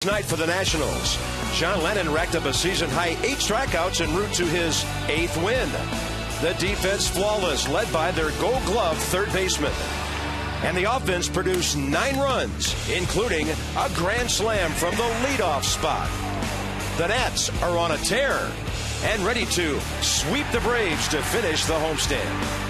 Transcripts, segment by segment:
Night for the Nationals. John Lennon racked up a season-high 8 strikeouts en route to his 8th win. The defense flawless, led by their Gold Glove third baseman. And the offense produced 9 runs, including a grand slam from the leadoff spot. The Nats are on a tear and ready to sweep the Braves to finish the homestand.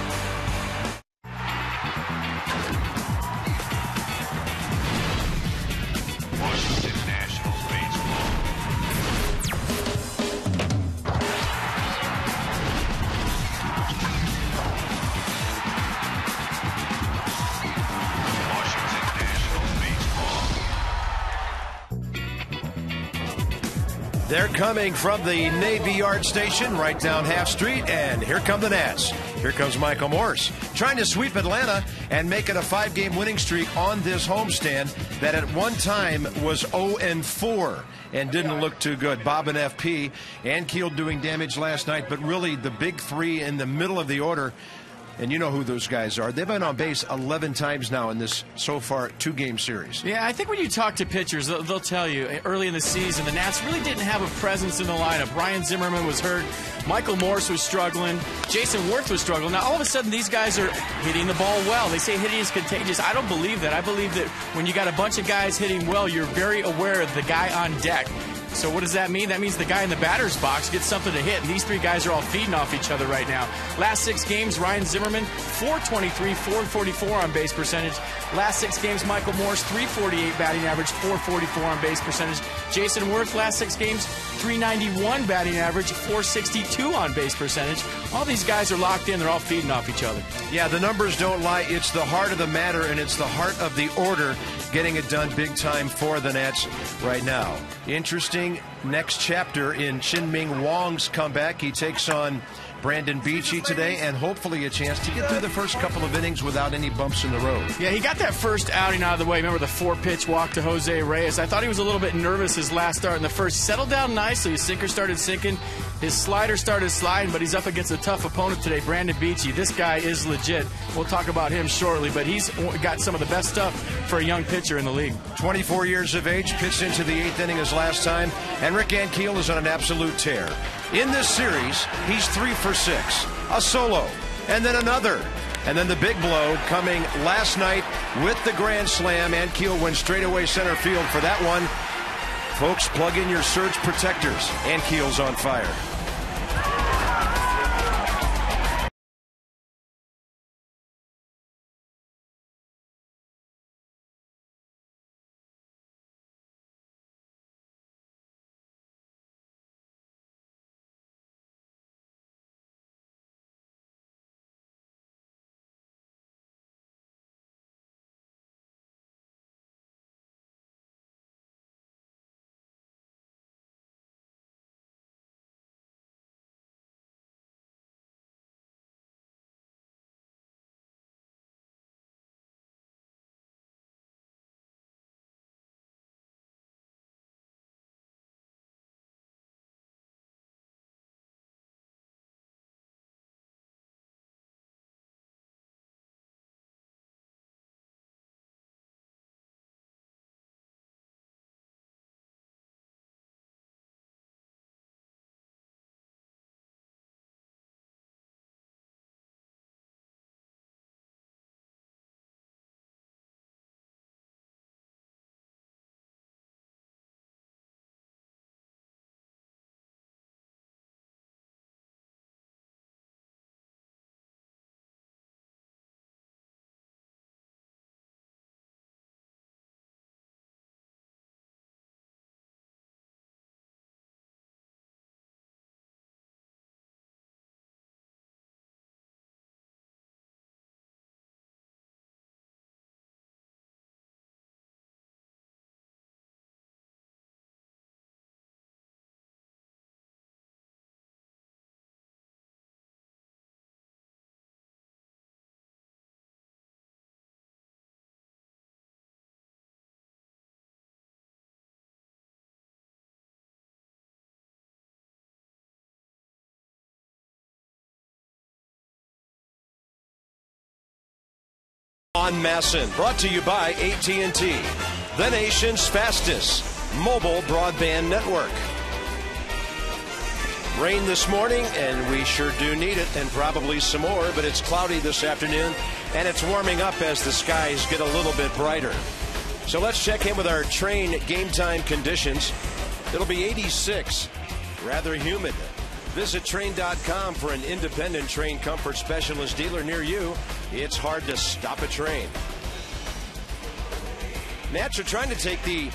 They're coming from the Navy Yard Station right down Half Street, and here come the Nats. Here comes Michael Morse, trying to sweep Atlanta and make it a 5-game winning streak on this homestand that at one time was 0-4 and didn't look too good. Bob and FP and Keel doing damage last night, but really the big three in the middle of the order. And you know who those guys are. They've been on base 11 times now in this, so far, 2-game series. Yeah, I think when you talk to pitchers, they'll tell you early in the season, the Nats really didn't have a presence in the lineup. Ryan Zimmerman was hurt. Michael Morse was struggling. Jason Worth was struggling. Now, all of a sudden, these guys are hitting the ball well. They say hitting is contagious. I don't believe that. I believe that when you got a bunch of guys hitting well, you're very aware of the guy on deck. So what does that mean? That means the guy in the batter's box gets something to hit, and these three guys are all feeding off each other right now. Last 6 games, Ryan Zimmerman, 423, 444 on base percentage. Last 6 games, Michael Morse, 348 batting average, 444 on base percentage. Jason Worth, last 6 games, 391 batting average, 462 on base percentage. All these guys are locked in. They're all feeding off each other. Yeah, the numbers don't lie. It's the heart of the matter, and it's the heart of the order getting it done big time for the Nats right now. Interesting next chapter in Chin-Ming Wong's comeback. He takes on Brandon Beachy today, and hopefully a chance to get through the first couple of innings without any bumps in the road. Yeah, he got that first outing out of the way. Remember the 4-pitch walk to Jose Reyes? I thought he was a little bit nervous his last start in the first. Settled down nicely. His sinker started sinking. His slider started sliding, but he's up against a tough opponent today, Brandon Beachy. This guy is legit. We'll talk about him shortly, but he's got some of the best stuff for a young pitcher in the league. 24 years of age, pitched into the 8th inning his last time, and Rick Ankiel is on an absolute tear. In this series, he's 3 for 6, a solo, and then another. And then the big blow coming last night with the grand slam. Ankiel went straight away center field for that one. Folks, plug in your surge protectors. Ankiel's on fire. On Masson, brought to you by AT&T, the nation's fastest mobile broadband network. Rain this morning, and we sure do need it, and probably some more, but it's cloudy this afternoon, and it's warming up as the skies get a little bit brighter. So let's check in with our Train game time conditions. It'll be 86, rather humid. Visit Train.com for an independent Train comfort specialist dealer near you. It's hard to stop a train. Nats are trying to take the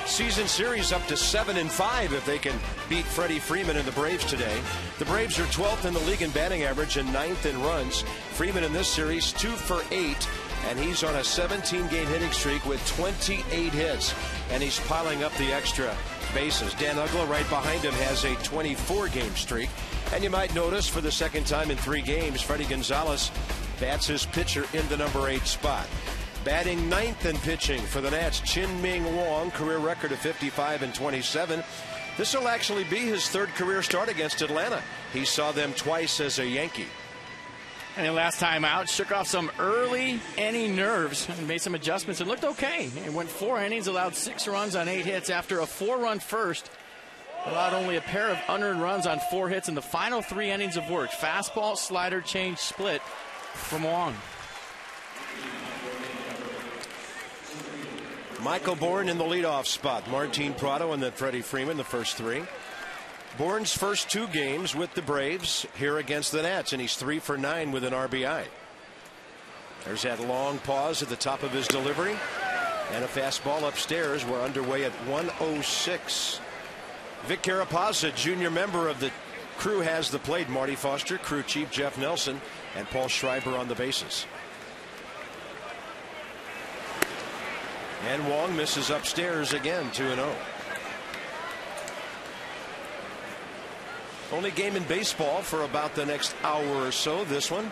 season series up to 7-5 if they can beat Freddie Freeman and the Braves today. The Braves are 12th in the league in batting average and 9th in runs. Freeman in this series 2 for 8, and he's on a 17-game hitting streak with 28 hits, and he's piling up the extra bases. Dan Uggla right behind him has a 24-game streak, and you might notice for the second time in 3 games, Freddie Gonzalez bats his pitcher in the number 8 spot. Batting 9th in pitching for the Nats, Chien-Ming Wang, career record of 55 and 27. This will actually be his 3rd career start against Atlanta. He saw them twice as a Yankee. And the last time out, shook off some early inning nerves and made some adjustments and looked okay. He went 4 innings, allowed 6 runs on 8 hits after a 4-run first. Allowed only a pair of unearned runs on 4 hits in the final 3 innings of work. Fastball, slider, change, split from Wang. Michael Bourne in the leadoff spot. Martin Prado and then Freddie Freeman, the first 3. Bourne's first 2 games with the Braves here against the Nats, and he's 3 for 9 with an RBI. There's that long pause at the top of his delivery, and a fastball upstairs. We're underway at 1:06. Vic Carapazza, junior member of the crew, has the plate. Marty Foster, crew chief Jeff Nelson, and Paul Schreiber on the bases. And Wang misses upstairs again, 2-0. Only game in baseball for about the next hour or so, this one.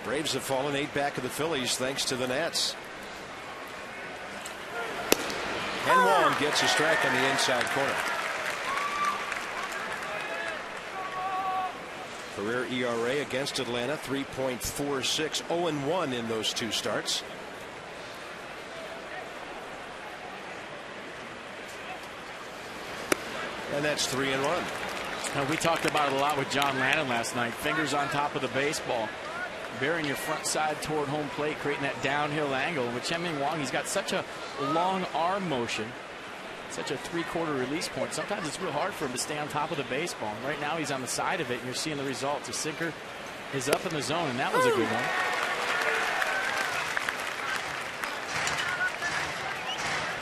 Braves have fallen 8 back of the Phillies thanks to the Nats. And Wang gets a strike on the inside corner. Career ERA against Atlanta 3.46, 0-1 in those 2 starts. And that's 3-1. Now, we talked about it a lot with John Lannon last night. Fingers on top of the baseball, bearing your front side toward home plate, creating that downhill angle. With Chien-Ming Wang, he's got such a long arm motion, such a 3/4 release point. Sometimes it's real hard for him to stay on top of the baseball. Right now he's on the side of it, and you're seeing the results. The sinker is up in the zone, and that was a good one.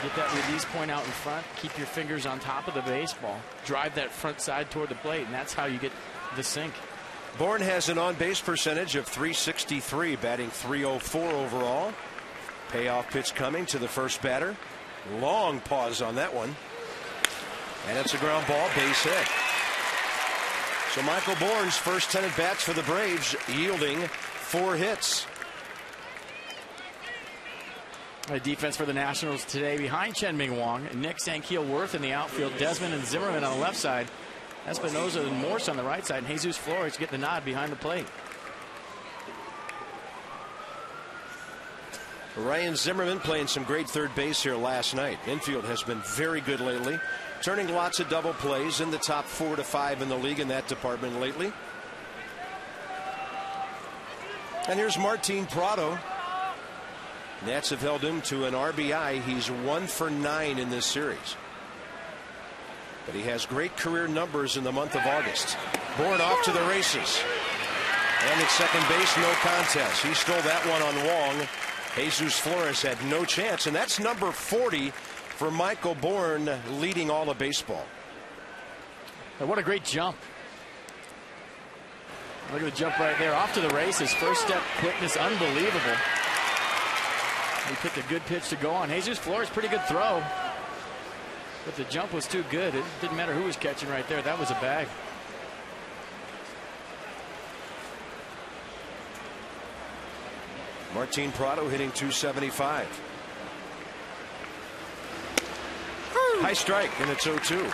Get that release point out in front. Keep your fingers on top of the baseball. Drive that front side toward the plate, and that's how you get the sink. Bourne has an on-base percentage of .363, batting .304 overall. Payoff pitch coming to the first batter. Long pause on that one, and it's a ground ball, base hit. So Michael Bourne's first 10 at-bats for the Braves, yielding 4 hits. The defense for the Nationals today behind Chien-Ming Wang, Nick Sankiel-Worth in the outfield, Desmond and Zimmerman on the left side, Espinoza and Morse on the right side, and Jesus Flores get the nod behind the plate. Ryan Zimmerman playing some great third base here last night. Infield has been very good lately, turning lots of double plays, in the top 4 to 5 in the league in that department lately. And here's Martin Prado. Nats have held him to an RBI. He's 1 for 9 in this series, but he has great career numbers in the month of August. Bourne off to the races, and at second base, no contest. He stole that one on Wang. Jesus Flores had no chance, and that's number 40 for Michael Bourne, leading all of baseball. And what a great jump. Look at the jump right there. Off to the races. First step quickness, unbelievable. He picked a good pitch to go on. Jesus Flores, pretty good throw, but the jump was too good. It didn't matter who was catching right there. That was a bag. Martin Prado hitting .275. High strike, and it's 0-2.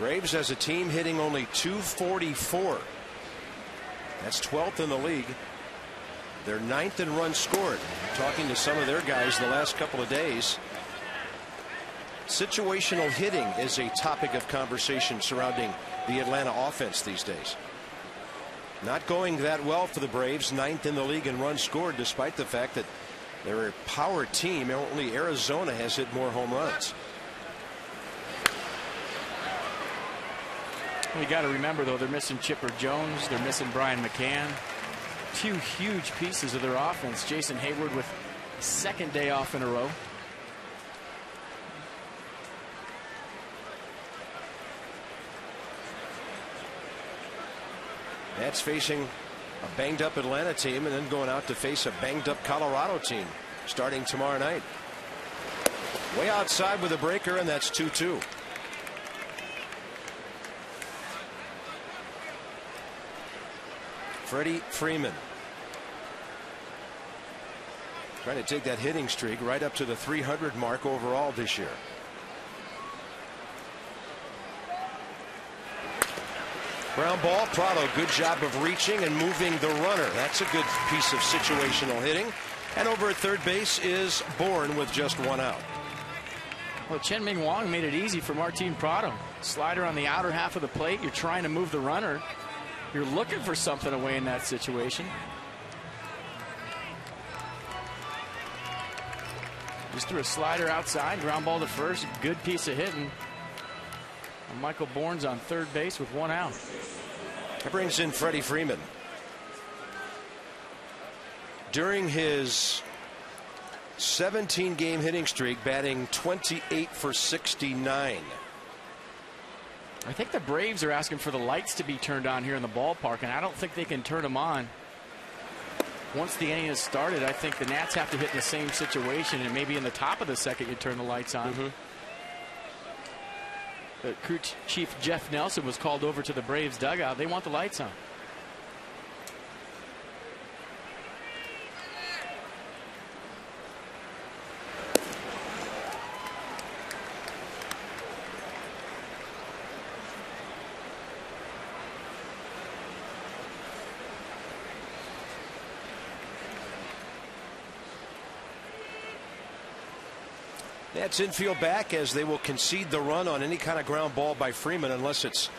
Braves as a team hitting only .244. That's 12th in the league. They're 9th in runs scored. Talking to some of their guys the last couple of days. Situational hitting is a topic of conversation surrounding the Atlanta offense these days. Not going that well for the Braves. 9th in the league in runs scored, despite the fact that they're a power team. Only Arizona has hit more home runs. We got to remember, though, they're missing Chipper Jones. They're missing Brian McCann. Two huge pieces of their offense. Jason Hayward with second day off in a row. That's facing a banged up Atlanta team and then going out to face a banged up Colorado team starting tomorrow night. Way outside with a breaker, and that's 2-2. Freddie Freeman trying to take that hitting streak right up to the 300 mark overall this year. Ground ball. Prado, good job of reaching and moving the runner. That's a good piece of situational hitting. And over at third base is Bourne with just one out. Well, Chen-Ming Wong made it easy for Martin Prado. Slider on the outer half of the plate. You're trying to move the runner. You're looking for something away in that situation. Just threw a slider outside, ground ball to first. Good piece of hitting. And Michael Bourne's on third base with one out. That brings in Freddie Freeman. During his 17-game hitting streak, batting 28 for 69. I think the Braves are asking for the lights to be turned on here in the ballpark, and I don't think they can turn them on once the inning has started. I think the Nats have to hit in the same situation, and maybe in the top of the second you turn the lights on. But crew chief Jeff Nelson was called over to the Braves dugout. They want the lights on. That's infield back as they will concede the run on any kind of ground ball by Freeman unless it's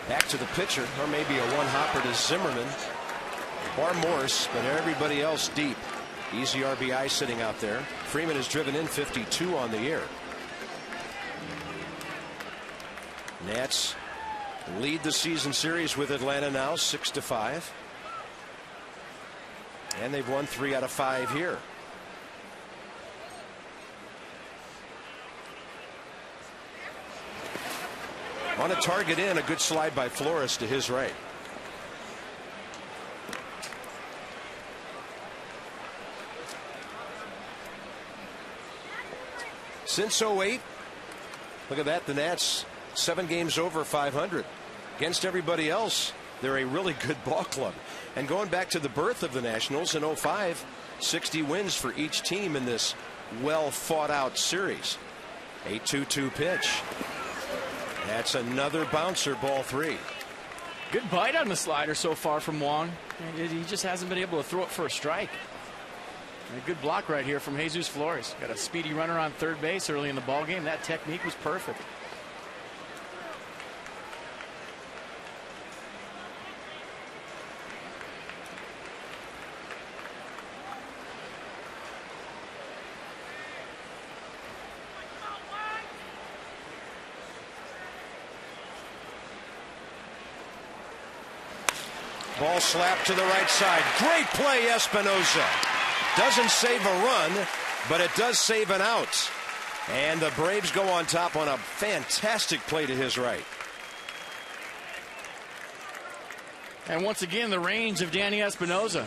back to the pitcher or maybe a one-hopper to Zimmerman or Morse, but everybody else deep. Easy RBI sitting out there. Freeman has driven in 52 on the year. Nats lead the season series with Atlanta now 6-5. And they've won 3 out of 5 here. On a target in, a good slide by Flores to his right. Since 08, look at that, the Nats 7 games over 500. Against everybody else, they're a really good ball club. And going back to the birth of the Nationals in 05, 60 wins for each team in this well fought out series. A 2-2 pitch. That's another bouncer, ball 3. Good bite on the slider so far from Wong. He just hasn't been able to throw it for a strike. And a good block right here from Jesus Flores. Got a speedy runner on third base early in the ball game. That technique was perfect. Ball slapped to the right side. Great play, Espinosa. Doesn't save a run, but it does save an out. And the Braves go on top on a fantastic play to his right. And once again, the range of Danny Espinosa.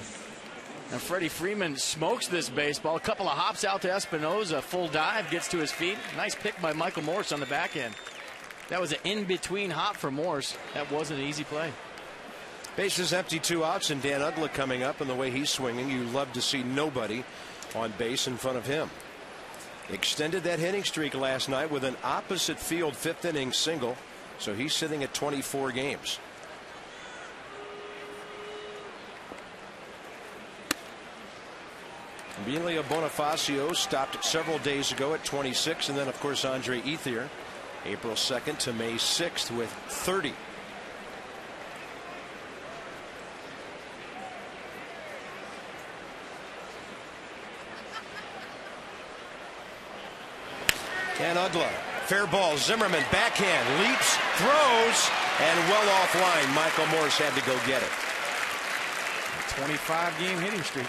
And Freddie Freeman smokes this baseball. A couple of hops out to Espinosa. Full dive, gets to his feet. Nice pick by Michael Morse on the back end. That was an in-between hop for Morse. That wasn't an easy play. Bases empty, 2 outs, and Dan Uggla coming up, and the way he's swinging, you love to see nobody on base in front of him. Extended that hitting streak last night with an opposite field 5th inning single So he's sitting at 24 games. Emilio Bonifacio stopped several days ago at 26, and then of course Andre Ethier, April 2nd to May 6th with 30. And Ugla, fair ball, Zimmerman backhand, leaps, throws, and well offline. Michael Morse had to go get it. 25-game hitting streak.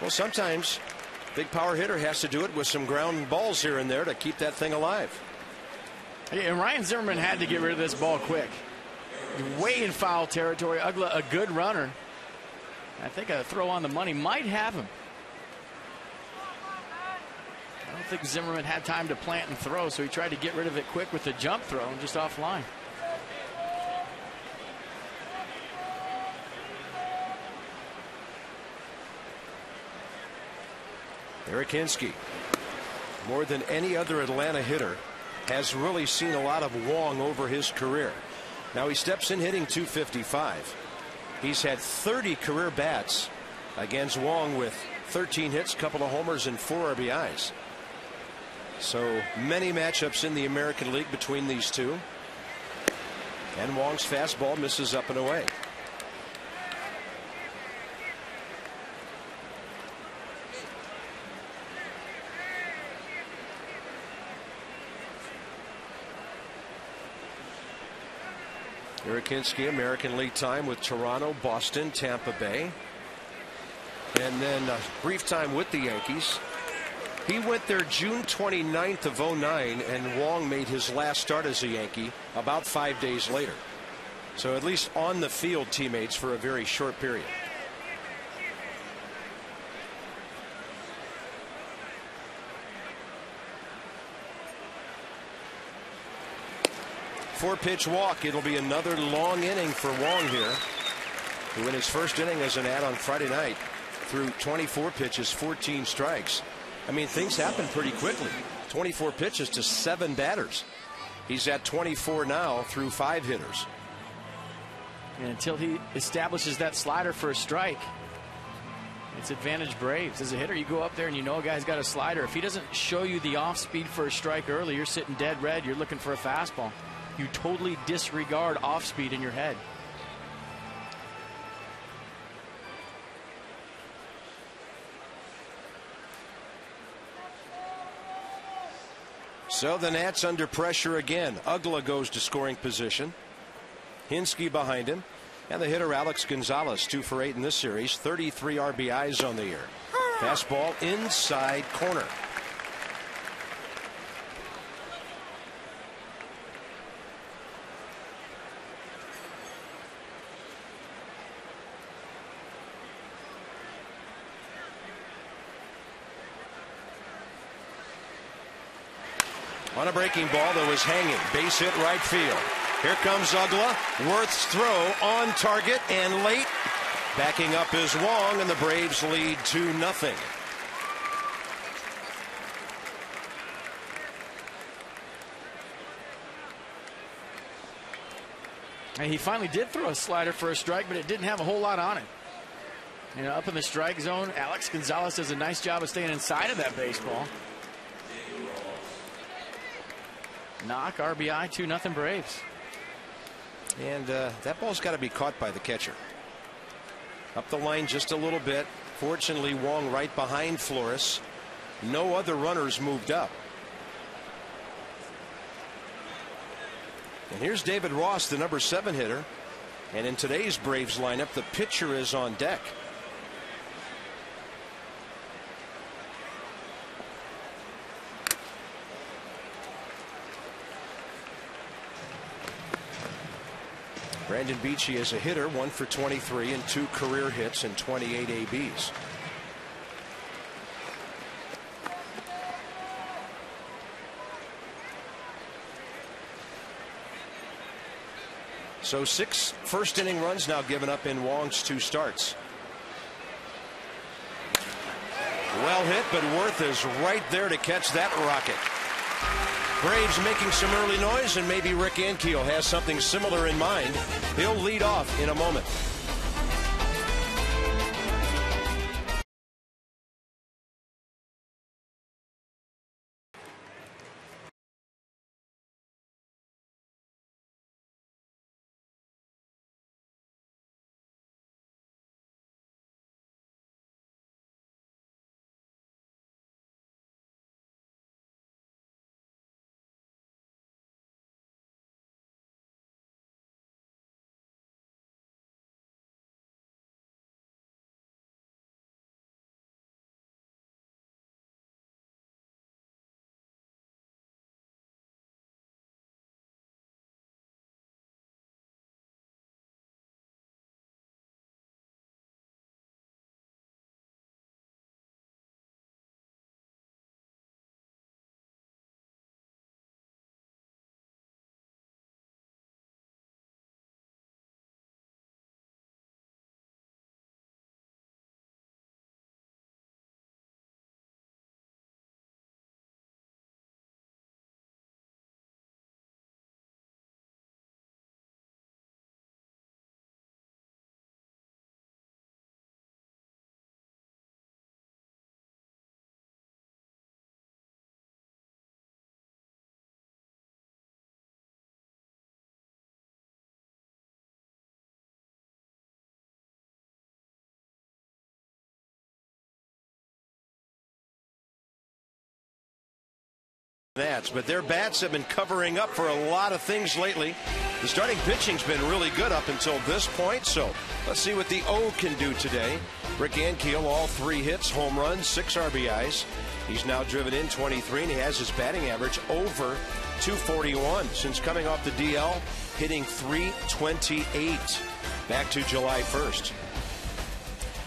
Well, sometimes big power hitter has to do it with some ground balls here and there to keep that thing alive. And Ryan Zimmerman had to get rid of this ball quick. Way in foul territory. Ugla, a good runner. I think a throw on the money might have him. I don't think Zimmerman had time to plant and throw, so he tried to get rid of it quick with the jump throw and just offline. Eric Hinsky, more than any other Atlanta hitter, has really seen a lot of Wong over his career. Now he steps in hitting .255. He's had 30 career bats against Wong with 13 hits, couple of homers, and 4 RBIs. So many matchups in the American League between these two. And Wong's fastball misses up and away. Eric Hinsky, American League time with Toronto, Boston, Tampa Bay. And then a brief time with the Yankees. He went there June 29th of '09, and Wong made his last start as a Yankee about 5 days later. So at least on the field teammates for a very short period. Four-pitch walk. It'll be another long inning for Wong here, who in his first inning as an ad on Friday night threw 24 pitches, 14 strikes. I mean, things happen pretty quickly. 24 pitches to 7 batters. He's at 24 now through 5 hitters. And until he establishes that slider for a strike, it's advantage Braves. As a hitter, you go up there and you know a guy's got a slider. If he doesn't show you the off speed for a strike early, you're sitting dead red. You're looking for a fastball. You totally disregard off speed in your head. So the Nats under pressure again. Ugla goes to scoring position. Hinsky behind him. And the hitter Alex Gonzalez, 2 for 8 in this series. 33 RBIs on the year. Fastball inside corner. On a breaking ball that was hanging. Base hit right field. Here comes Ugla. Worth's throw on target and late. Backing up is Wong, and the Braves lead 2-0. And he finally did throw a slider for a strike, but it didn't have a whole lot on it. You know, up in the strike zone, Alex Gonzalez does a nice job of staying inside of that baseball. Knock, RBI, 2-0 Braves. And that ball's got to be caught by the catcher. Up the line just a little bit. Fortunately, Wong right behind Flores. No other runners moved up. And here's David Ross, the number 7 hitter. And in today's Braves lineup, the pitcher is on deck. Brandon Beachy as a hitter, 1 for 23 and 2 career hits and 28 ABs. So 6 first inning runs now given up in Wong's 2 starts. Well hit, but Worth is right there to catch that rocket. Braves making some early noise, and maybe Rick Ankiel has something similar in mind. He'll lead off in a moment. But their bats have been covering up for a lot of things lately. The starting pitching's been really good up until this point, so let's see what the O can do today. Rick Ankiel, all 3 hits, home runs, 6 RBIs. He's now driven in 23, and he has his batting average over 241 since coming off the DL, hitting .328 back to July 1st.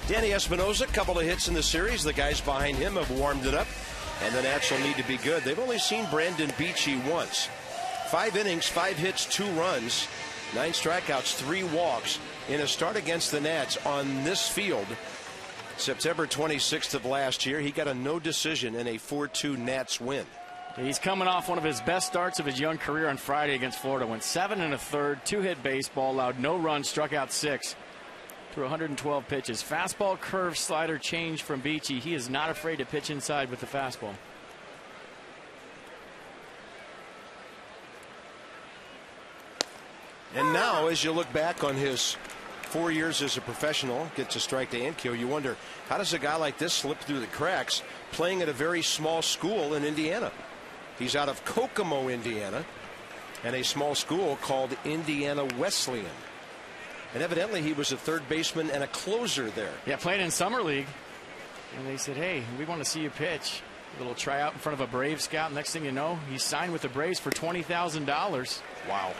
Danny Espinosa, a couple of hits in the series. The guys behind him have warmed it up, and the Nats will need to be good. They've only seen Brandon Beachy once. 5 innings, 5 hits, 2 runs, 9 strikeouts, 3 walks in a start against the Nats on this field. September 26th of last year, he got a no decision in a 4-2 Nats win. He's coming off one of his best starts of his young career on Friday against Florida. Went 7 1/3, 2-hit baseball, allowed no runs, struck out 6 through 112 pitches. Fastball, curve, slider change from Beachy. He is not afraid to pitch inside with the fastball. And now, as you look back on his 4 years as a professional, get to strike to Ankiel, you wonder, how does a guy like this slip through the cracks playing at a very small school in Indiana? He's out of Kokomo, Indiana, and a small school called Indiana Wesleyan. And evidently he was a third baseman and a closer there. Yeah, playing in summer league. And they said, hey, we want to see you pitch. A little tryout in front of a Braves scout. Next thing you know, he signed with the Braves for $20,000. Wow.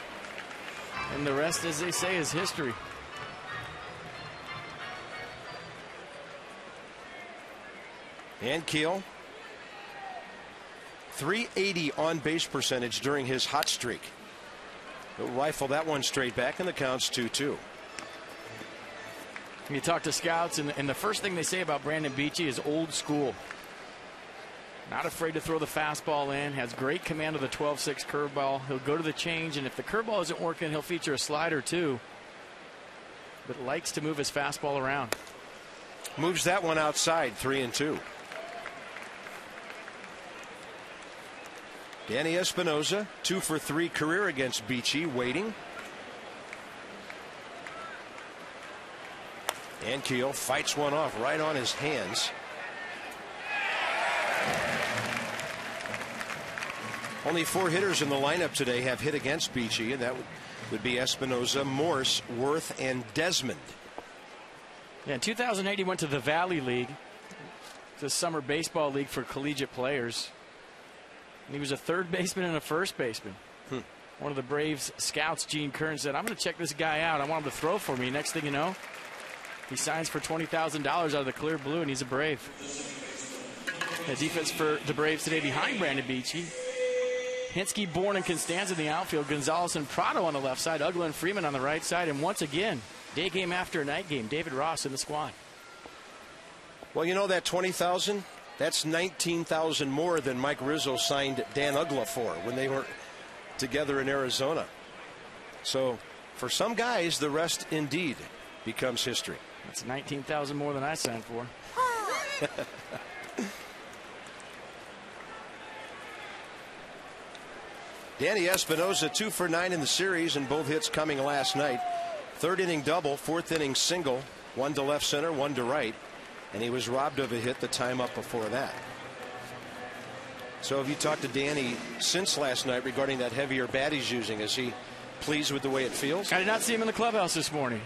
And the rest, as they say, is history. Ankiel, .380 on base percentage during his hot streak. He'll rifle that one straight back, and the count's 2-2. You talk to scouts, and the first thing they say about Brandon Beachy is old school. Not afraid to throw the fastball in, has great command of the 12-6 curveball. He'll go to the change, and if the curveball isn't working, he'll feature a slider too. But likes to move his fastball around. Moves that one outside, 3-2. Danny Espinosa, 2 for 3 career against Beachy, waiting. Ankiel fights one off right on his hands. Only 4 hitters in the lineup today have hit against Beachy, and that would be Espinosa, Morse, Worth, and Desmond. Yeah, in 2008 he went to the Valley League, the summer baseball league for collegiate players. And he was a third baseman and a first baseman. One of the Braves scouts, Gene Kern, said, I'm going to check this guy out. I want him to throw for me. Next thing you know, he signs for $20,000 out of the clear blue, and he's a Brave. The defense for the Braves today behind Brandon Beachy. Hinsky, Bourne, and Constanza in the outfield. Gonzalez and Prado on the left side. Ugla and Freeman on the right side. And once again, day game after night game, David Ross in the squad. Well, you know that 20,000 That's $19,000 more than Mike Rizzo signed Dan Uggla for when they were together in Arizona. So for some guys, the rest indeed becomes history. That's $19,000 more than I signed for. Danny Espinosa 2 for 9 in the series, and both hits coming last night. Third inning double, fourth inning single, one to left center, one to right, and he was robbed of a hit the time up before that. So have you talked to Danny since last night regarding that heavier bat he's using? Is he pleased with the way it feels? I did not see him in the clubhouse this morning,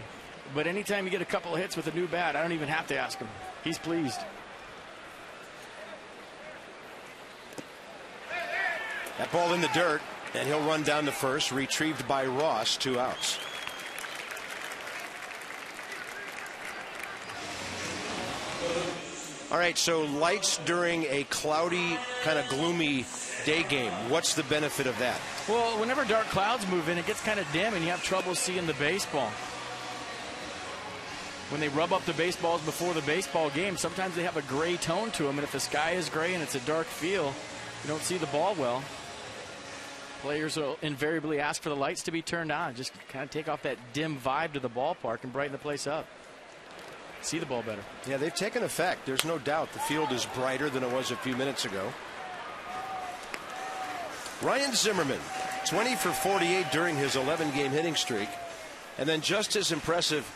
but anytime you get a couple of hits with a new bat, I don't even have to ask him. He's pleased. That ball in the dirt, and he'll run down to first, retrieved by Ross, 2 outs. All right, so lights during a cloudy, kind of gloomy day game. What's the benefit of that? Well, whenever dark clouds move in, it gets kind of dim and you have trouble seeing the baseball. When they rub up the baseballs before the baseball game, sometimes they have a gray tone to them, and if the sky is gray and it's a dark field, you don't see the ball well. Players will invariably ask for the lights to be turned on, just kind of take off that dim vibe to the ballpark and brighten the place up. See the ball better. Yeah, they've taken effect. There's no doubt the field is brighter than it was a few minutes ago. Ryan Zimmerman, 20 for 48 during his 11-game hitting streak. And then just as impressive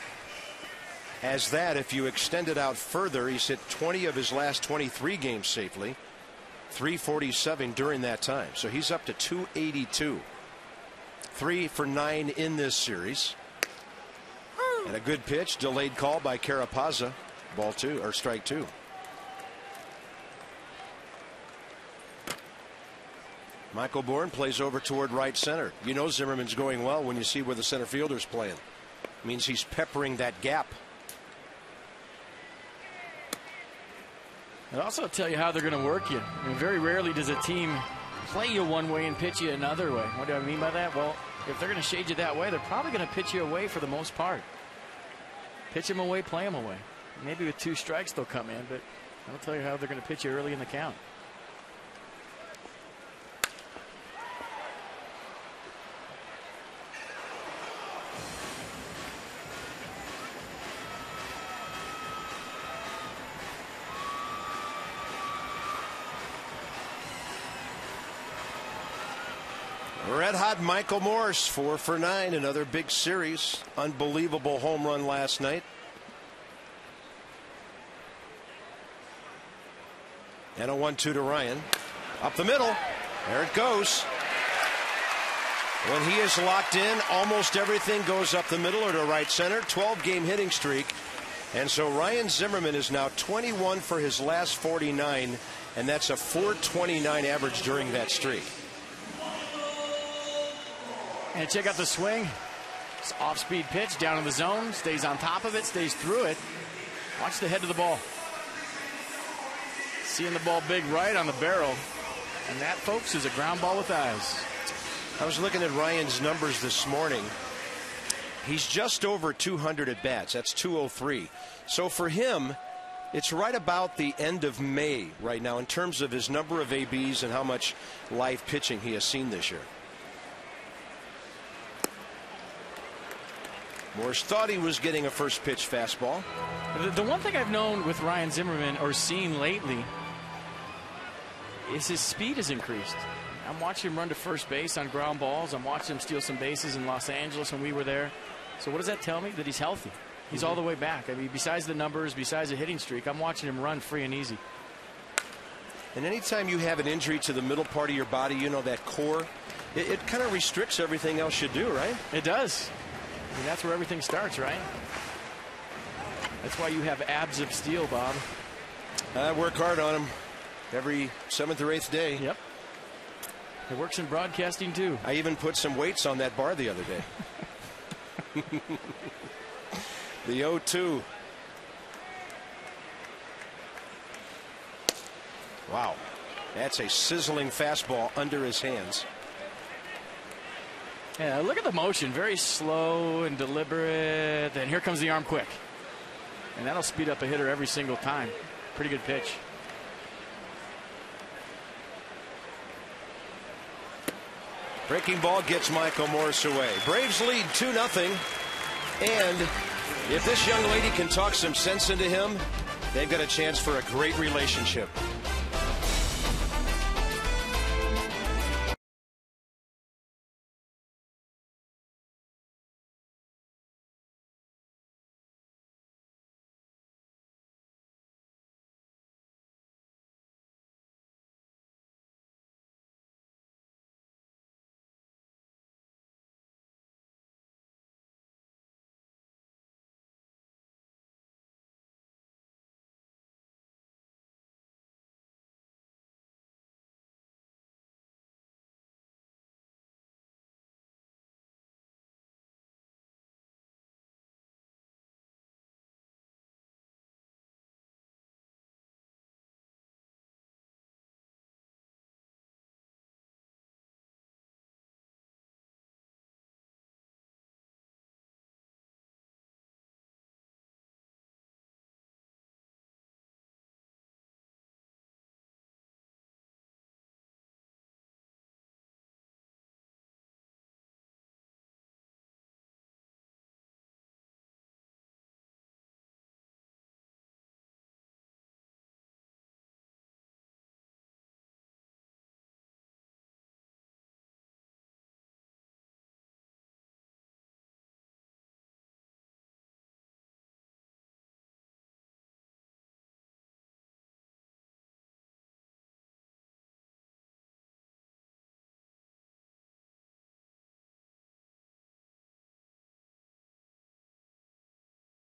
as that, if you extend it out further, he's hit 20 of his last 23 games safely. 347 during that time. So he's up to 282. 3 for 9 in this series. And a good pitch, delayed call by Carapazza. Ball 2, or strike 2. Michael Bourne plays over toward right center. You know Zimmerman's going well when you see where the center fielder's playing. It means he's peppering that gap. I'll also tell you how they're going to work you. I mean, very rarely does a team play you one way and pitch you another way. What do I mean by that? Well, if they're going to shade you that way, they're probably going to pitch you away for the most part. Pitch them away, play them away. Maybe with 2 strikes they'll come in, but I'll tell you how they're going to pitch you early in the count. Red hot Michael Morse, 4 for 9, another big series. Unbelievable home run last night. And a 1-2 to Ryan. Up the middle. There it goes. When he is locked in, almost everything goes up the middle or to right center. 12-game hitting streak. And so Ryan Zimmerman is now 21 for his last 49, and that's a .429 average during that streak. And check out the swing. It's off-speed pitch down in the zone. Stays on top of it, stays through it. Watch the head of the ball. Seeing the ball big right on the barrel. And that, folks, is a ground ball with eyes. I was looking at Ryan's numbers this morning. He's just over 200 at bats. That's 203. So for him, it's right about the end of May right now in terms of his number of ABs and how much live pitching he has seen this year. Morse thought he was getting a first pitch fastball. The one thing I've known with Ryan Zimmerman, or seen lately, is his speed has increased. I'm watching him run to first base on ground balls. I'm watching him steal some bases in Los Angeles when we were there. So what does that tell me? That he's healthy. He's all the way back. I mean, besides the numbers, besides the hitting streak, I'm watching him run free and easy. And anytime you have an injury to the middle part of your body, you know, that core, it kind of restricts everything else you do, right? It does. I mean, that's where everything starts, right? That's why you have abs of steel, Bob. I work hard on them every 7th or 8th day. Yep. It works in broadcasting, too. I even put some weights on that bar the other day. The 0-2. Wow. That's a sizzling fastball under his hands. Yeah, look at the motion. Very slow and deliberate. And here comes the arm quick. And that'll speed up a hitter every single time. Pretty good pitch. Breaking ball gets Michael Morse away. Braves lead 2-0. And if this young lady can talk some sense into him, they've got a chance for a great relationship.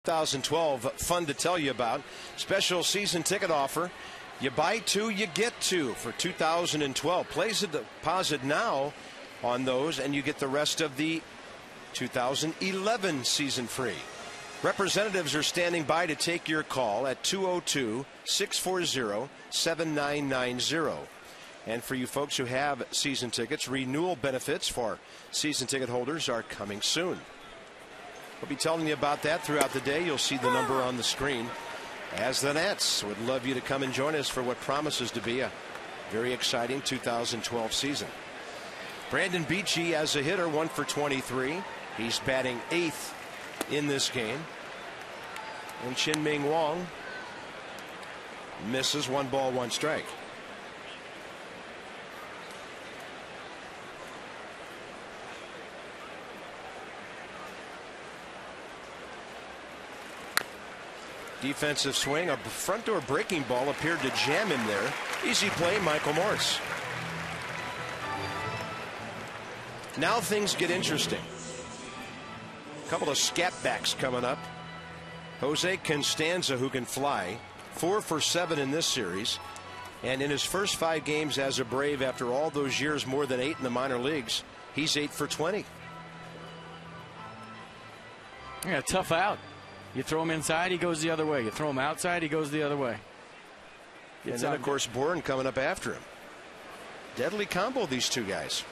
$2012 fun to tell you about. Special season ticket offer. You buy two, you get two for 2012. Place a deposit now on those, and you get the rest of the 2011 season free. Representatives are standing by to take your call at 202-640-7990. And for you folks who have season tickets, renewal benefits for season ticket holders are coming soon. We'll be telling you about that throughout the day. You'll see the number on the screen. As the Nats would love you to come and join us for what promises to be a very exciting 2012 season. Brandon Beachy as a hitter, 1 for 23. He's batting 8th in this game. And Chin-Ming Wong misses, 1 ball, 1 strike. Defensive swing, a front door breaking ball appeared to jam him there. Easy play, Michael Morse. Now things get interesting. A couple of scat backs coming up. Jose Constanza, who can fly, 4 for 7 in this series. And in his first 5 games as a Brave, after all those years, more than 8 in the minor leagues, he's 8 for 20. Yeah, tough out. You throw him inside, he goes the other way. You throw him outside, he goes the other way. And then, of course, Bourne coming up after him. Deadly combo, these two guys.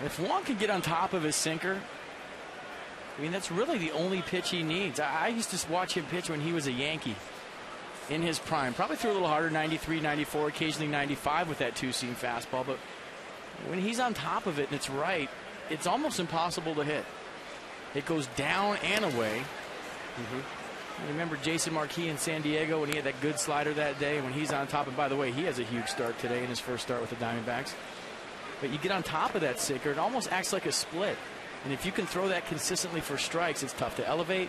If Wong can get on top of his sinker, I mean, that's really the only pitch he needs. I used to watch him pitch when he was a Yankee in his prime. Probably threw a little harder, 93, 94, occasionally 95 with that two-seam fastball. But when he's on top of it and it's right, it's almost impossible to hit. It goes down and away. Remember Jason Marquis in San Diego when he had that good slider that day? When he's on top, and by the way, he has a huge start today in his first start with the Diamondbacks. But you get on top of that sinker, it almost acts like a split. And if you can throw that consistently for strikes, it's tough to elevate.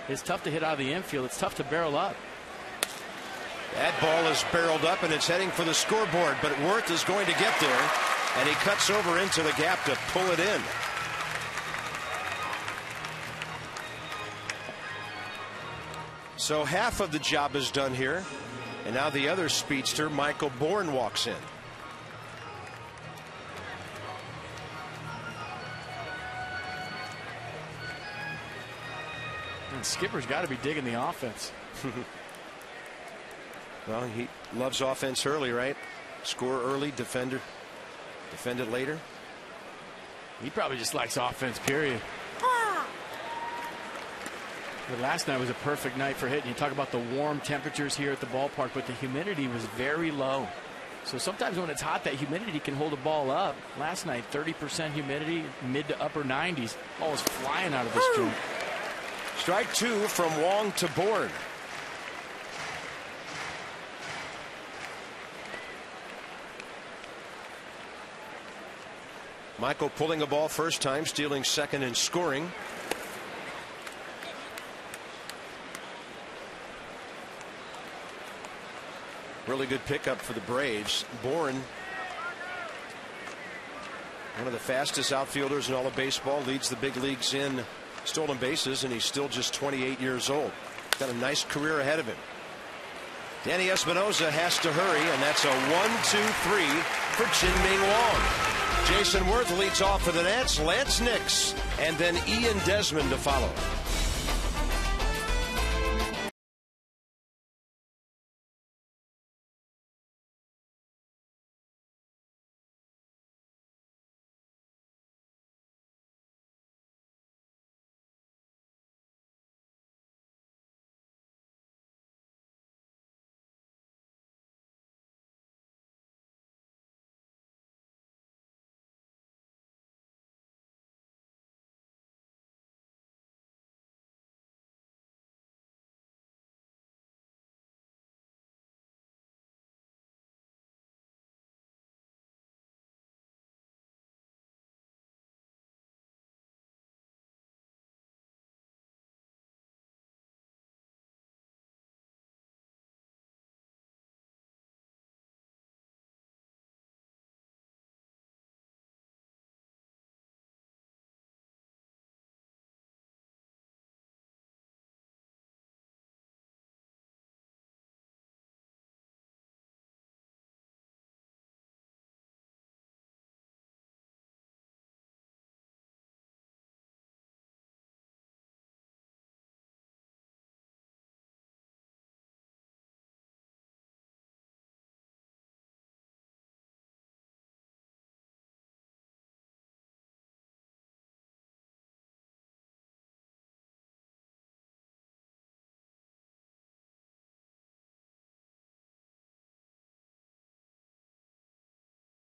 It's tough to hit out of the infield. It's tough to barrel up. That ball is barreled up and it's heading for the scoreboard, but Worth is going to get there, and he cuts over into the gap to pull it in. So half of the job is done here, and now the other speedster, Michael Bourne, walks in. And Skipper's got to be digging the offense. Well, he loves offense early, right? Score early, defend it later. He probably just likes offense, period. But last night was a perfect night for hitting. You talk about the warm temperatures here at the ballpark, but the humidity was very low. So sometimes when it's hot, that humidity can hold a ball up. Last night, 30% humidity, mid to upper 90s. Ball was flying out of this joint. Strike two from Wong to Bourne. Michael pulling a ball first time, stealing second and scoring. Really good pickup for the Braves. Bourne, one of the fastest outfielders in all of baseball, leads the big leagues in stolen bases, and he's still just 28 years old. Got a nice career ahead of him. Danny Espinosa has to hurry, and that's a 1-2-3 for Chin-Ming Wong. Jason Worth leads off for the Nats, Lance Nix, and then Ian Desmond to follow.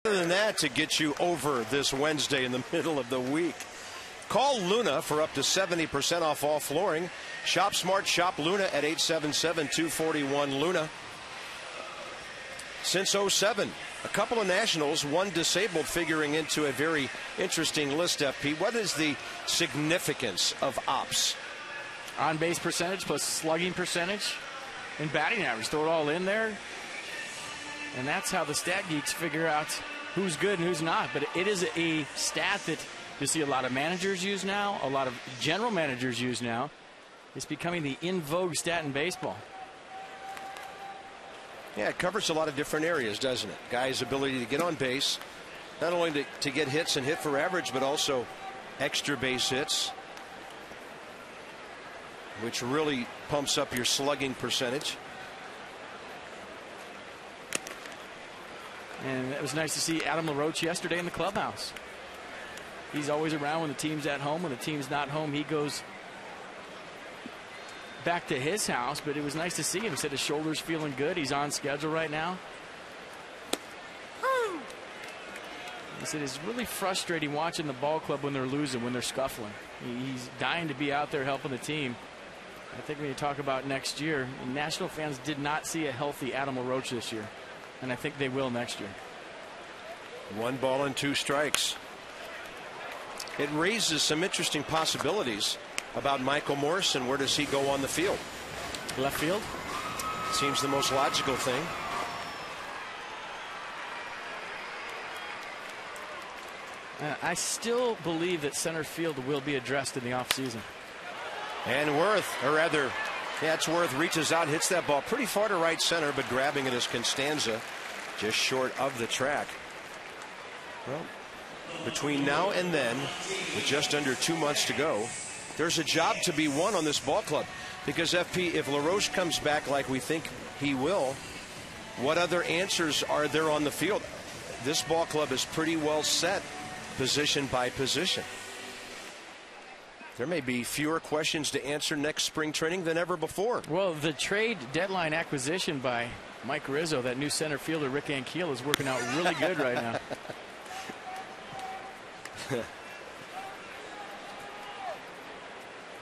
Other than that, to get you over this Wednesday in the middle of the week, call Luna for up to 70% off all flooring. Shop smart, shop Luna at 877-241-LUNA. Since 07, a couple of nationals, one disabled, figuring into a very interesting list, FP. What is the significance of ops? On base percentage plus slugging percentage and batting average. Throw it all in there. And that's how the stat geeks figure out who's good and who's not. But it is a stat that you see a lot of managers use now, a lot of general managers use now. It's becoming the in vogue stat in baseball. Yeah, it covers a lot of different areas, doesn't it? Guy's ability to get on base, not only to get hits and hit for average, but also extra base hits, which really pumps up your slugging percentage. And it was nice to see Adam LaRoche yesterday in the clubhouse. He's always around when the team's at home. When the team's not home, he goes back to his house. But it was nice to see him. He said his shoulder's feeling good. He's on schedule right now. He said it's really frustrating watching the ball club when they're losing, when they're scuffling. He's dying to be out there helping the team. I think when you talk about next year, national fans did not see a healthy Adam LaRoche this year. And I think they will next year. 1 ball and 2 strikes. It raises some interesting possibilities about Michael Morrison. Where does he go on the field? Left field? Seems the most logical thing. I still believe that center field will be addressed in the offseason. And Worth, or rather, yeah, it's Worth, reaches out, hits that ball pretty far to right center, but grabbing it is Constanza, just short of the track. Well, between now and then, with just under 2 months to go, there's a job to be won on this ball club. Because, FP, if LaRoche comes back like we think he will, what other answers are there on the field? This ball club is pretty well set, position by position. There may be fewer questions to answer next spring training than ever before. Well, the trade deadline acquisition by Mike Rizzo, that new center fielder Rick Ankiel, is working out really good right now.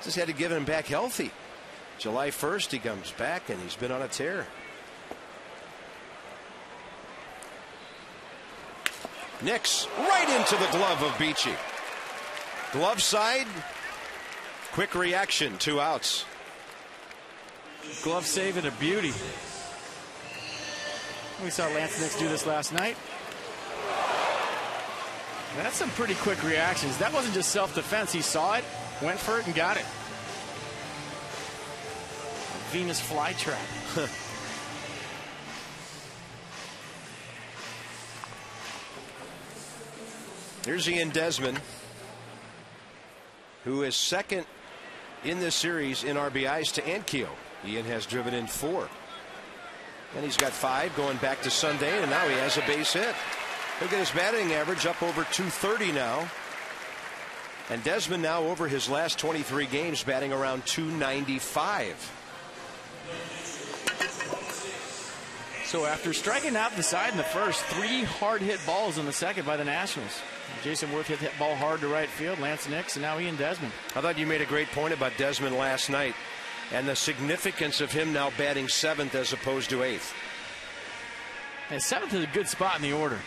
Just had to give him back healthy. July 1st he comes back and he's been on a tear. Nix right into the glove of Beachy. Glove side. Quick reaction, 2 outs. Glove save and a beauty. We saw Lance Nix do this last night. That's some pretty quick reactions. That wasn't just self-defense. He saw it, went for it, and got it. Venus flytrap. Here's Ian Desmond, who is second in this series in RBIs to Ankiel. Ian has driven in 4. And he's got 5 going back to Sunday, and now he has a base hit. Look at his batting average, up over 230 now. And Desmond now over his last 23 games batting around 295. So after striking out the side in the first, 3 hard hit balls in the second by the Nationals. Jason Worth hit that ball hard to right field. Lance Nix, and now Ian Desmond. I thought you made a great point about Desmond last night and the significance of him now batting 7th as opposed to 8th. And 7th is a good spot in the order.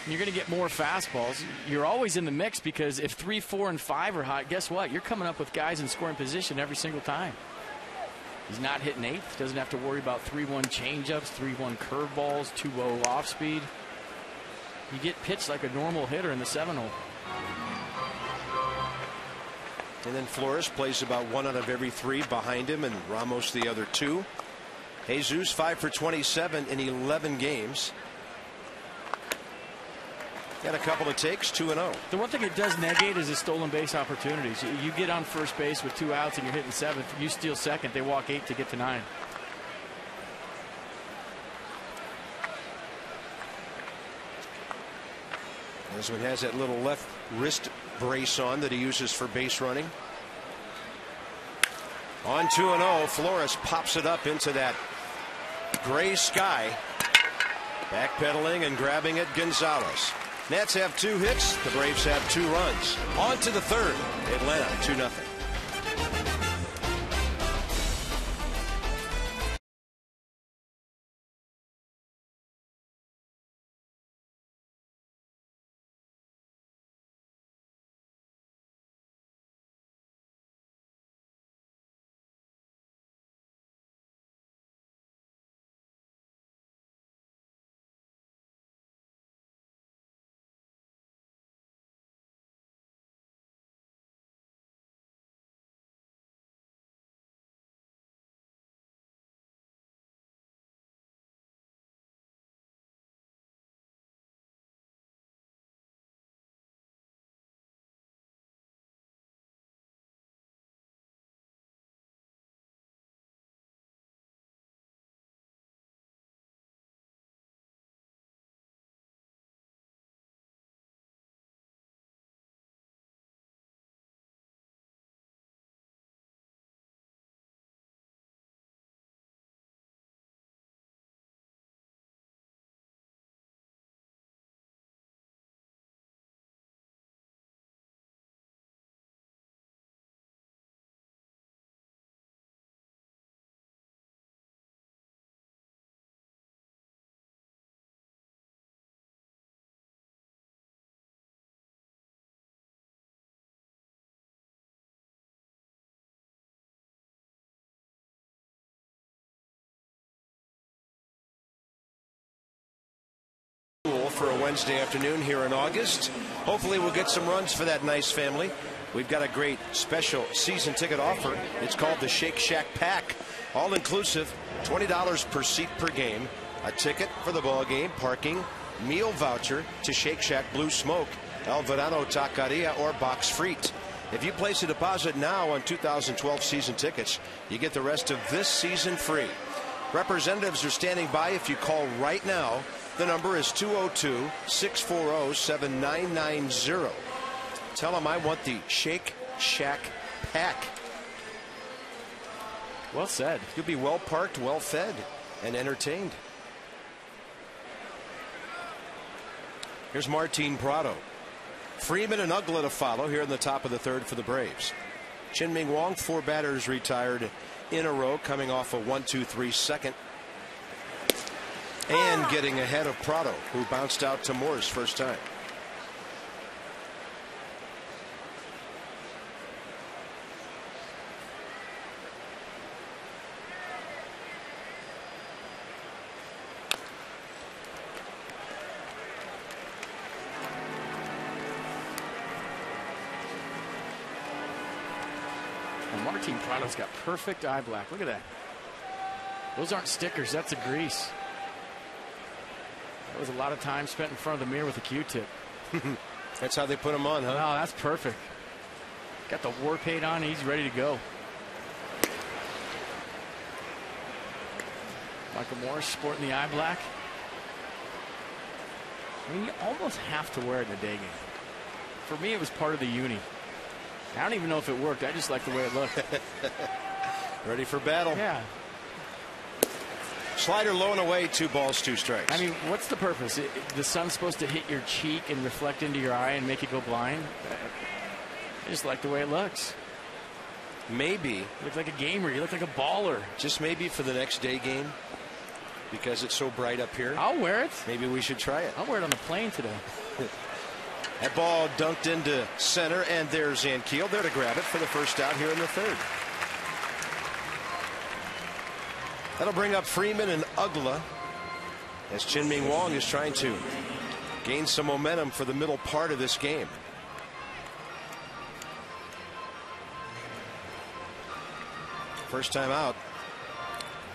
You're going to get more fastballs. You're always in the mix because if 3, 4, and 5 are hot, guess what? You're coming up with guys in scoring position every single time. He's not hitting 8th. Doesn't have to worry about 3-1 changeups, 3-1 curveballs, 2-0 off speed. You get pitched like a normal hitter in the 7-hole. And then Flores plays about 1 out of every 3 behind him, and Ramos the other 2. Jesus 5 for 27 in 11 games. Got a couple of takes, 2-0. The one thing it does negate is the stolen base opportunities. You get on first base with 2 outs and you're hitting 7th. You steal 2nd. They walk 8 to get to 9. Desmond has that little left wrist brace on that he uses for base running. On 2-0, Flores pops it up into that gray sky. Backpedaling and grabbing it, Gonzalez. Nats have 2 hits. The Braves have 2 runs. On to the 3rd. Atlanta 2-0. For a Wednesday afternoon here in August. Hopefully we'll get some runs for that nice family. We've got a great special season ticket offer. It's called the Shake Shack Pack. All inclusive, $20 per seat per game. A ticket for the ball game, parking, meal voucher to Shake Shack Blue Smoke, El Verano Taqueria, or Box Frite. If you place a deposit now on 2012 season tickets, you get the rest of this season free. Representatives are standing by if you call right now. The number is 202-640-7990. Tell them I want the Shake shack pack. Well said. You'll be well parked, well fed, and entertained. Here's Martin Prado. Freeman and Uggla to follow here in the top of the third for the Braves. Chien-Ming Wang, 4 batters retired in a row, coming off a 1-2-3 second. And getting ahead of Prado, who bounced out to Morse first time. Martin Prado's got perfect eye black. Look at that. Those aren't stickers. That's a grease. That was a lot of time spent in front of the mirror with a Q-tip. That's how they put him on, huh? Oh, that's perfect. Got the war paint on. He's ready to go. Michael Morse sporting the eye black. I mean, you almost have to wear it in a day game. For me, it was part of the uni. I don't even know if it worked. I just like the way it looked. Ready for battle. Yeah. Slider low and away, 2 balls, 2 strikes. I mean, what's the purpose? The sun's supposed to hit your cheek and reflect into your eye and make it go blind? I just like the way it looks. Maybe. You look like a gamer. You look like a baller. Just maybe for the next day game, because it's so bright up here. I'll wear it. Maybe we should try it. I'll wear it on the plane today. That ball dunked into center, and there's Zankiel there to grab it for the first out here in the third. That'll bring up Freeman and Uggla as Chien-Ming Wang is trying to gain some momentum for the middle part of this game. First time out.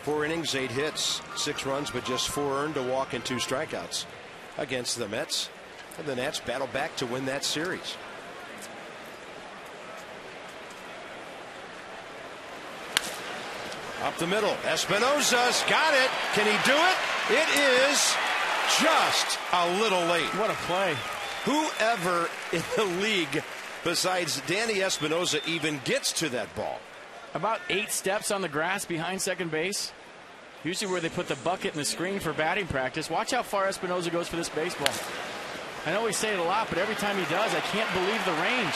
4 innings, 8 hits, 6 runs, but just 4 earned, a walk and 2 strikeouts against the Mets. And the Nats battle back to win that series. Up the middle, Espinosa's got it. Can he do it? It is just a little late. What a play. Whoever in the league besides Danny Espinosa even gets to that ball. About 8 steps on the grass behind second base. Usually where they put the bucket in the screen for batting practice. Watch how far Espinosa goes for this baseball. I know we say it a lot, but every time he does, I can't believe the range.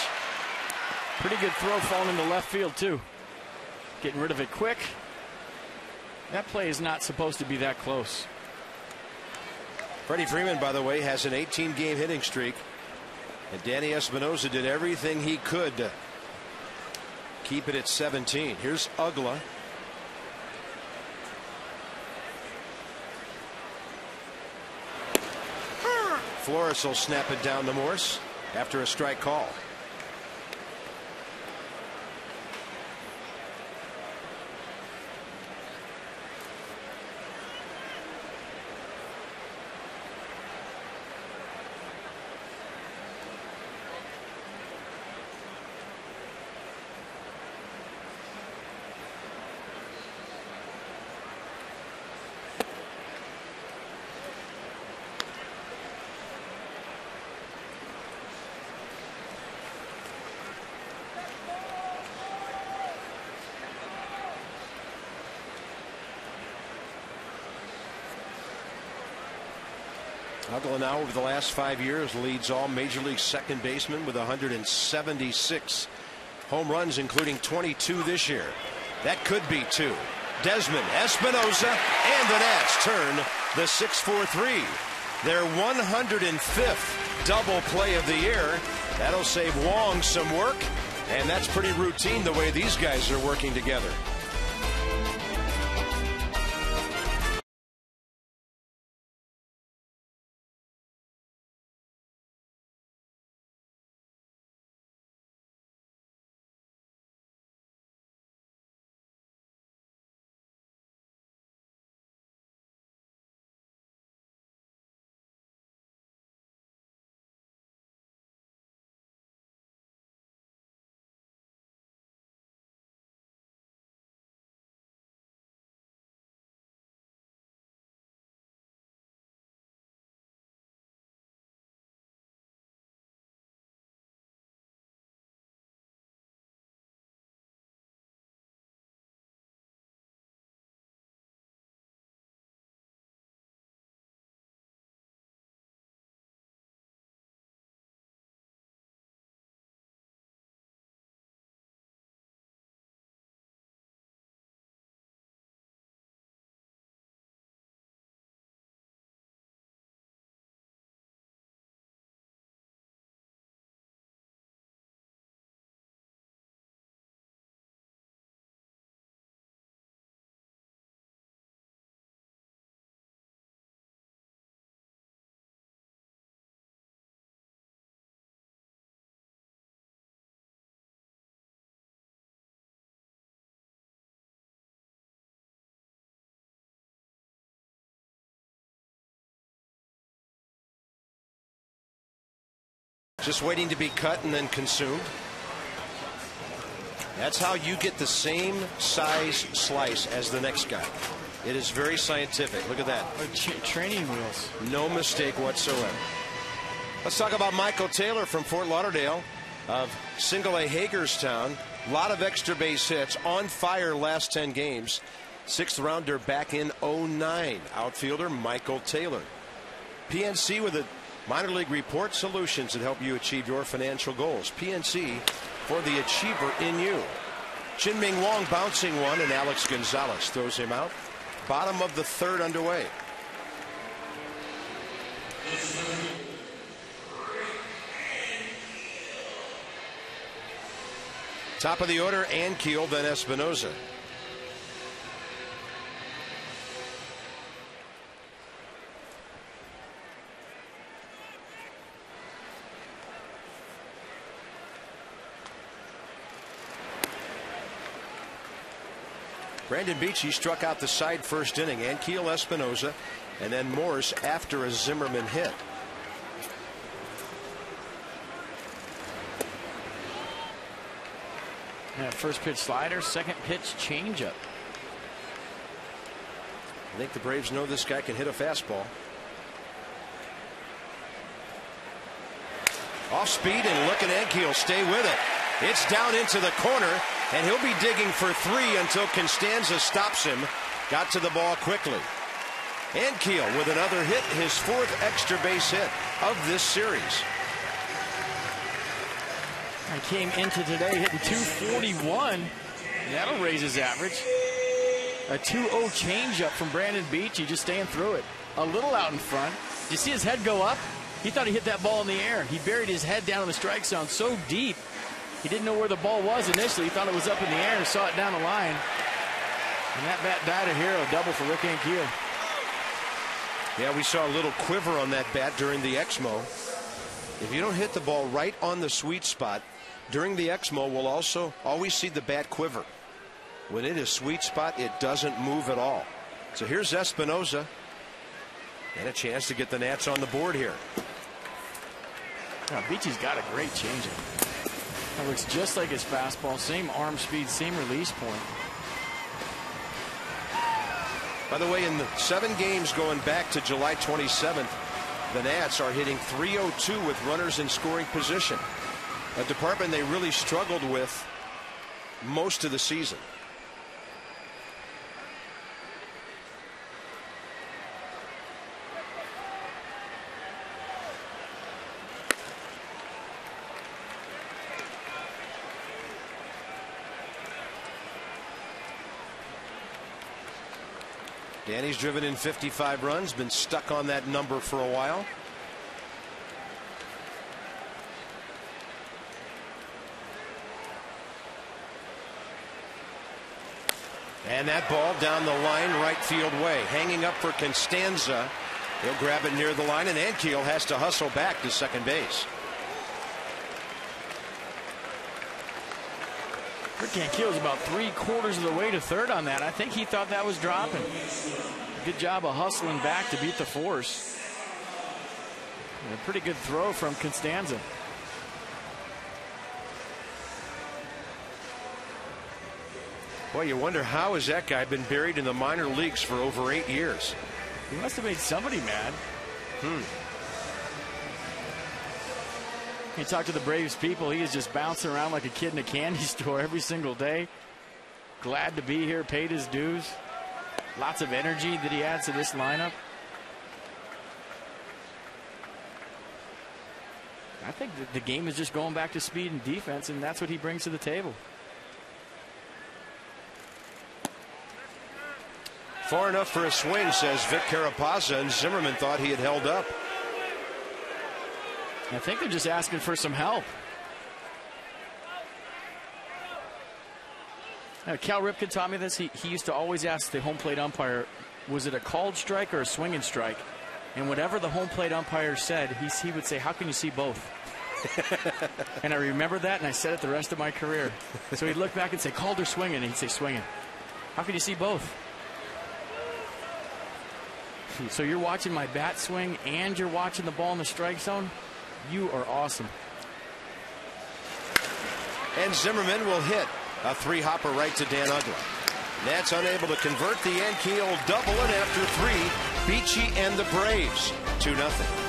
Pretty good throw falling into left field, too. Getting rid of it quick. That play is not supposed to be that close. Freddie Freeman, by the way, has an 18-game hitting streak. And Danny Espinosa did everything he could to keep it at 17. Here's Uggla. Flores will snap it down to Morse after a strike call. Uggla now over the last 5 years leads all Major League second basemen with 176 home runs, including 22 this year. That could be 2. Desmond, Espinosa, and the Nats turn the 6-4-3. Their 105th double play of the year. That'll save Wong some work, and that's pretty routine the way these guys are working together. just waiting to be cut and then consumed. That's how you get the same size slice as the next guy. It is very scientific. Look at that. Training wheels. No mistake whatsoever. Let's talk about Michael Taylor from Fort Lauderdale of Single A Hagerstown. A lot of extra base hits. On fire last 10 games. 6th rounder back in 09. Outfielder Michael Taylor. PNC with a minor league report, solutions that help you achieve your financial goals. PNC for the achiever in you. Chin-Ming Wong bouncing one, and Alex Gonzalez throws him out. Bottom of the 3rd underway. Top of the order, Ankiel, then Espinoza. Brandon Beachy struck out the side first inning. Ankiel, Espinoza, and then Morse after a Zimmerman hit. First pitch slider, second pitch changeup. I think the Braves know this guy can hit a fastball. Off speed, and look at Ankiel stay with it. It's down into the corner, and he'll be digging for 3 until Constanza stops him. Got to the ball quickly. Ankiel with another hit, his 4th extra base hit of this series. I came into today hitting 241. That'll raise his average. A 2-0 changeup from Brandon Beachy, just staying through it. A little out in front. Did you see his head go up? He thought he hit that ball in the air. He buried his head down in the strike zone so deep. He didn't know where the ball was initially. He thought it was up in the air and saw it down the line. And that bat died a hero. Double for Rick Ankiel. Yeah, we saw a little quiver on that bat during the Exmo. If you don't hit the ball right on the sweet spot, during the Exmo, we'll also always see the bat quiver. When it is sweet spot, it doesn't move at all. So here's Espinoza. And a chance to get the Nats on the board here. Now, Beachy's got a great changeup. That looks just like his fastball. Same arm speed, same release point. By the way, in the 7 games going back to July 27th, the Nats are hitting .302 with runners in scoring position. A department they really struggled with most of the season. Danny's driven in 55 runs, been stuck on that number for a while. And that ball down the line, right field way. Hanging up for Constanza. He'll grab it near the line, and Ankiel has to hustle back to second base. Rick Ankiel's about 3/4 of the way to third on that. I think he thought that was dropping. Good job of hustling back to beat the force. And a pretty good throw from Constanza. Boy, you wonder how has that guy been buried in the minor leagues for over 8 years. He must have made somebody mad. You talk to the Braves people, he is just bouncing around like a kid in a candy store every single day. Glad to be here, paid his dues. Lots of energy that he adds to this lineup. I think the game is just going back to speed and defense, and that's what he brings to the table. Far enough for a swing, says Vic Carapazza, and Zimmerman thought he had held up. I think they're just asking for some help. Cal Ripken taught me this. He used to always ask the home plate umpire, was it a called strike or a swinging strike? And whatever the home plate umpire said, he would say, how can you see both? And I remember that, and I said it the rest of my career. So he'd look back and say, called or swinging? And he'd say, swinging. How can you see both? So you're watching my bat swing and you're watching the ball in the strike zone? You are awesome. And Zimmerman will hit a three-hopper right to Dan Uggla. Nats unable to convert. The Yankee will double it after three. Beachy and the Braves 2-0.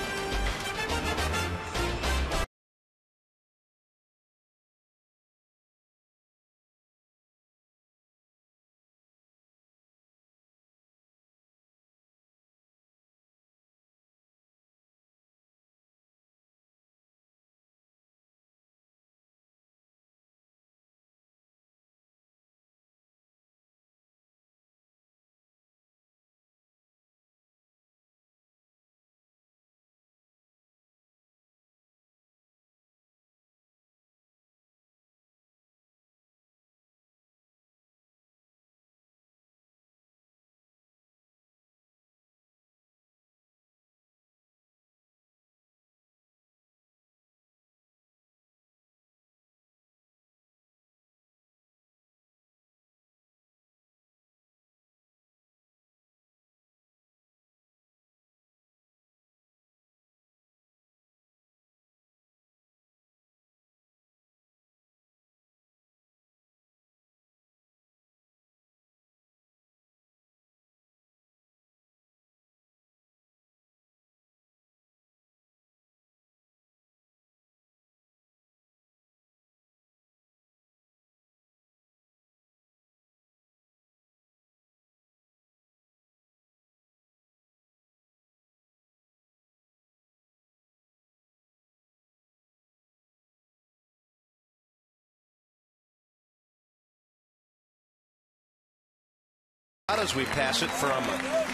As we pass it from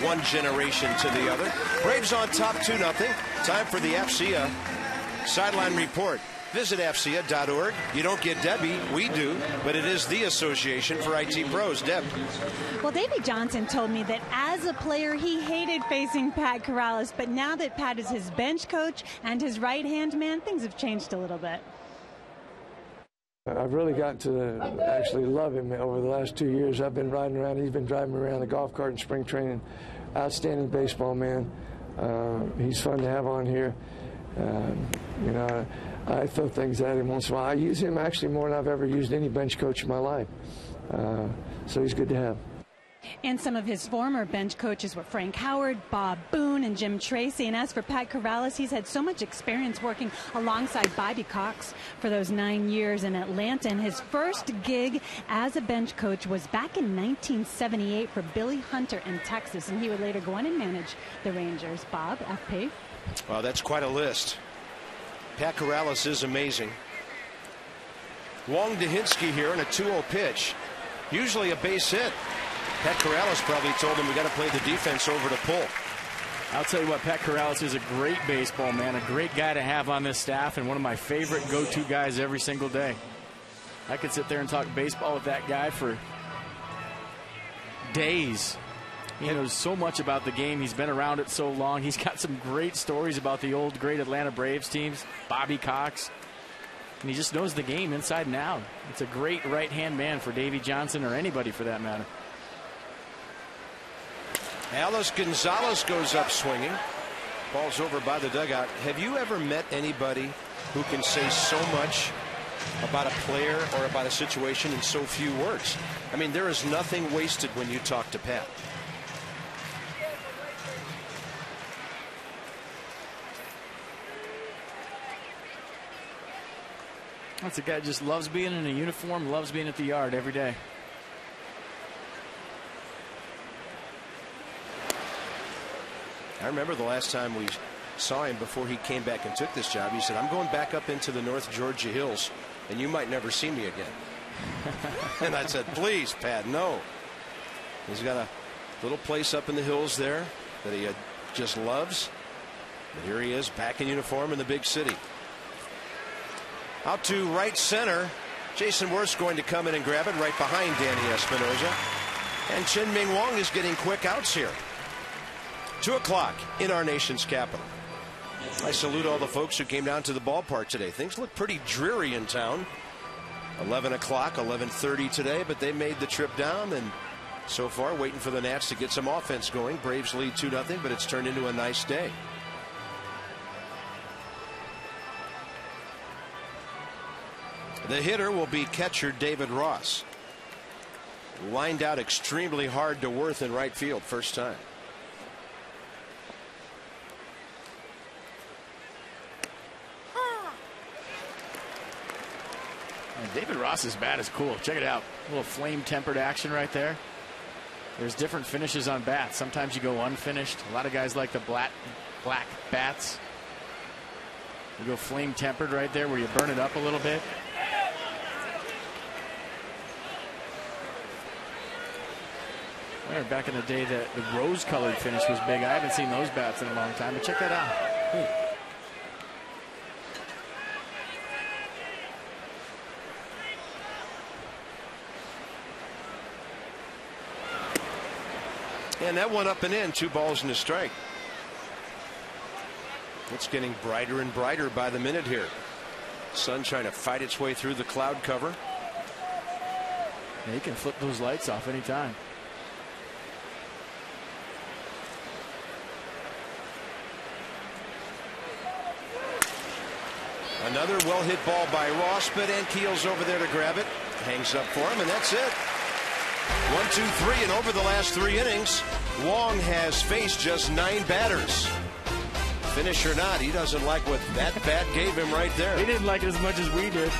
one generation to the other. Braves on top 2-0. Time for the AFCIA sideline report. Visit AFCIA.org. You don't get Debbie, we do, but it is the Association for IT Pros. Deb. Well, Davey Johnson told me that as a player, he hated facing Pat Corrales, but now that Pat is his bench coach and his right-hand man, things have changed a little bit. I've really gotten to actually love him over the last 2 years. I've been riding around. He's been driving me around the golf cart in spring training. Outstanding baseball man. He's fun to have on here. You know, I throw things at him once in a while. I use him actually more than I've ever used any bench coach in my life. So he's good to have. And some of his former bench coaches were Frank Howard, Bob Boone, and Jim Tracy. And as for Pat Corrales, he's had so much experience working alongside Bobby Cox for those 9 years in Atlanta. And his first gig as a bench coach was back in 1978 for Billy Hunter in Texas. And he would later go on and manage the Rangers. Bob, FP. Well, that's quite a list. Pat Corrales is amazing. Wong Dahinsky here in a 2-0 pitch. Usually a base hit. Pat Corrales probably told him we got to play the defense over to pull. I'll tell you what, Pat Corrales is a great baseball man, a great guy to have on this staff, and one of my favorite go-to guys every single day. I could sit there and talk baseball with that guy for days. He knows so much about the game. He's been around it so long. He's got some great stories about the old great Atlanta Braves teams, Bobby Cox. And he just knows the game inside and out. It's a great right-hand man for Davey Johnson or anybody for that matter. Alice Gonzalez goes up swinging. Ball's over by the dugout. Have you ever met anybody who can say so much about a player or about a situation in so few words? I mean, there is nothing wasted when you talk to Pat. That's a guy that just loves being in a uniform, loves being at the yard every day. I remember the last time we saw him before he came back and took this job. He said, I'm going back up into the North Georgia hills, and you might never see me again. And I said, please, Pat, no. He's got a little place up in the hills there that he just loves. But here he is back in uniform in the big city. Out to right center. Jason Worth's going to come in and grab it right behind Danny Espinosa. And Chien-Ming Wang is getting quick outs here. 2 o'clock in our nation's capital. I salute all the folks who came down to the ballpark today. Things look pretty dreary in town. 11 o'clock, 11:30 today, but they made the trip down, and so far waiting for the Nats to get some offense going. Braves lead 2-0, but it's turned into a nice day. The hitter will be catcher David Ross. Lined out extremely hard to Worth in right field first time. And David Ross's bat is cool. Check it out. A little flame-tempered action right there. There's different finishes on bats. Sometimes you go unfinished. A lot of guys like the black bats. You go flame-tempered right there where you burn it up a little bit. Back in the day, the rose-colored finish was big. I haven't seen those bats in a long time, but check that out. And that one up and in, 2 balls and a strike. It's getting brighter and brighter by the minute here. Sun trying to fight its way through the cloud cover. Yeah, he can flip those lights off anytime. Another well hit ball by Ross, but Ankiel's over there to grab it. Hangs up for him, and that's it. 1, 2, 3, and over the last 3 innings, Wong has faced just 9 batters. Finish or not, he doesn't like what that bat gave him right there. He didn't like it as much as we did.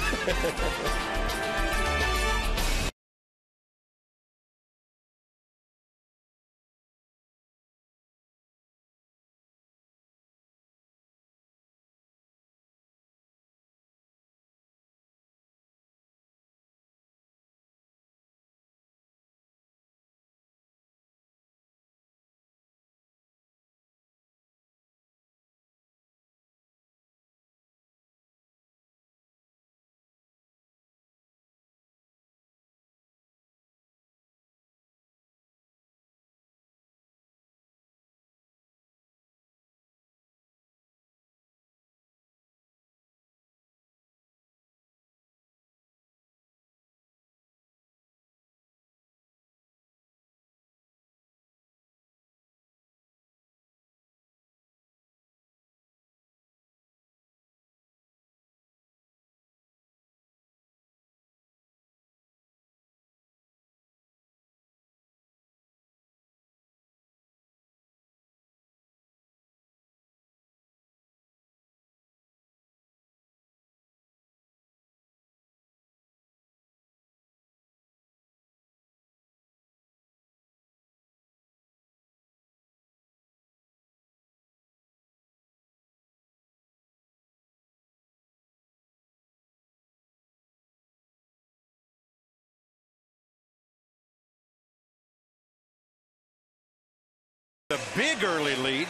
A big early lead.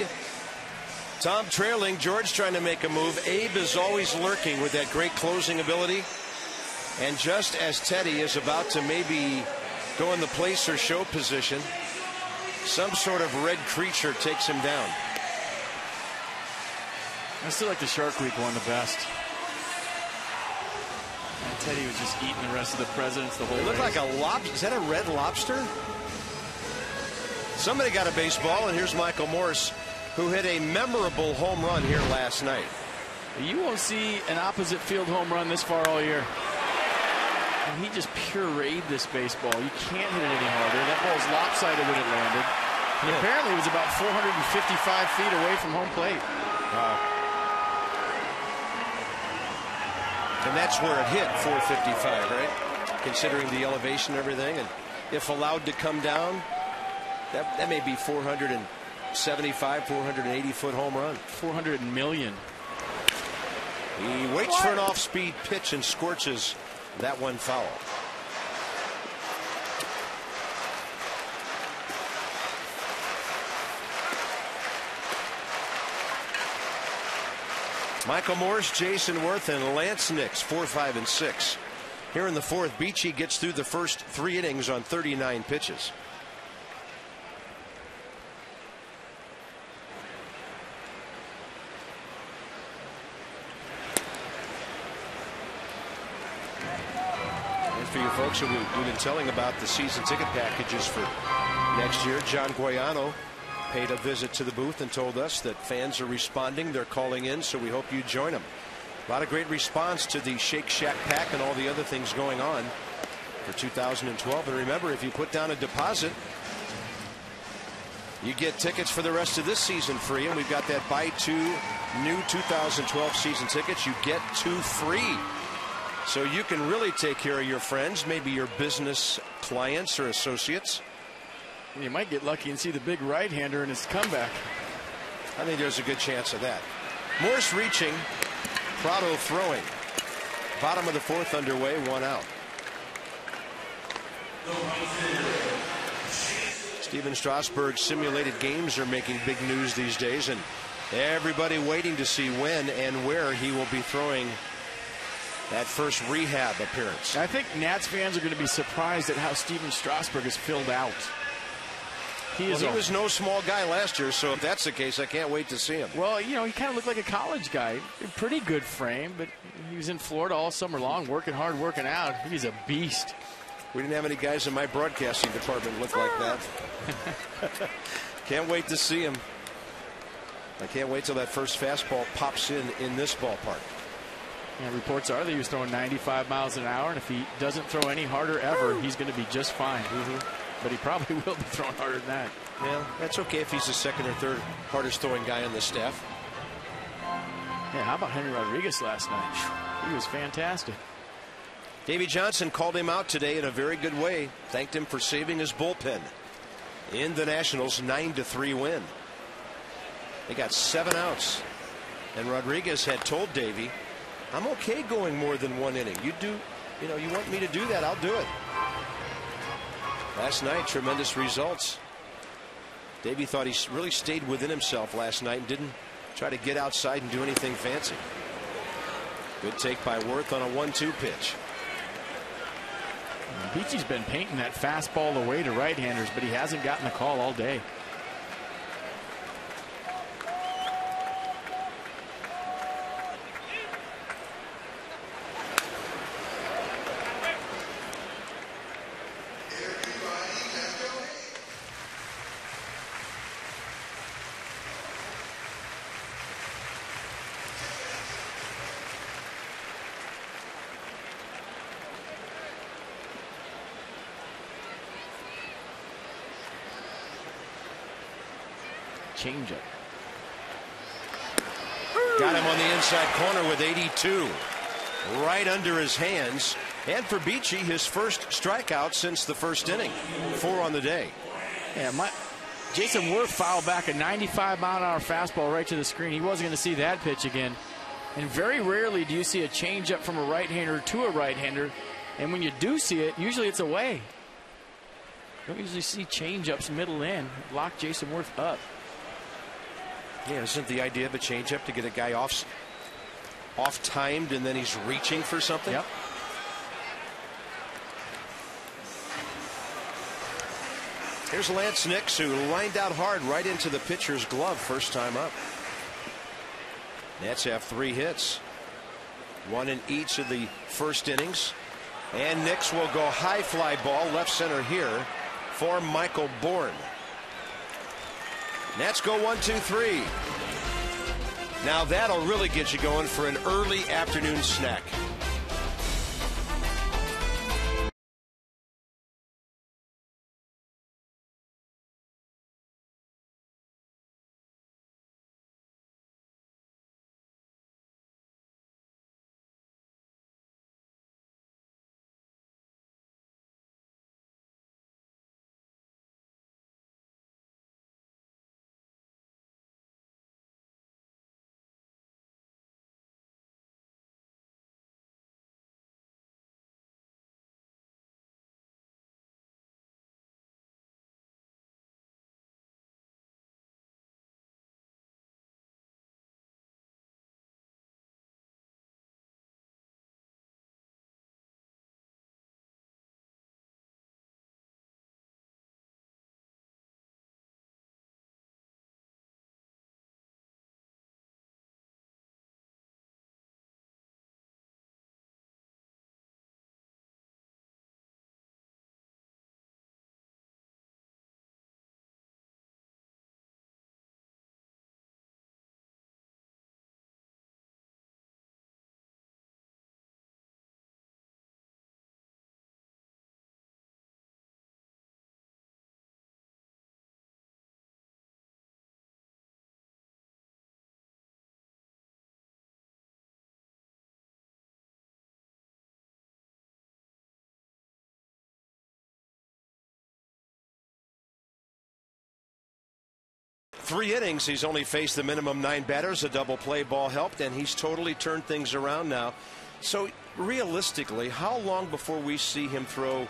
Tom trailing, George trying to make a move. Abe is always lurking with that great closing ability. And just as Teddy is about to maybe go in the place or show position, some sort of red creature takes him down. I still like the Shark Week one the best. And Teddy was just eating the rest of the presidents the whole way. It looked like a lobster. Is that a red lobster? Somebody got a baseball, and here's Michael Morse, who hit a memorable home run here last night. You won't see an opposite field home run this far all year. And he just pureed this baseball. You can't hit it any harder. That ball's lopsided when it landed. And apparently it was about 455 feet away from home plate. Wow. And that's where it hit, 455, right? Considering the elevation and everything. And if allowed to come down, that may be 475, 480 foot home run. 400 million. He waits for an off-speed pitch and scorches that one foul. Michael Morse, Jason Worth, and Lance Nix, 4, 5, and 6. Here in the fourth, Beachy gets through the first 3 innings on 39 pitches. For you folks who we've been telling about the season ticket packages for next year, John Guayano paid a visit to the booth and told us that fans are responding. They're calling in, so we hope you join them. A lot of great response to the Shake Shack pack and all the other things going on for 2012. And remember, if you put down a deposit, you get tickets for the rest of this season free. And we've got that buy 2 new 2012 season tickets. You get 2 free. So you can really take care of your friends, maybe your business clients or associates. You might get lucky and see the big right-hander in his comeback. I think there's a good chance of that. Morse reaching, Prado throwing. Bottom of the 4th underway, 1 out. Steven Strasburg's simulated games are making big news these days, and everybody waiting to see when and where he will be throwing that first rehab appearance. I think Nats fans are going to be surprised at how Steven Strasburg is filled out. He was no small guy last year, so if that's the case, I can't wait to see him. Well, you know, he kind of looked like a college guy. Pretty good frame, but he was in Florida all summer long, working hard, working out. He's a beast. We didn't have any guys in my broadcasting department look like that. Can't wait to see him. I can't wait till that first fastball pops in this ballpark. And reports are that he was throwing 95 miles an hour, and if he doesn't throw any harder ever, he's going to be just fine. But he probably will be throwing harder than that. Yeah, that's okay if he's the 2nd or 3rd hardest throwing guy on the staff. Yeah, how about Henry Rodriguez last night? He was fantastic. Davey Johnson called him out today in a very good way. Thanked him for saving his bullpen in the Nationals' 9-3 win. They got 7 outs. And Rodriguez had told Davey, I'm okay going more than 1 inning. You want me to do that, I'll do it. Last night, tremendous results. Davey thought he really stayed within himself last night and didn't try to get outside and do anything fancy. Good take by Worth on a 1-2 pitch. Beachy's been painting that fastball away to right-handers, but he hasn't gotten the call all day. Changeup. Got him on the inside corner with 82. Right under his hands. And for Beachy, his first strikeout since the first inning. 4 on the day. Yeah, Jason Worth fouled back a 95-mile-an-hour fastball right to the screen. He wasn't going to see that pitch again. And very rarely do you see a changeup from a right-hander to a right-hander. And when you do see it, usually it's away. Don't usually see changeups middle in. Lock Jason Worth up. Yeah, isn't the idea of a changeup to get a guy off-timed and then he's reaching for something? Yep. Here's Lance Nix, who lined out hard right into the pitcher's glove first time up. Nats have 3 hits. 1 in each of the first innings. And Nix will go high fly ball left center here for Michael Bourne. Nats go 1-2-3. Now that'll really get you going for an early afternoon snack. 3 innings, he's only faced the minimum 9 batters. A double play ball helped, and he's totally turned things around now. So realistically, how long before we see him throw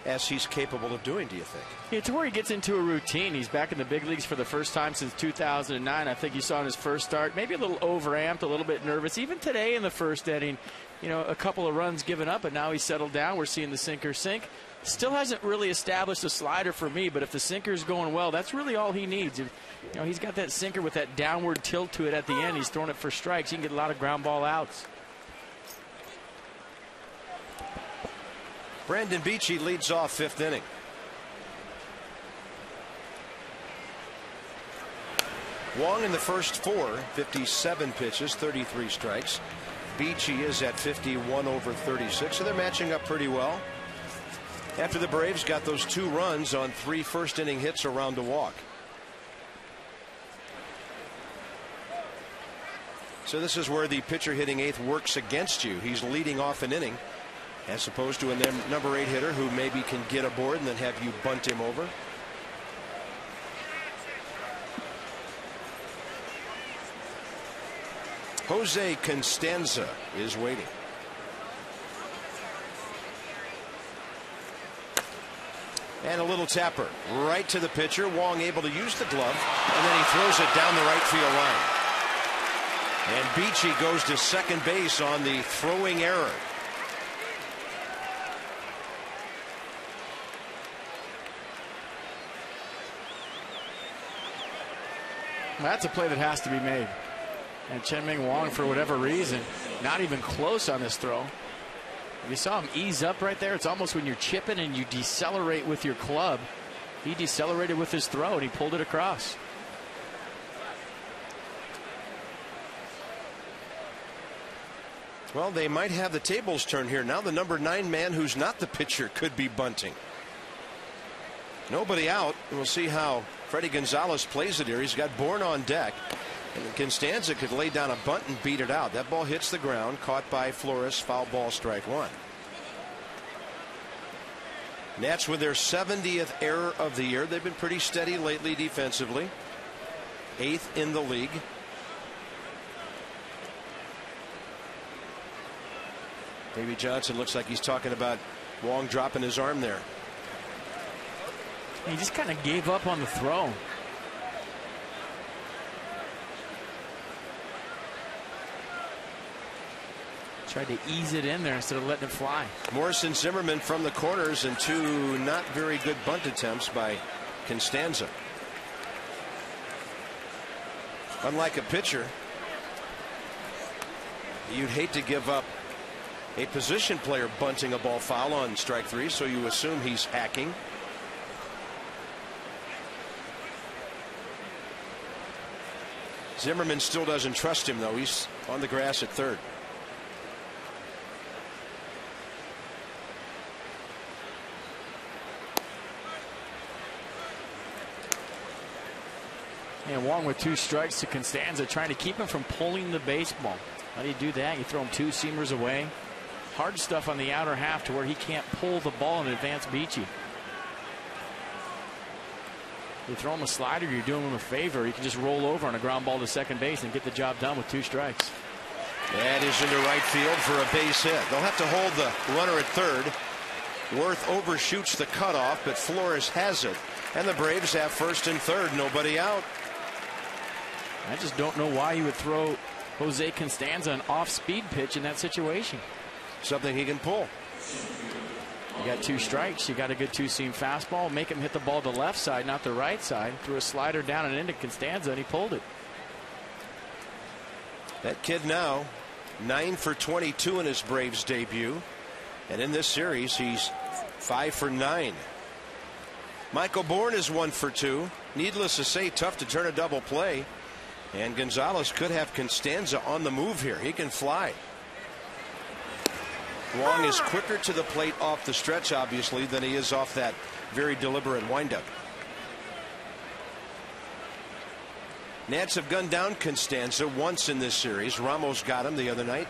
as he's capable of doing, do you think? Yeah, to where he gets into a routine. He's back in the big leagues for the first time since 2009. I think you saw in his first start, maybe a little overamped, a little bit nervous. Even today in the first inning, you know, a couple of runs given up, but now he's settled down. We're seeing the sinker sink. Still hasn't really established a slider for me, but if the sinker's going well, that's really all he needs. You know, he's got that sinker with that downward tilt to it at the end. He's throwing it for strikes. He can get a lot of ground ball outs. Brandon Beachy leads off 5th inning. Wong in the first 4, 57 pitches, 33 strikes. Beachy is at 51 over 36, so they're matching up pretty well. After the Braves got those 2 runs on 3 first-inning hits around a walk. So this is where the pitcher hitting 8th works against you. He's leading off an inning, as opposed to a number 8 hitter who maybe can get aboard and then have you bunt him over. Jose Constanza is waiting. And a little tapper right to the pitcher. Wong able to use the glove, and then he throws it down the right field line. And Beachy goes to second base on the throwing error. That's a play that has to be made. And Chen-Ming Wong, for whatever reason, not even close on this throw. You saw him ease up right there. It's almost when you're chipping and you decelerate with your club. He decelerated with his throw, and he pulled it across. Well, they might have the tables turned here. Now the number 9 man who's not the pitcher could be bunting. Nobody out. We'll see how Freddie Gonzalez plays it here. He's got Bourne on deck. And Constanza could lay down a bunt and beat it out. That ball hits the ground, caught by Flores. Foul ball, strike 1. Nats with their 70th error of the year. They've been pretty steady lately defensively. 8th in the league. Davey Johnson looks like he's talking about Wong dropping his arm there. He just kind of gave up on the throw. Tried to ease it in there instead of letting it fly. Morrison Zimmerman from the corners, and 2 not very good bunt attempts by Constanza. Unlike a pitcher, you'd hate to give up a position player bunting a ball foul on strike 3, so you assume he's hacking. Zimmerman still doesn't trust him, though. He's on the grass at 3rd. And Wong with 2 strikes to Constanza, trying to keep him from pulling the baseball. How do you do that? You throw him 2 seamers away. Hard stuff on the outer half to where he can't pull the ball and advance Beachy. You throw him a slider, you're doing him a favor. He can just roll over on a ground ball to second base and get the job done with 2 strikes. That is into right field for a base hit. They'll have to hold the runner at 3rd. Worth overshoots the cutoff, but Flores has it. And the Braves have 1st and 3rd. Nobody out. I just don't know why you would throw Jose Constanza an off-speed pitch in that situation. Something he can pull. You got 2 strikes. You got a good 2-seam fastball. Make him hit the ball the left side, not the right side. Threw a slider down and into Constanza, and he pulled it. That kid now 9 for 22 in his Braves debut. And in this series, he's 5 for 9. Michael Bourne is 1 for 2. Needless to say, tough to turn a double play. And Gonzalez could have Constanza on the move here. He can fly. Wong is quicker to the plate off the stretch, obviously, than he is off that very deliberate windup. Nats have gunned down Constanza once in this series. Ramos got him the other night.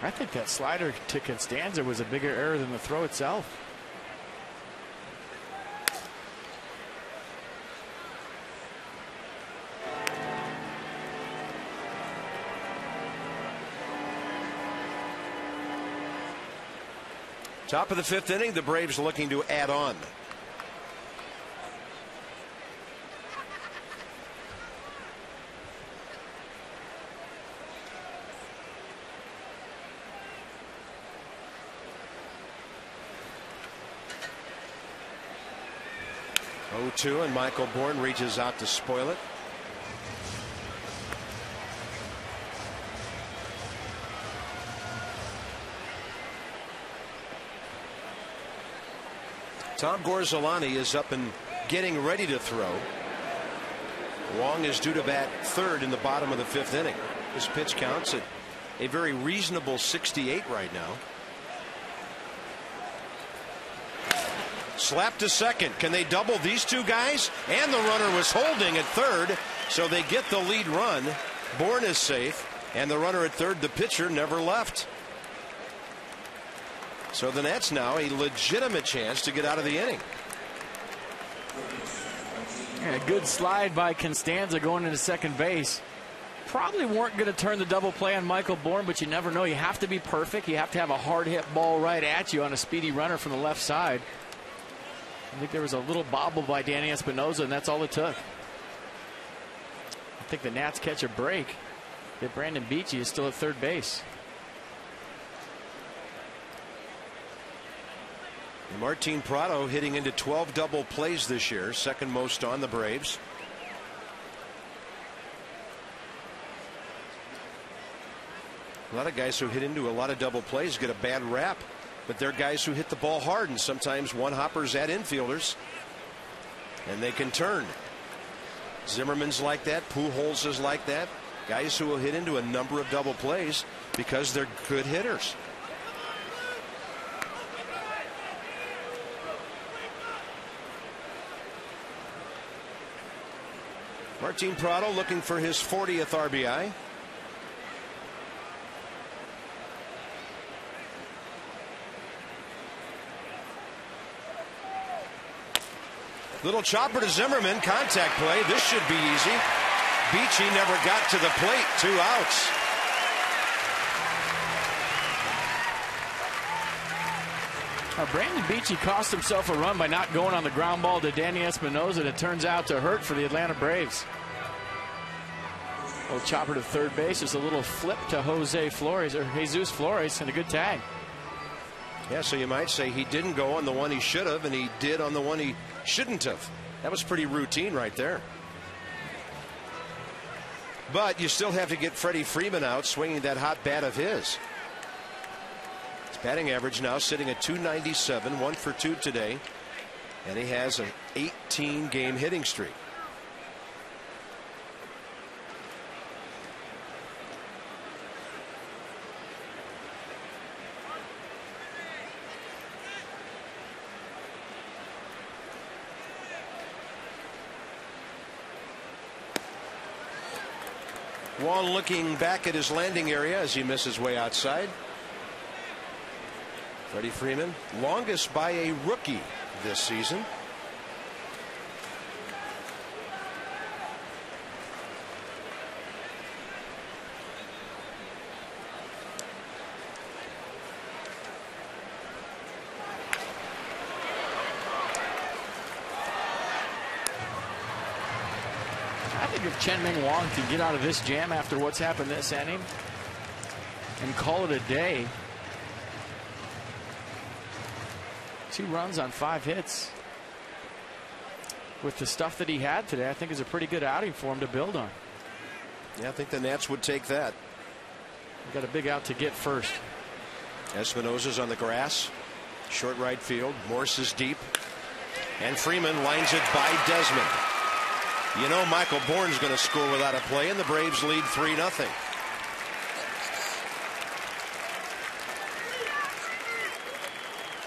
I think that slider to Constanza was a bigger error than the throw itself. Top of the 5th inning, the Braves looking to add on. Oh, 2, and Michael Bourne reaches out to spoil it. Tom Gorzolani is up and getting ready to throw. Wong is due to bat 3rd in the bottom of the 5th inning. His pitch counts at a very reasonable 68 right now. Slap to second. Can they double these two guys? And the runner was holding at 3rd, so they get the lead run. Bourne is safe, and the runner at 3rd, the pitcher, never left. So the Nats now a legitimate chance to get out of the inning. Yeah, good slide by Constanza going into second base. Probably weren't going to turn the double play on Michael Bourne, but you never know. You have to be perfect. You have to have a hard hit ball right at you on a speedy runner from the left side. I think there was a little bobble by Danny Espinosa, and that's all it took. I think the Nats catch a break. That Brandon Beachy is still at 3rd base. Martin Prado hitting into 12 double plays this year, 2nd most on the Braves. A lot of guys who hit into a lot of double plays get a bad rap, but they're guys who hit the ball hard, and sometimes one-hoppers at infielders, and they can turn. Zimmerman's like that. Pujols is like that. Guys who will hit into a number of double plays because they're good hitters. Martin Prado looking for his 40th RBI. Little chopper to Zimmerman. Contact play. This should be easy. Beachy never got to the plate. 2 outs. Brandon Beachy cost himself a run by not going on the ground ball to Danny Espinosa, and it turns out to hurt for the Atlanta Braves. Little chopper to 3rd base. There's a little flip to Jesus Flores, and a good tag. Yeah, so you might say he didn't go on the one he should have, and he did on the one he shouldn't have. That was pretty routine right there. But you still have to get Freddie Freeman out swinging that hot bat of his. His batting average now sitting at .297, 1 for 2 today, and he has an 18-game hitting streak. Wong looking back at his landing area as he misses way outside. Freddie Freeman, longest by a rookie this season. If Chen-Ming Wong can get out of this jam after what's happened this inning and call it a day. 2 runs on 5 hits. With the stuff that he had today, I think is a pretty good outing for him to build on. Yeah, I think the Nats would take that. We've got a big out to get first. Espinosa's on the grass. Short right field. Morse is deep. And Freeman lines it by Desmond. You know Michael Bourne's going to score without a play, and the Braves lead 3-0.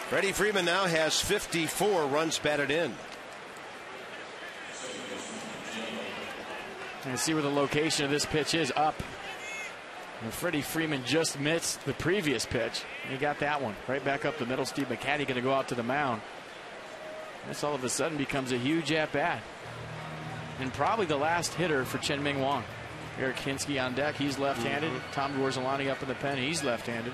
Freddie Freeman now has 54 runs batted in. And see where the location of this pitch is, up. And Freddie Freeman just missed the previous pitch. And he got that one right back up the middle. Steve McCatty going to go out to the mound. This all of a sudden becomes a huge at-bat. And probably the last hitter for Chen-Ming Wong. Eric Hinsky on deck. He's left-handed. Tom Gorzolani up in the pen. He's left-handed.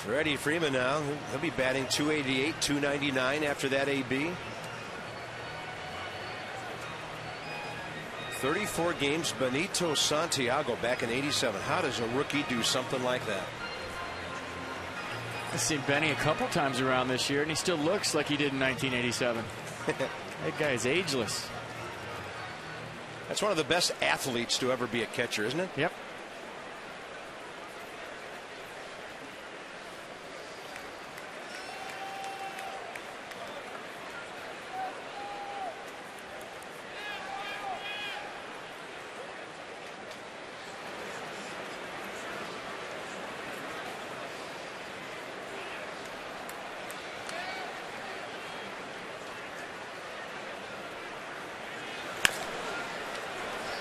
Freddie Freeman now. He'll be batting .288, .299 after that AB. 34 games. Benito Santiago back in '87. How does a rookie do something like that? I've seen Benny a couple times around this year, and he still looks like he did in 1987. That guy is ageless. That's one of the best athletes to ever be a catcher, isn't it? Yep.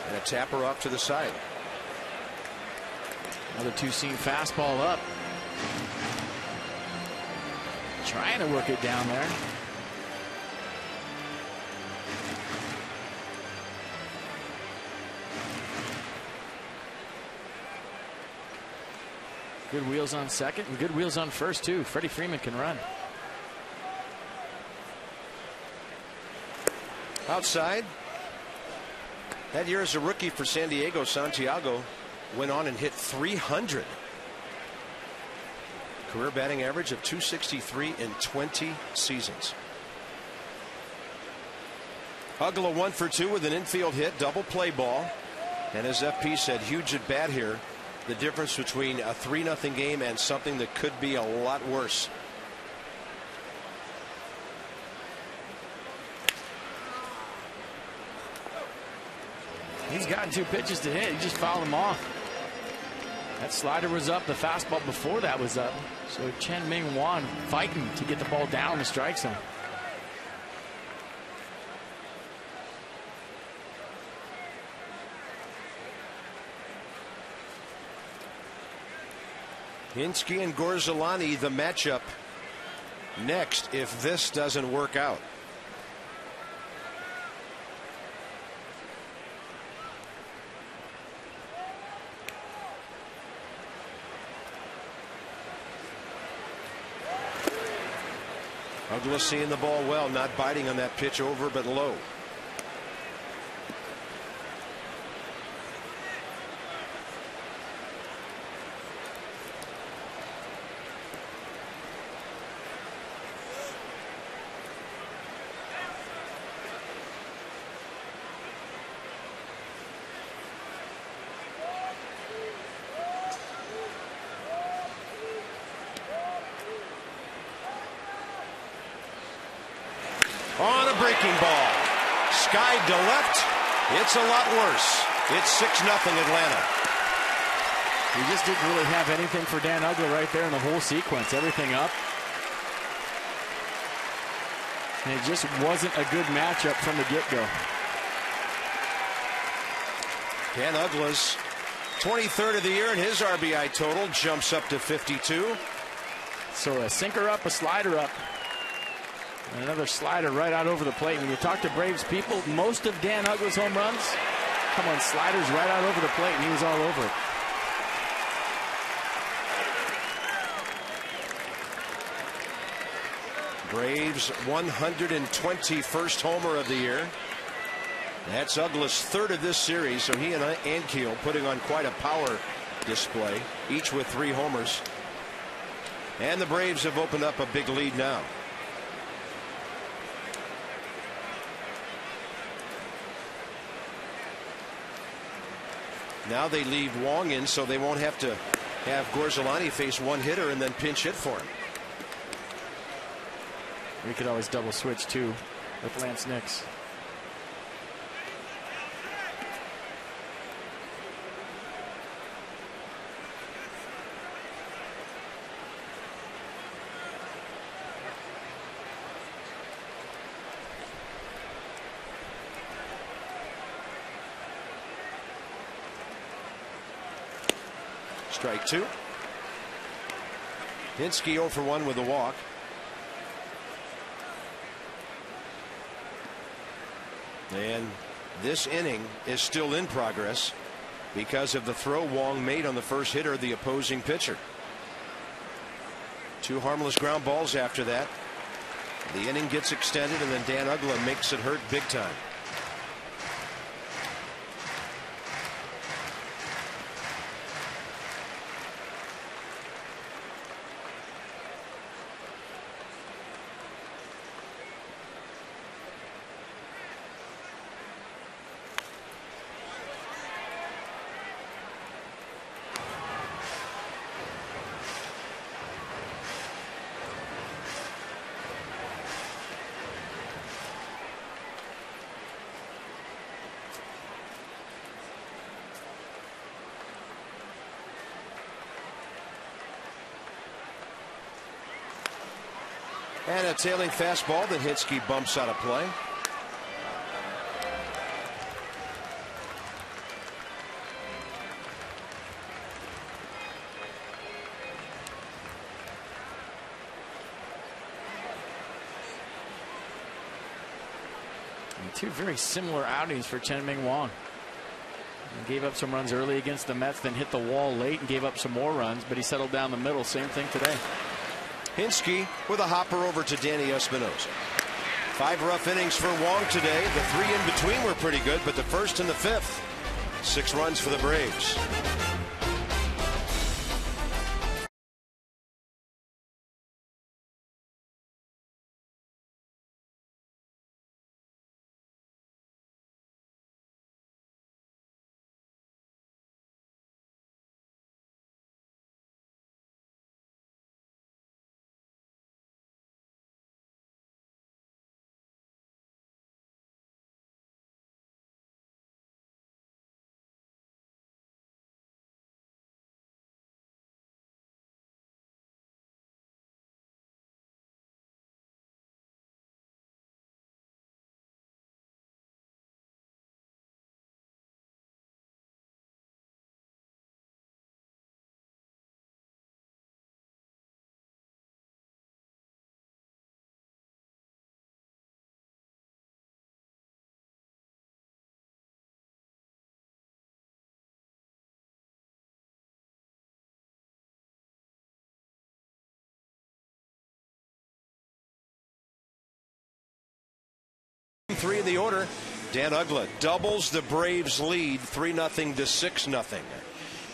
And a tapper off to the side. Another two-seam fastball up. Trying to work it down there. Good wheels on second and good wheels on first, too. Freddie Freeman can run. Outside. That year as a rookie for San Diego, Santiago went on and hit 300. Career batting average of .263 in 20 seasons. Uggla 1 for 2 with an infield hit, double play ball. And as FP said, huge at bat here. The difference between a 3-0 game and something that could be a lot worse. He's gotten 2 pitches to hit. He just fouled them off. That slider was up. The fastball before that was up. So Chen Ming Wan fighting to get the ball down the strike zone. Hinske and Gorzolani, the matchup next if this doesn't work out. Uggla seeing the ball well, not biting on that pitch over but low. On a breaking ball. Skied to left. It's a lot worse. It's 6-0 Atlanta. He just didn't really have anything for Dan Uggla right there in the whole sequence. Everything up. And it just wasn't a good matchup from the get-go. Dan Uggla's 23rd of the year, and his RBI total jumps up to 52. So a sinker up, a slider up. And another slider right out over the plate. When you talk to Braves people, most of Dan Uggla's home runs come on sliders right out over the plate, and he was all over it. Braves 121st homer of the year. That's Uggla's 3rd of this series, so he and Ankiel putting on quite a power display, each with 3 homers. And the Braves have opened up a big lead now. Now they leave Wong in, so they won't have to have Gorzolani face one hitter and then pinch hit for him. We could always double switch too with Lance Nix. Strike 2. Hinske 0 for 1 with a walk. And this inning is still in progress because of the throw Wong made on the first hitter, the opposing pitcher. 2 harmless ground balls after that. The inning gets extended, and then Dan Uggla makes it hurt big time. And a tailing fastball that Hinske bumps out of play. And 2 very similar outings for Chen-Ming Wang. He gave up some runs early against the Mets, then hit the wall late and gave up some more runs, but he settled down the middle. Same thing today. Hinske with a hopper over to Danny Espinosa. 5 rough innings for Wong today. The 3 in between were pretty good, but the first and the 5th, 6 runs for the Braves. Three in the order. Dan Uggla doubles the Braves lead 3-0 to 6-0.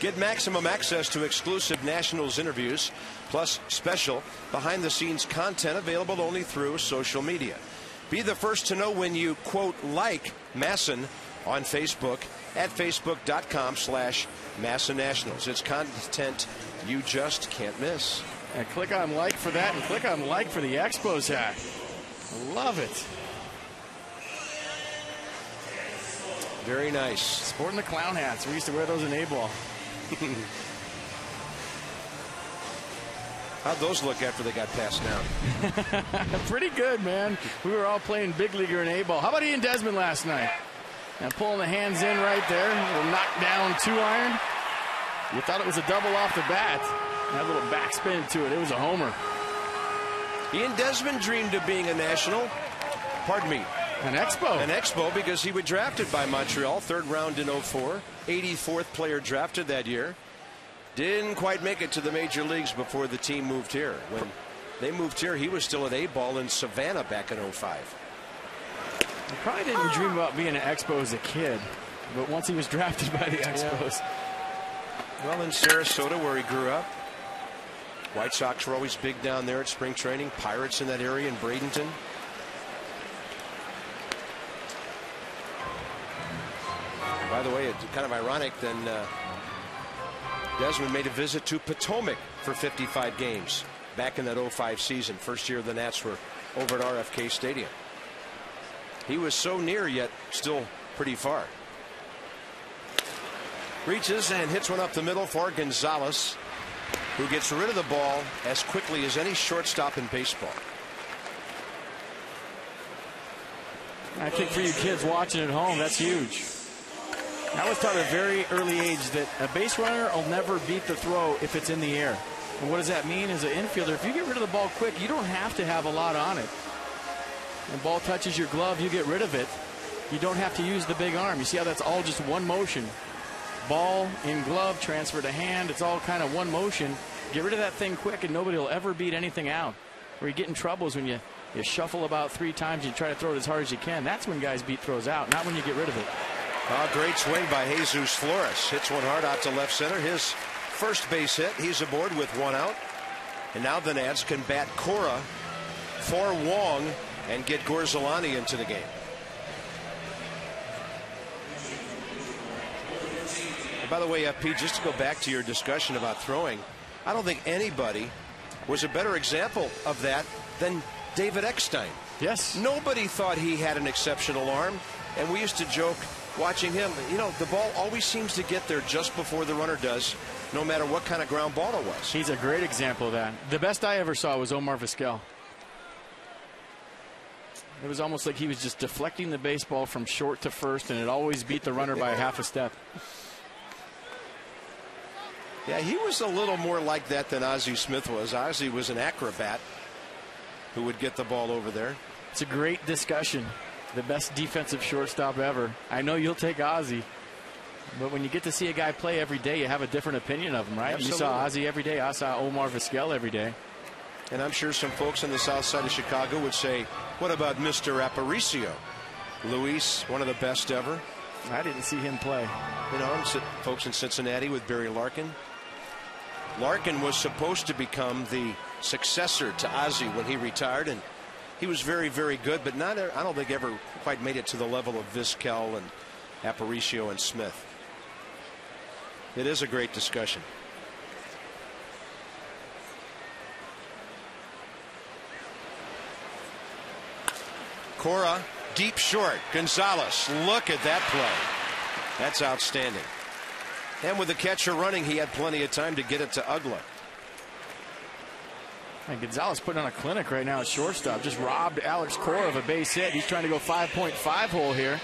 Get maximum access to exclusive Nationals interviews, plus special behind-the-scenes content available only through social media. Be the first to know when you, quote, like Masson on Facebook at facebook.com/Masson Nationals. It's content you just can't miss. And click on like for that, and click on like for the Expos hat. Love it. Very nice. Sporting the clown hats. We used to wear those in A-ball. How'd those look after they got passed down? Pretty good, man. We were all playing big leaguer in A-ball. How about Ian Desmond last night? And pulling the hands in right there. A little knockdown 2-iron. You thought it was a double off the bat. Had a little backspin to it. It was a homer. Ian Desmond dreamed of being a national. Pardon me. An Expo. An Expo, because he was drafted by Montreal, 3rd round in 04. 84th player drafted that year. Didn't quite make it to the major leagues before the team moved here. When they moved here, he was still at A-ball in Savannah back in 05. He probably didn't dream about being an Expo as a kid, but once he was drafted by the Expos. Yeah. Well, in Sarasota, where he grew up. White Sox were always big down there at spring training. Pirates in that area in Bradenton. By the way, it's kind of ironic. Then Desmond made a visit to Potomac for 55 games back in that 05 season. First year the Nats were over at RFK Stadium. He was so near, yet still pretty far. Reaches and hits one up the middle for Gonzalez, who gets rid of the ball as quickly as any shortstop in baseball. I think for you kids watching at home, that's huge. I was taught at a very early age that a base runner will never beat the throw if it's in the air. And what does that mean as an infielder? If you get rid of the ball quick, you don't have to have a lot on it. When the ball touches your glove, you get rid of it. You don't have to use the big arm. You see how that's all just one motion. Ball in glove, transfer to hand. It's all kind of one motion. Get rid of that thing quick, and nobody will ever beat anything out. Where you get in trouble is when you shuffle about 3 times, you try to throw it as hard as you can. That's when guys beat throws out, not when you get rid of it. Great swing by Jesus Flores. Hits one hard out to left center. His first base hit. He's aboard with 1 out. And now the Nats can bat Cora for Wong and get Gorzolani into the game. And by the way, Pete, just to go back to your discussion about throwing, I don't think anybody was a better example of that than David Eckstein. Yes. Nobody thought he had an exceptional arm, and we used to joke watching him, you know, the ball always seems to get there just before the runner does, no matter what kind of ground ball it was. He's a great example of that. The best I ever saw was Omar Vizquel. It was almost like he was just deflecting the baseball from short to first, and it always beat the runner by a half a step. Yeah, he was a little more like that than Ozzie Smith was. Ozzie was an acrobat who would get the ball over there. It's a great discussion. The best defensive shortstop ever. I know you'll take Ozzie, but when you get to see a guy play every day, you have a different opinion of him, right? Absolutely. You saw Ozzie every day. I saw Omar Vizquel every day. And I'm sure some folks on the south side of Chicago would say, what about Mr. Aparicio? Luis, one of the best ever. I didn't see him play. You know, folks in Cincinnati with Barry Larkin. Larkin was supposed to become the successor to Ozzie when he retired, and he was very, very good, but not, I don't think ever quite made it to the level of Vizquel and Aparicio and Smith. It is a great discussion. Cora, deep short. Gonzalez, look at that play. That's outstanding. And with the catcher running, he had plenty of time to get it to Ugla. And Gonzalez putting on a clinic right now at shortstop. Just robbed Alex Cora of a base hit. He's trying to go 5.5 hole here.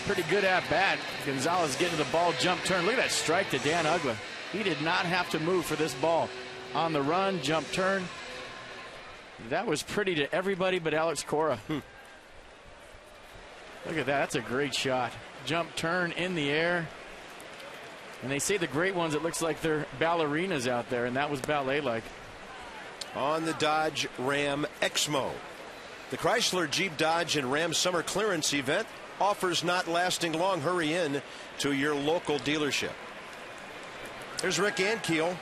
Pretty good at bat. Gonzalez getting the ball, jump turn. Look at that strike to Dan Ugla. He did not have to move for this ball. On the run, jump turn. That was pretty to everybody but Alex Cora. Look at that. That's a great shot. Jump turn in the air. And they say the great ones, it looks like they're ballerinas out there, and that was ballet-like. On the Dodge Ram Exmo. The Chrysler Jeep Dodge and Ram Summer Clearance Event offers not lasting long. Hurry in to your local dealership. There's Rick Ankiel.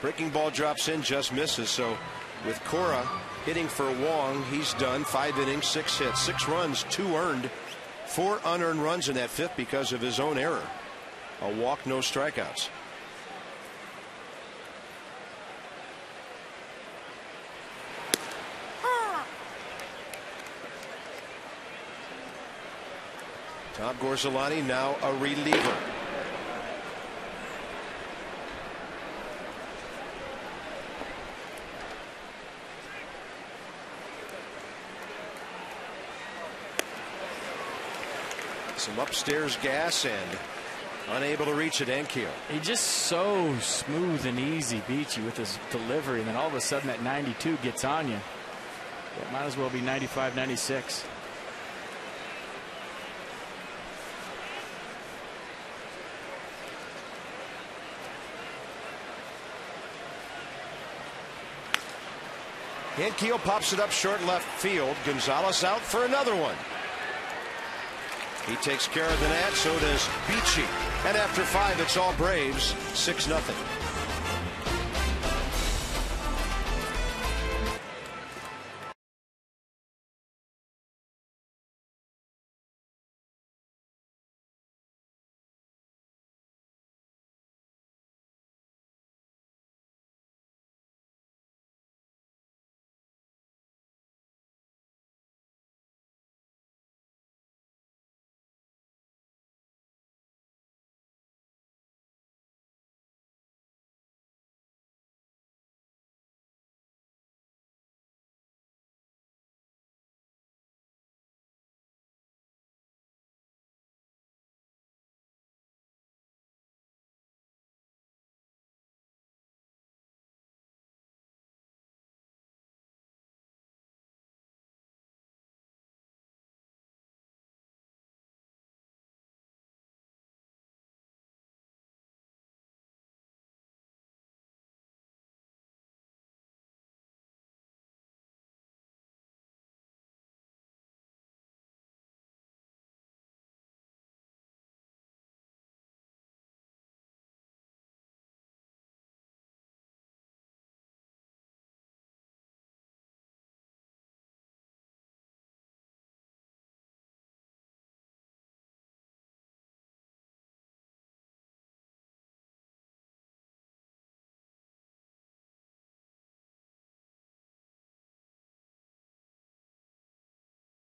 Breaking ball drops in, just misses. So with Cora hitting for Wong, he's done 5 innings, 6 hits, 6 runs, 2 earned, 4 unearned runs in that 5th because of his own error. A walk, no strikeouts. Tom Gorzolani now a reliever. Some upstairs gas and unable to reach it. Ankiel. He just so smooth and easy beats you with his delivery, and then all of a sudden that 92 gets on you. It might as well be 95, 96. Ankiel pops it up short left field. Gonzalez out for another one. He takes care of the Nats, so does Beachy. And after 5, it's all Braves, 6-0.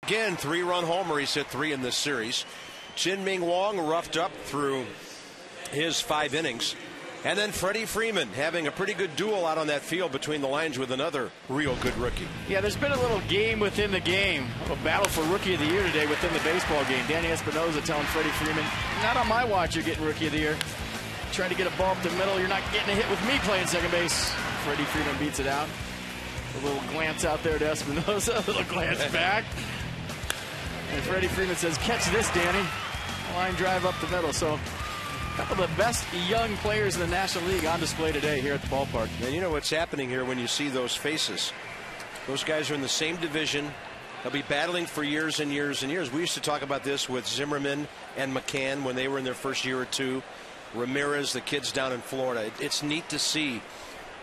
Again, 3-run homer. He's hit 3 in this series. Jin-Ming Wong roughed up through his 5 innings. And then Freddie Freeman having a pretty good duel out on that field between the lines with another real good rookie. Yeah, there's been a little game within the game. A battle for Rookie of the Year today within the baseball game. Danny Espinosa telling Freddie Freeman, not on my watch you're getting Rookie of the Year. Trying to get a ball up the middle, you're not getting a hit with me playing second base. Freddie Freeman beats it out. A little glance out there to Espinosa, a little glance back. And Freddie Freeman says, catch this, Danny. Line drive up the middle. So a couple of the best young players in the National League on display today here at the ballpark. And you know what's happening here when you see those faces. Those guys are in the same division. They'll be battling for years and years and years. We used to talk about this with Zimmerman and McCann when they were in their first year or two. Ramirez, the kids down in Florida. It's neat to see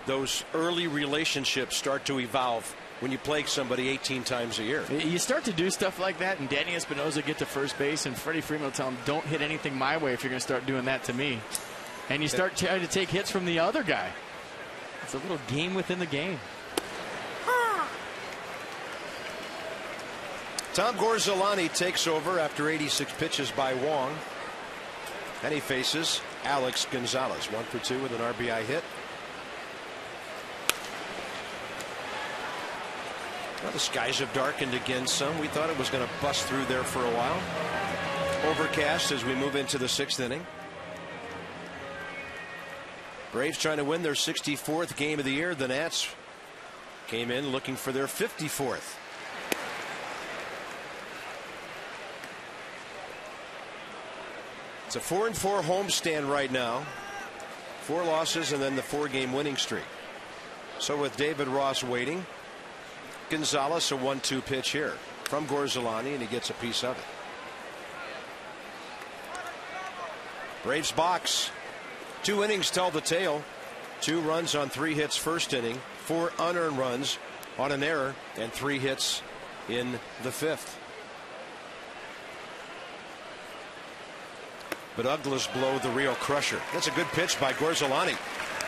those early relationships start to evolve when you play somebody 18 times a year. You start to do stuff like that, and Danny Espinosa get to first base, and Freddie Freeman will tell him, don't hit anything my way if you're going to start doing that to me. And you start trying to take hits from the other guy. It's a little game within the game. Tom Gorzolani takes over after 86 pitches by Wong. And he faces Alex Gonzalez. 1 for 2 with an RBI hit. Well, the skies have darkened again some. We thought it was going to bust through there for a while. Overcast as we move into the 6th inning. Braves trying to win their 64th game of the year. The Nats came in looking for their 54th. It's a 4-4 homestand right now. 4 losses and then the 4-game winning streak. So with David Ross waiting, Gonzalez a 1-2 pitch here from Gorzolani, and he gets a piece of it. Braves box. 2 innings tell the tale. 2 runs on 3 hits first inning, 4 unearned runs on an error, and 3 hits in the 5th. But Douglas blow the real crusher. That's a good pitch by Gorzolani.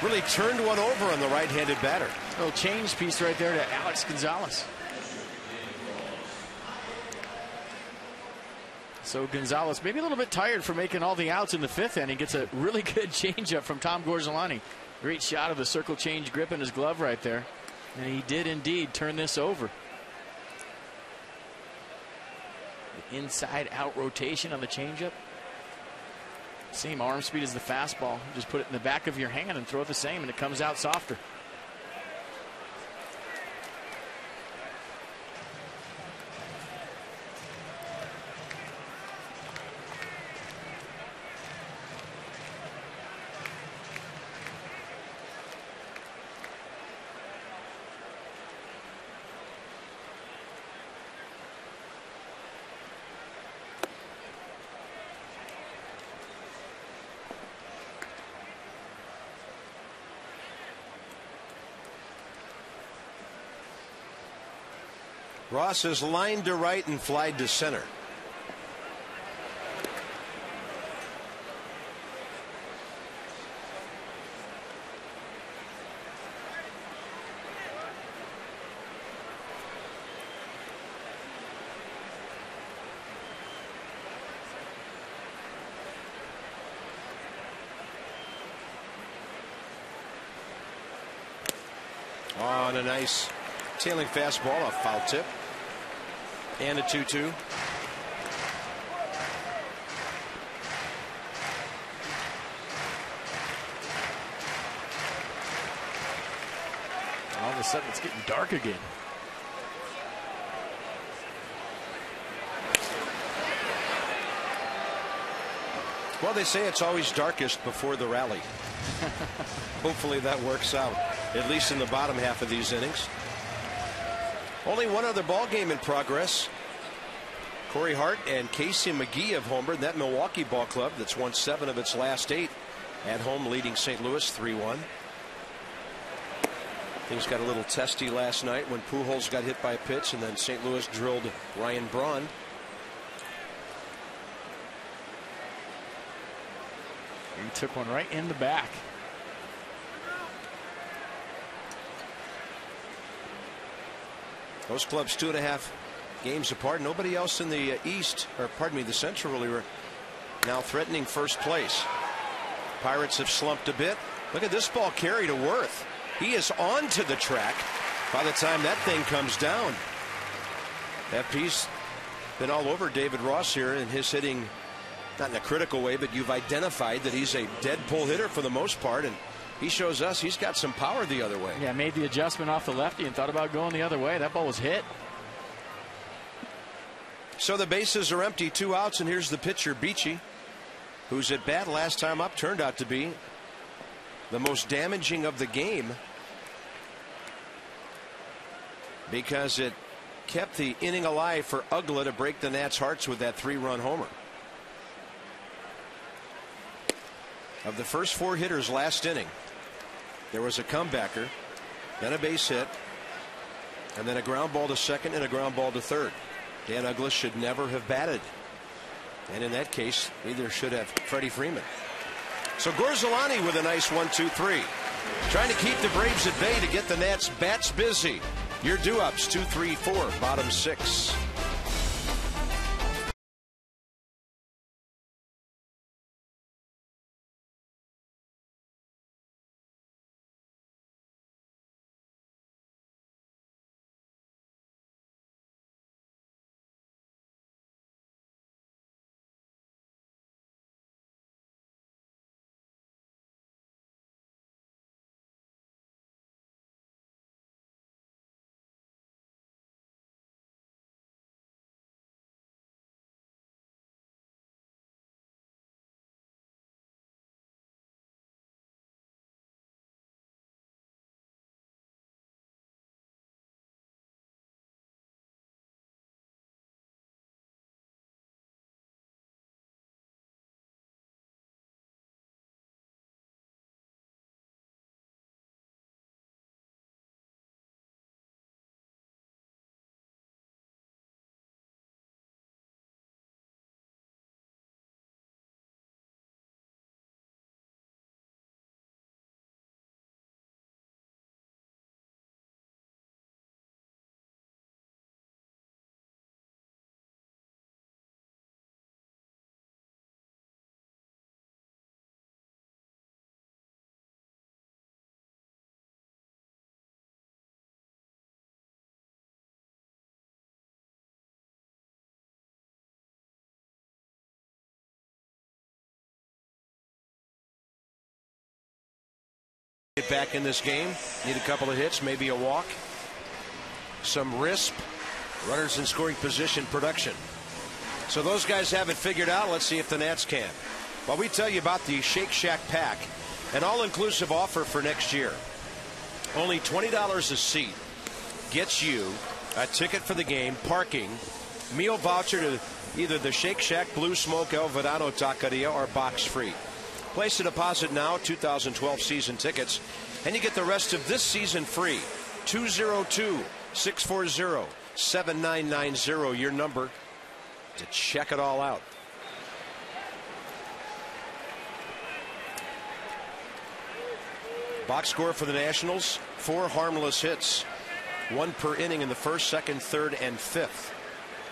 Really turned one over on the right-handed batter. A little change piece right there to Alex Gonzalez. So Gonzalez maybe a little bit tired for making all the outs in the 5th inning. Gets a really good changeup from Tom Gorzolani. Great shot of the circle change grip in his glove right there. And he did indeed turn this over. The inside out rotation on the changeup. Same arm speed as the fastball. Just put it in the back of your hand and throw it the same, and it comes out softer. Ross is lined to right and flied to center. Oh, and a nice tailing fastball, a foul tip. And a 2-2. All of a sudden it's getting dark again. Well, they say it's always darkest before the rally. Hopefully that works out, at least in the bottom half of these innings. Only one other ball game in progress. Corey Hart and Casey McGee have homered. That Milwaukee ball club that's won 7 of its last 8 at home, leading St. Louis 3-1. Things got a little testy last night when Pujols got hit by a pitch, and then St. Louis drilled Ryan Braun. He took one right in the back. Those clubs 2.5 games apart. Nobody else in the East, or pardon me, the Central really were now threatening first place. Pirates have slumped a bit. Look at this ball carry to Worth. He is onto the track by the time that thing comes down. FP's been all over David Ross here in his hitting, not in a critical way, but you've identified that he's a dead pull hitter for the most part, and he shows us he's got some power the other way. Yeah, made the adjustment off the lefty and thought about going the other way. That ball was hit. So the bases are empty, 2 outs, and here's the pitcher, Beachy, whose at bat last time up turned out to be the most damaging of the game because it kept the inning alive for Uggla to break the Nats' hearts with that 3-run homer. Of the first 4 hitters last inning, there was a comebacker, then a base hit, and then a ground ball to second and a ground ball to third. Dan Uggla should never have batted. And in that case, neither should have Freddie Freeman. So Gorzolani with a nice 1-2-3. Trying to keep the Braves at bay to get the Nats bats busy. Your due-ups, 2, 3, 4, bottom 6. Get back in this game. Need a couple of hits, maybe a walk. Some risp. Runners in scoring position production. So those guys have it figured out. Let's see if the Nats can. Well, we tell you about the Shake Shack Pack, an all-inclusive offer for next year. Only $20 a seat gets you a ticket for the game, parking, meal voucher to either the Shake Shack Blue Smoke El Verano Taqueria or box free. Place a deposit now, 2012 season tickets, and you get the rest of this season free. 202-640-7990, your number to check it all out. Box score for the Nationals, 4 harmless hits, 1 per inning in the first, second, third, and fifth.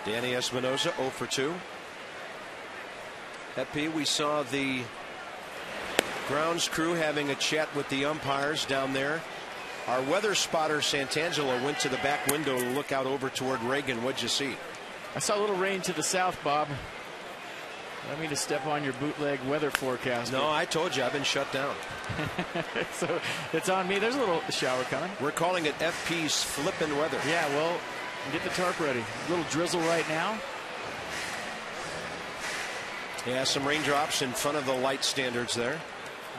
Danny Espinosa 0 for 2. FP, we saw the grounds crew having a chat with the umpires down there. Our weather spotter Santangelo went to the back window to look out over toward Reagan. What'd you see? I saw a little rain to the south, Bob. I don't mean to step on your bootleg weather forecast. No, I told you I've been shut down. So it's on me. There's a little shower coming. We're calling it FP's flippin' weather. Yeah, well, get the tarp ready. A little drizzle right now. Yeah, some raindrops in front of the light standards there.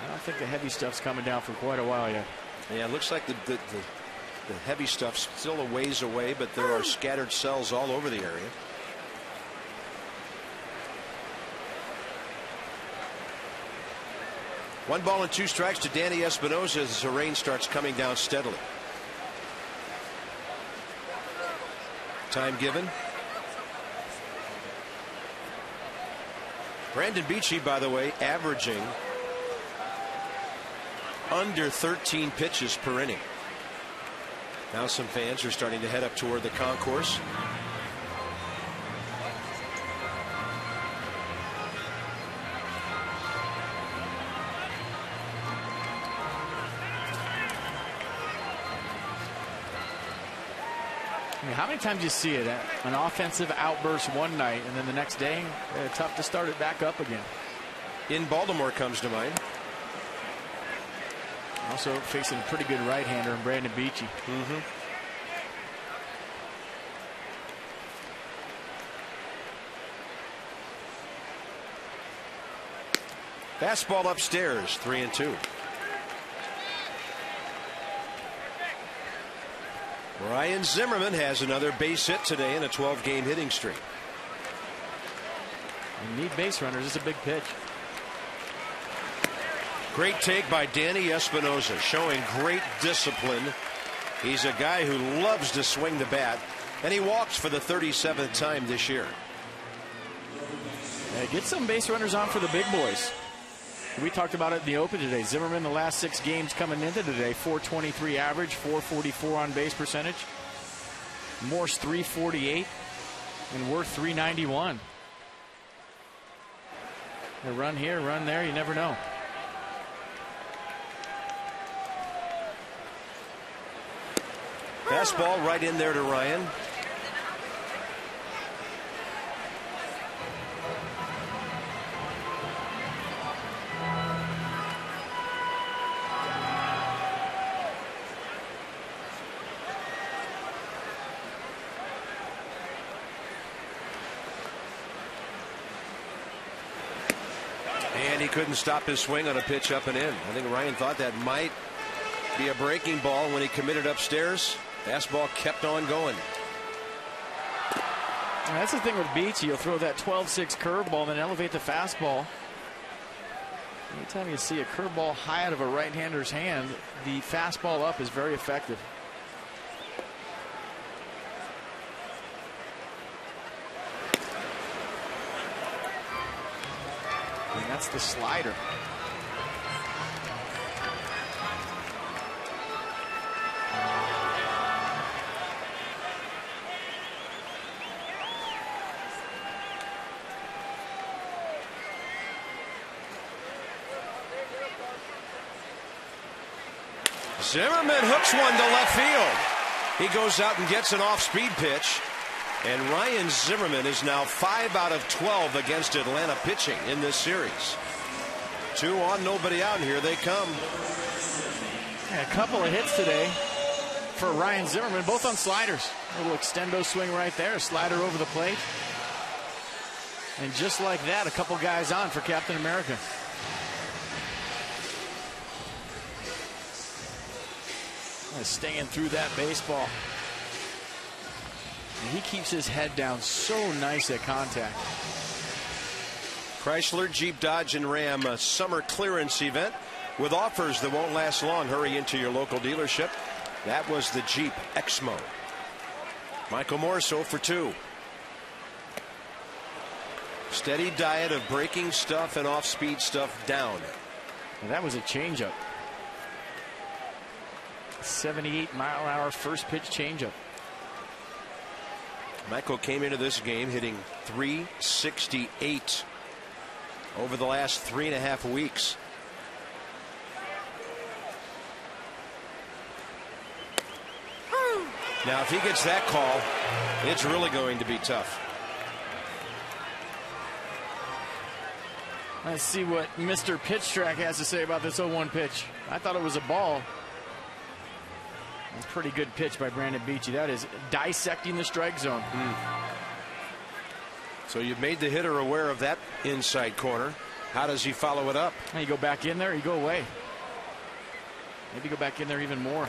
I don't think the heavy stuff's coming down for quite a while yet. Yeah, it looks like the heavy stuff's still a ways away, but there are scattered cells all over the area. One ball and 2 strikes to Danny Espinosa as the rain starts coming down steadily. Time given. Brandon Beachy, by the way, averaging under 13 pitches per inning. Now some fans are starting to head up toward the concourse. I mean, how many times do you see it? An offensive outburst one night, and then the next day, tough to start it back up again. In Baltimore comes to mind. Also facing a pretty good right-hander in Brandon Beachy. Fastball upstairs, 3-2. Ryan Zimmerman has another base hit today in a 12-game hitting streak. You need base runners. It's a big pitch. Great take by Danny Espinosa, showing great discipline. He's a guy who loves to swing the bat, and he walks for the 37th time this year. Yeah, get some base runners on for the big boys. We talked about it in the open today. Zimmerman, the last 6 games coming into today, 423 average, 444 on base percentage. Morse 348 and Worth 391. A run here, run there, you never know. Fastball right in there to Ryan. And he couldn't stop his swing on a pitch up and in. I think Ryan thought that might be a breaking ball when he committed upstairs. Fastball kept on going. And that's the thing with Beachy. You'll throw that 12-6 curveball and then elevate the fastball. Anytime you see a curveball high out of a right-hander's hand, the fastball up is very effective. And that's the slider. Zimmerman hooks one to left field. He goes out and gets an off-speed pitch. And Ryan Zimmerman is now 5 out of 12 against Atlanta pitching in this series. 2 on, nobody out, and here they come. Yeah, a couple of hits today for Ryan Zimmerman, both on sliders. A little extendo swing right there, a slider over the plate. And just like that, a couple guys on for Captain America. Staying through that baseball. And he keeps his head down, so nice at contact. Chrysler, Jeep, Dodge, and Ram summer clearance event with offers that won't last long. Hurry into your local dealership. That was the Jeep Exmo. Michael Morse 0 for 2. Steady diet of breaking stuff and off-speed stuff down. And that was a changeup. 78-mile-an-hour first pitch changeup. Michael came into this game hitting .368 over the last 3.5 weeks. Now, if he gets that call, it's really going to be tough. Let's see what Mr. Pitch Track has to say about this 0-1 pitch. I thought it was a ball. A pretty good pitch by Brandon Beachy. That is dissecting the strike zone. So you've made the hitter aware of that inside corner. How does he follow it up? You go back in there, or you go away. Maybe go back in there even more.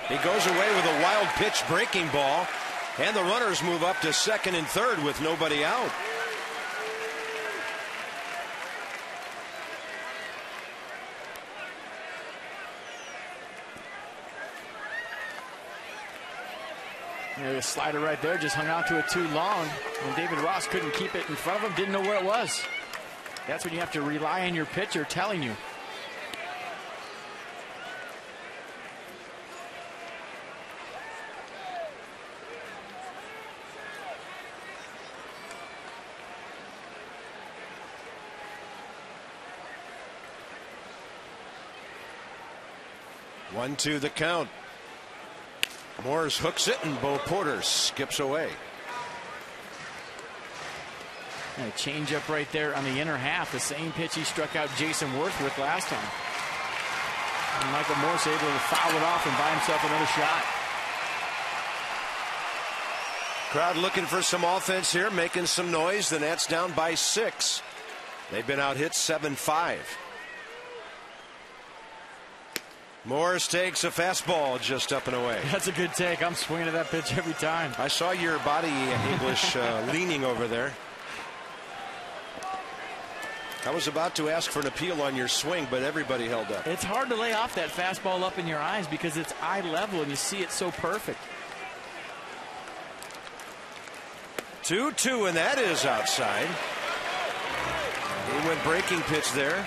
He goes away with a wild pitch breaking ball, and the runners move up to second and third with nobody out. The slider right there just hung on to it too long, and David Ross couldn't keep it in front of him, didn't know where it was. That's when you have to rely on your pitcher telling you. One, two, the count. Morris hooks it, and Bo Porter skips away. And a changeup right there on the inner half, the same pitch he struck out Jason Worth with last time. And Michael Morse able to foul it off and buy himself another shot. Crowd looking for some offense here, making some noise. The Nats down by 6. They've been out hit 7-5. Morris takes a fastball just up and away. That's a good take. I'm swinging at that pitch every time. I saw your body English leaning over there. I was about to ask for an appeal on your swing, but everybody held up. It's hard to lay off that fastball up in your eyes because it's eye level and you see it so perfect. 2-2, and that is outside. He went breaking pitch there.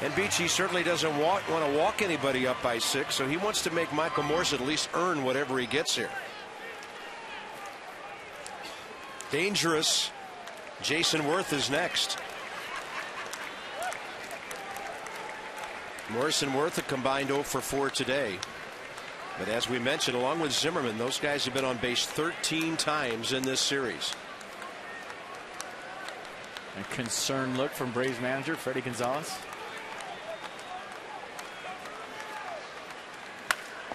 And Beachy certainly doesn't want to walk anybody up by 6, so he wants to make Michael Morse at least earn whatever he gets here. Dangerous. Jason Worth is next. Morris and Worth a combined 0 for 4 today. But as we mentioned, along with Zimmerman, those guys have been on base 13 times in this series. A concerned look from Braves manager Freddie Gonzalez.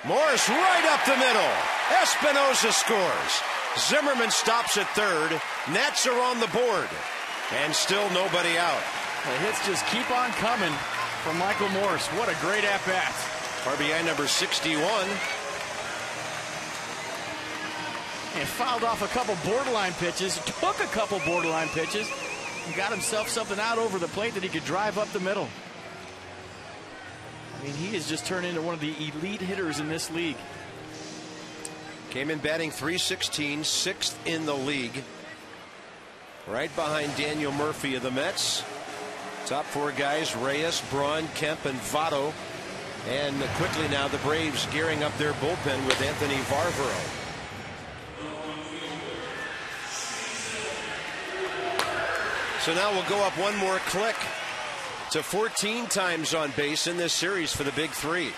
Morris right up the middle. Espinosa scores. Zimmerman stops at third. Nats are on the board. And still nobody out. The hits just keep on coming from Michael Morse. What a great at-bat. RBI number 61. And fouled off a couple borderline pitches. Took a couple borderline pitches. And got himself something out over the plate that he could drive up the middle. I mean, he has just turned into one of the elite hitters in this league. Came in batting .316, 6th in the league. Right behind Daniel Murphy of the Mets. Top 4 guys, Reyes, Braun, Kemp, and Votto. And quickly now the Braves gearing up their bullpen with Anthony Varvaro. So now we'll go up one more click to 14 times on base in this series for the big 3.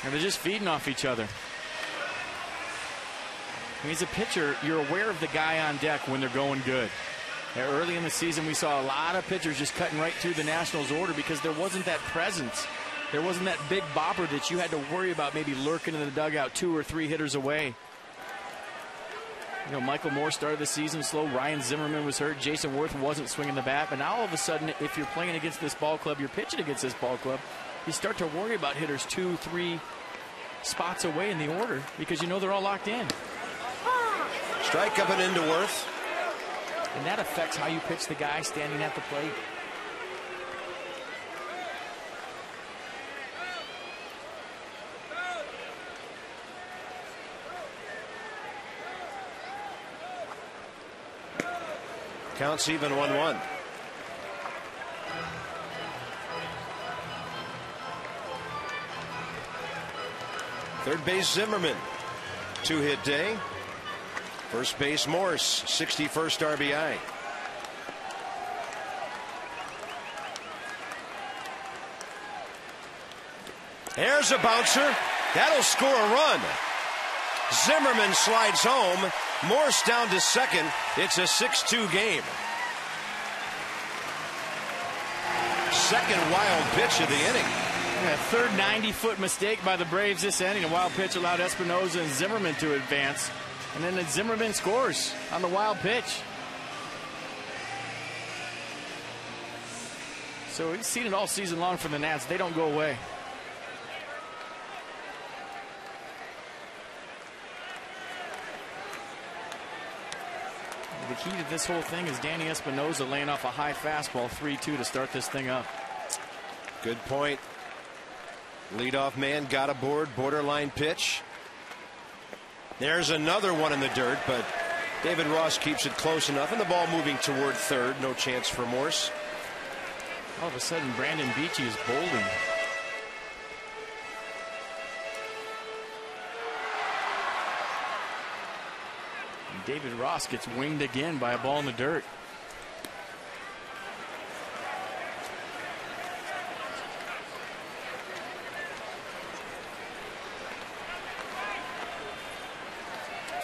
And they're just feeding off each other. I mean, as a pitcher, you're aware of the guy on deck when they're going good. Early in the season, we saw a lot of pitchers just cutting right through the Nationals' order because there wasn't that presence. There wasn't that big bopper that you had to worry about maybe lurking in the dugout 2 or 3 hitters away. You know, Michael Moore started the season slow. Ryan Zimmerman was hurt. Jason Worth wasn't swinging the bat. But now all of a sudden, if you're playing against this ball club, you're pitching against this ball club, you start to worry about hitters 2, 3 spots away in the order because you know they're all locked in. Strike up and into Worth. And that affects how you pitch the guy standing at the plate. Counts even 1-1. Third base Zimmerman, 2-hit day. First base Morse, 61st RBI. There's a bouncer. That'll score a run. Zimmerman slides home. Morse down to second. It's a 6-2 game. Second wild pitch of the inning. Yeah, third 90-foot mistake by the Braves this inning. A wild pitch allowed Espinosa and Zimmerman to advance. And then Zimmerman scores on the wild pitch. So we've seen it all season long from the Nats. They don't go away. The key to this whole thing is Danny Espinosa laying off a high fastball 3-2 to start this thing up. Good point. Leadoff man got aboard, borderline pitch. There's another one in the dirt, but David Ross keeps it close enough, and the ball moving toward third. No chance for Morse. All of a sudden, Brandon Beachy is bowling. And David Ross gets winged again by a ball in the dirt.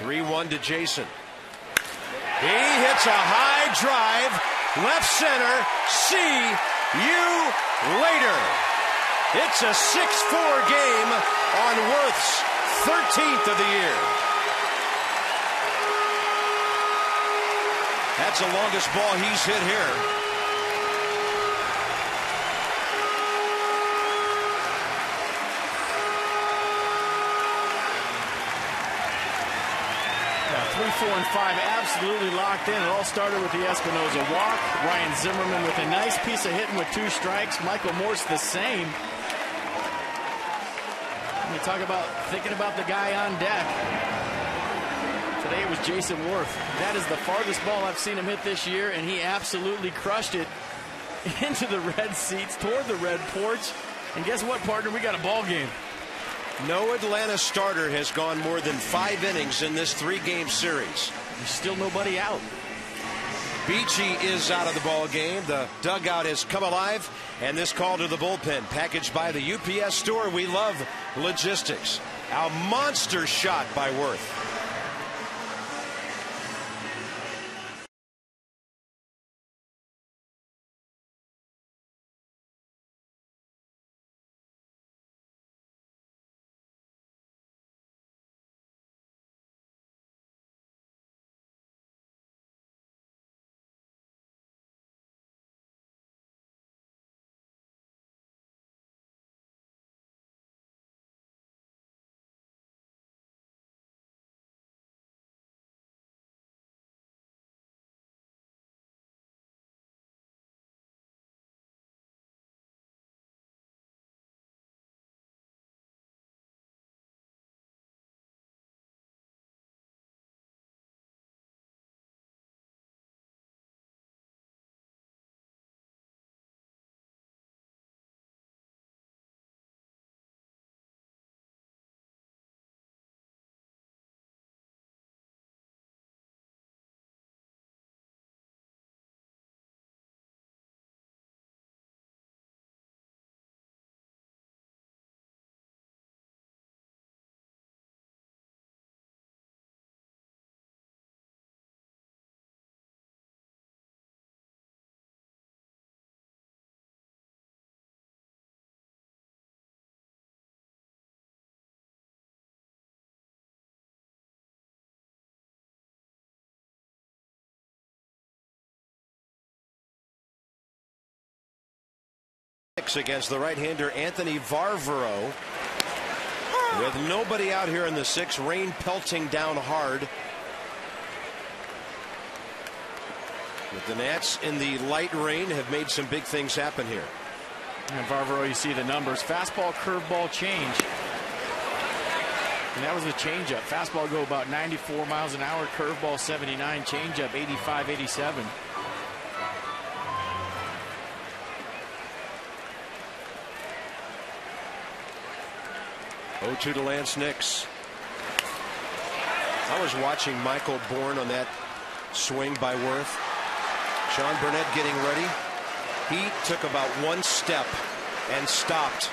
3-1 to Jason. He hits a high drive, left center. See you later. It's a 6-4 game on Worth's 13th of the year. That's the longest ball he's hit here. Yeah, 3, 4, and 5 absolutely locked in. It all started with the Espinoza walk. Ryan Zimmerman with a nice piece of hitting with 2 strikes. Michael Morse the same. And you talk about thinking about the guy on deck. Today it was Jason Worth. That is the farthest ball I've seen him hit this year, and he absolutely crushed it into the red seats, toward the red porch. And guess what, partner? We got a ball game. No Atlanta starter has gone more than 5 innings in this 3-game series. There's still nobody out. Beachy is out of the ball game. The dugout has come alive, and this call to the bullpen packaged by the UPS store. We love logistics. A monster shot by Worth. Against the right-hander Anthony Varvaro. With nobody out here in the 6th, rain pelting down hard. But the Nats in the light rain have made some big things happen here. And Varvaro, you see the numbers. Fastball, curveball, change. And that was the changeup. Fastball go about 94 miles an hour. Curveball 79. Changeup 85, 87. 0-2 to Lance Nix. I was watching Michael Bourne on that swing by Worth. Sean Burnett getting ready. He took about 1 step and stopped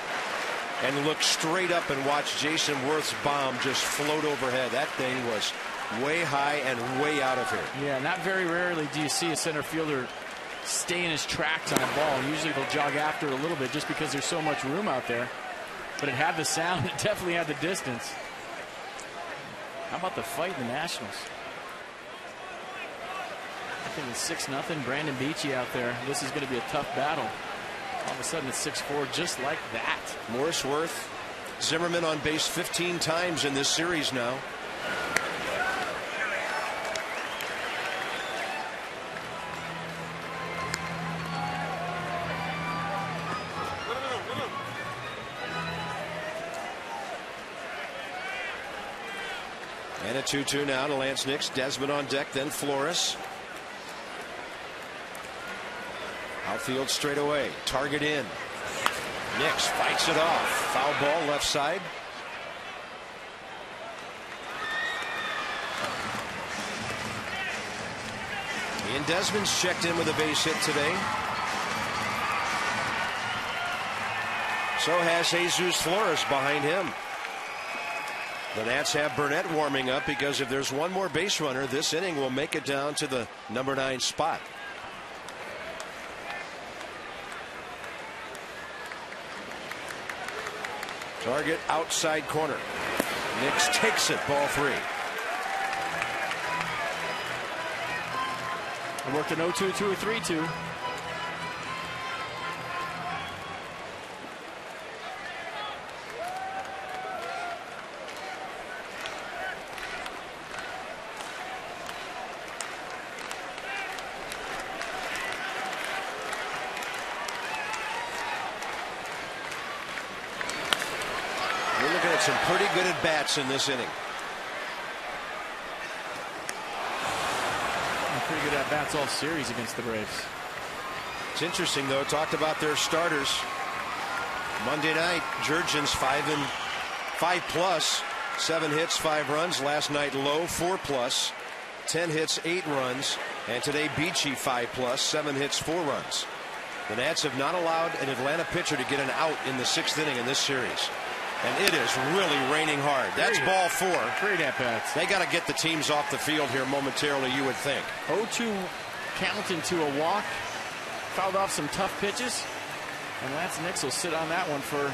and looked straight up and watched Jason Worth's bomb just float overhead. That thing was way high and way out of here. Yeah, not very rarely do you see a center fielder stay in his tracks on a ball. Usually they'll jog after it a little bit just because there's so much room out there. But it had the sound. It definitely had the distance. How about the fight in the Nationals? I think it's 6-0. Brandon Beachy out there. This is going to be a tough battle. All of a sudden it's 6-4 just like that. Morris, Worth, Zimmerman on base 15 times in this series now. And a 2-2 now to Lance Nix. Desmond on deck, then Flores. Outfield straight away. Target in. Nix fights it off. Foul ball left side. Ian Desmond's checked in with a base hit today. So has Jesus Flores behind him. The Nats have Burnett warming up because if there's one more base runner, this inning will make it down to the number 9 spot. Target outside corner. Nix takes it, ball 3. It worked an 0-2 to a 3-2. We're looking at some pretty good at-bats in this inning. Pretty good at-bats all series against the Braves. It's interesting, though. Talked about their starters. Monday night, Jurgens 5+, 7 hits, 5 runs. Last night, Lowe 4+, 10 hits, 8 runs. And today, Beachy 5+, 7 hits, 4 runs. The Nats have not allowed an Atlanta pitcher to get an out in the 6th inning in this series. And it is really raining hard. That's ball 4. Great at-bats. They got to get the teams off the field here momentarily, you would think. 0-2 count into a walk. Fouled off some tough pitches. And Lance Nix will sit on that one for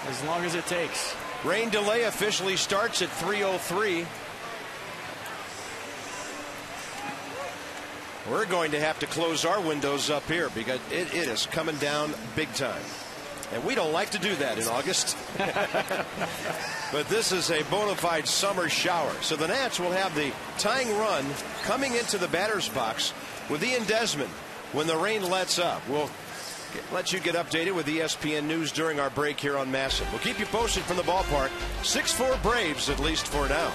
as long as it takes. Rain delay officially starts at 3:03. We're going to have to close our windows up here because it is coming down big time. And we don't like to do that in August. But this is a bona fide summer shower. So the Nats will have the tying run coming into the batter's box with Ian Desmond when the rain lets up. We'll let you get updated with ESPN News during our break here on Massive. We'll keep you posted from the ballpark. 6-4 Braves, at least for now.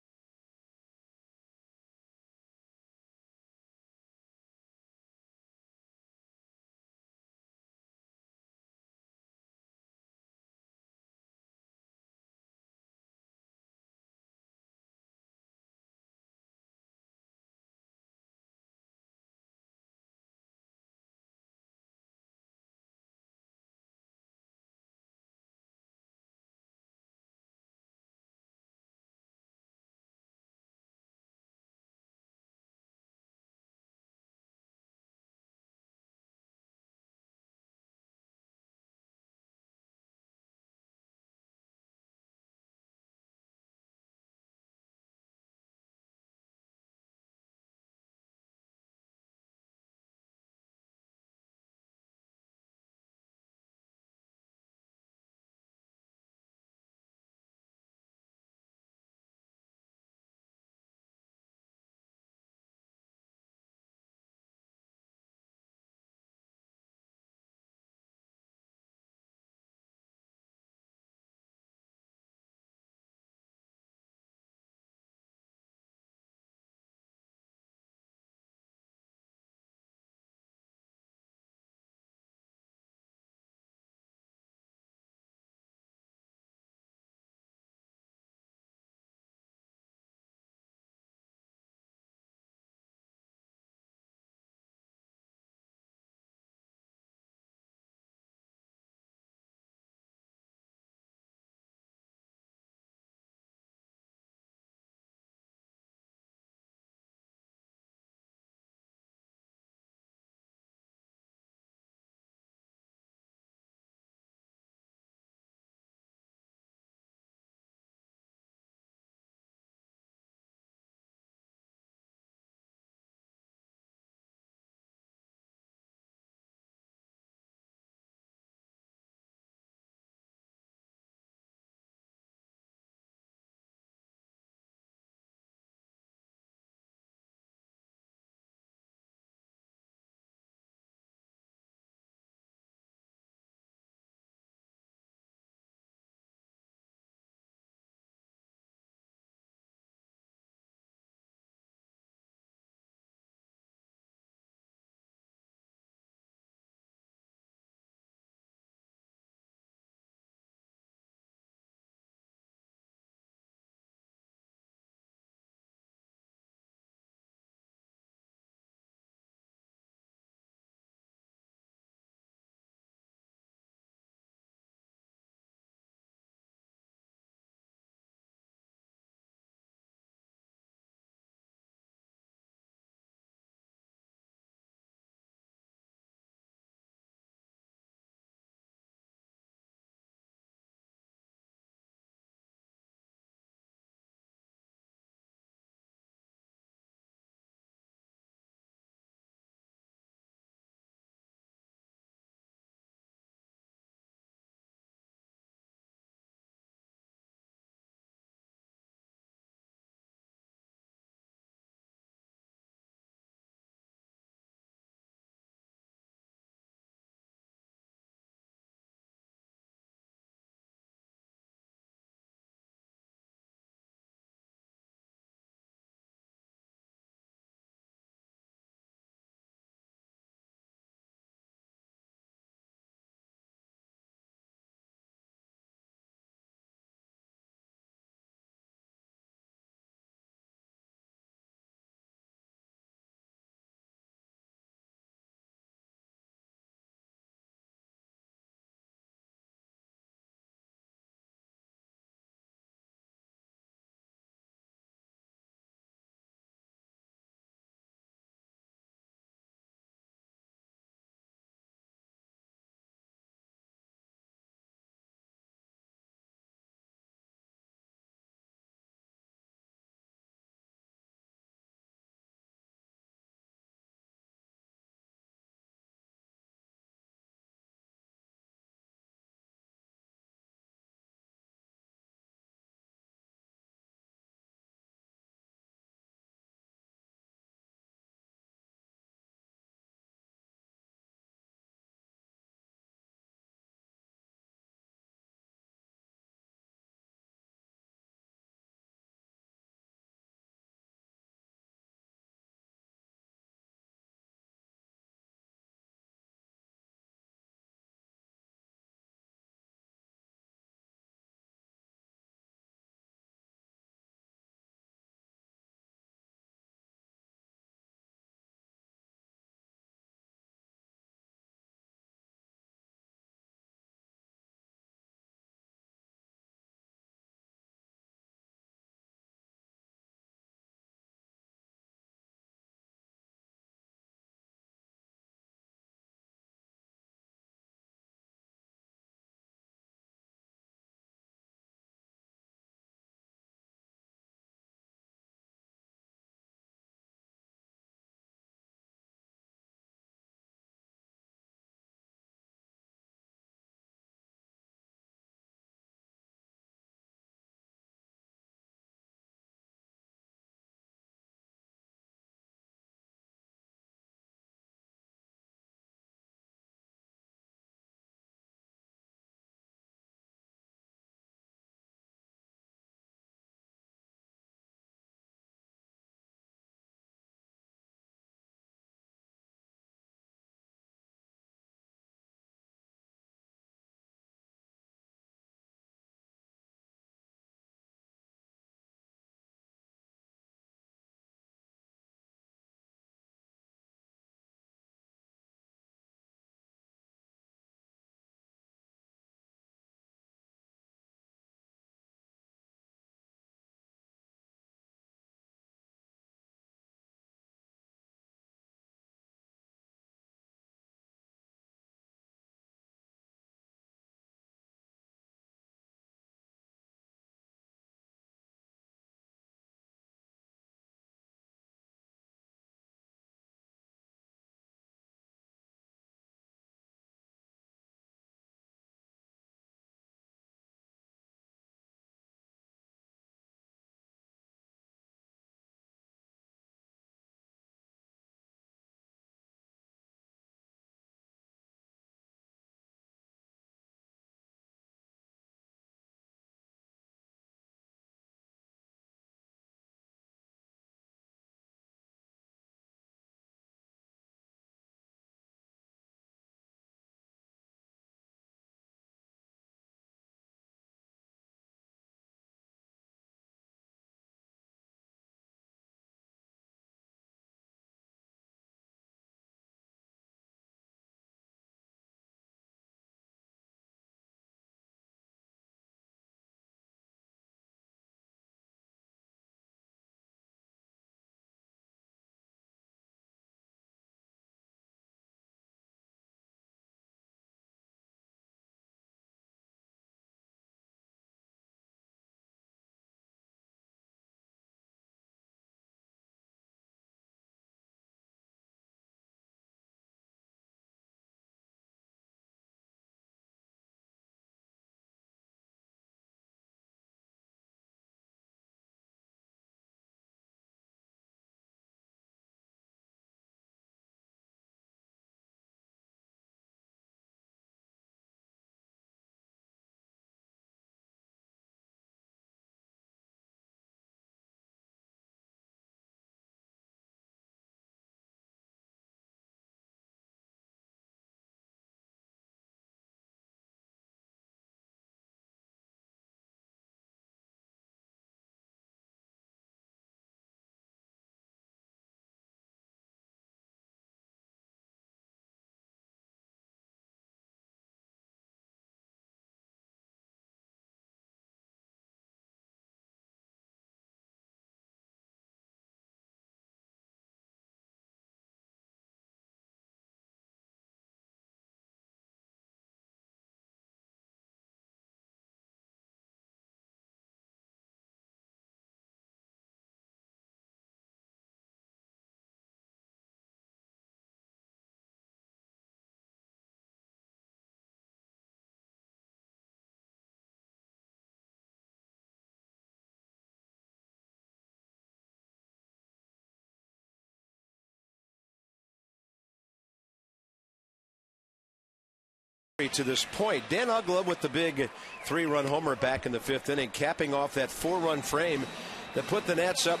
To this point, Dan Uggla with the big 3-run homer back in the 5th inning, capping off that 4-run frame that put the Nats up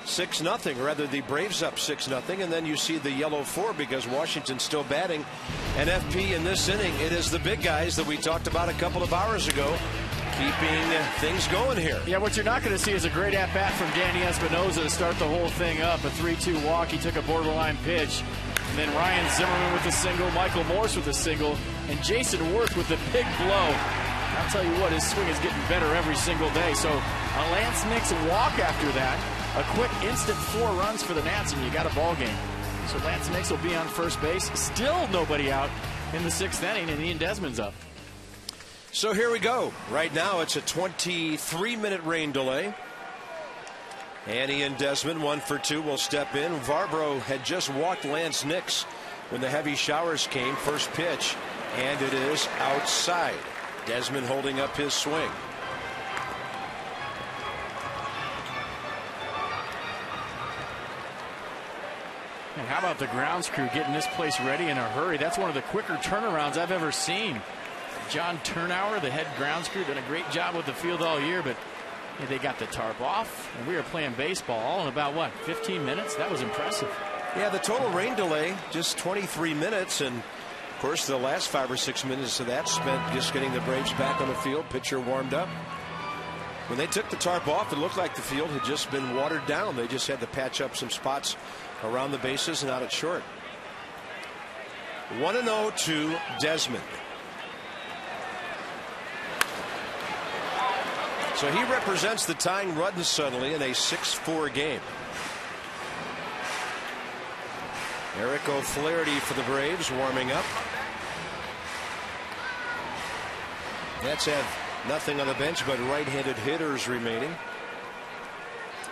6-0, or rather the Braves up 6-0, and then you see the yellow 4 because Washington's still batting. And FP in this inning, it is the big guys that we talked about a couple of hours ago keeping things going here. Yeah, what you're not going to see is a great at-bat from Danny Espinosa to start the whole thing up. A 3-2 walk. He took a borderline pitch. And then Ryan Zimmerman with a single, Michael Morse with a single, and Jason Worth with a big blow. I'll tell you what, his swing is getting better every single day. So a Lance Nix walk after that. A quick instant 4 runs for the Nats, and you got a ball game. So Lance Nix will be on first base. Still nobody out in the 6th inning, and Ian Desmond's up. So here we go. Right now it's a 23-minute rain delay. And Ian Desmond, 1 for 2, will step in. Varbro had just walked Lance Nix when the heavy showers came. First pitch, and it is outside. Desmond holding up his swing. And how about the grounds crew getting this place ready in a hurry? That's one of the quicker turnarounds I've ever seen. John Turnauer, the head grounds crew, done a great job with the field all year, but they got the tarp off, and we were playing baseball all in about, what, 15 minutes? That was impressive. Yeah, the total rain delay, just 23 minutes, and, of course, the last 5 or 6 minutes of that spent just getting the Braves back on the field, pitcher warmed up. When they took the tarp off, it looked like the field had just been watered down. They just had to patch up some spots around the bases and out at short. 1-0 to Desmond. So he represents the tying run suddenly in a 6-4 game. Eric O'Flaherty for the Braves warming up. Nats have nothing on the bench but right-handed hitters remaining.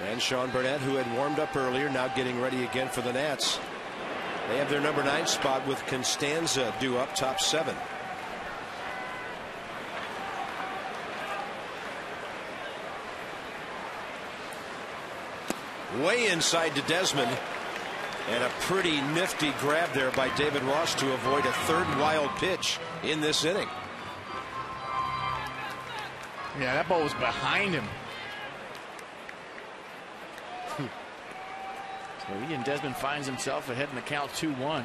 And Sean Burnett, who had warmed up earlier, now getting ready again for the Nats. They have their number 9 spot with Constanza due up, top 7. Way inside to Desmond, and a pretty nifty grab there by David Ross to avoid a 3rd wild pitch in this inning. Yeah, that ball was behind him. So Ian Desmond finds himself ahead in the count 2-1. I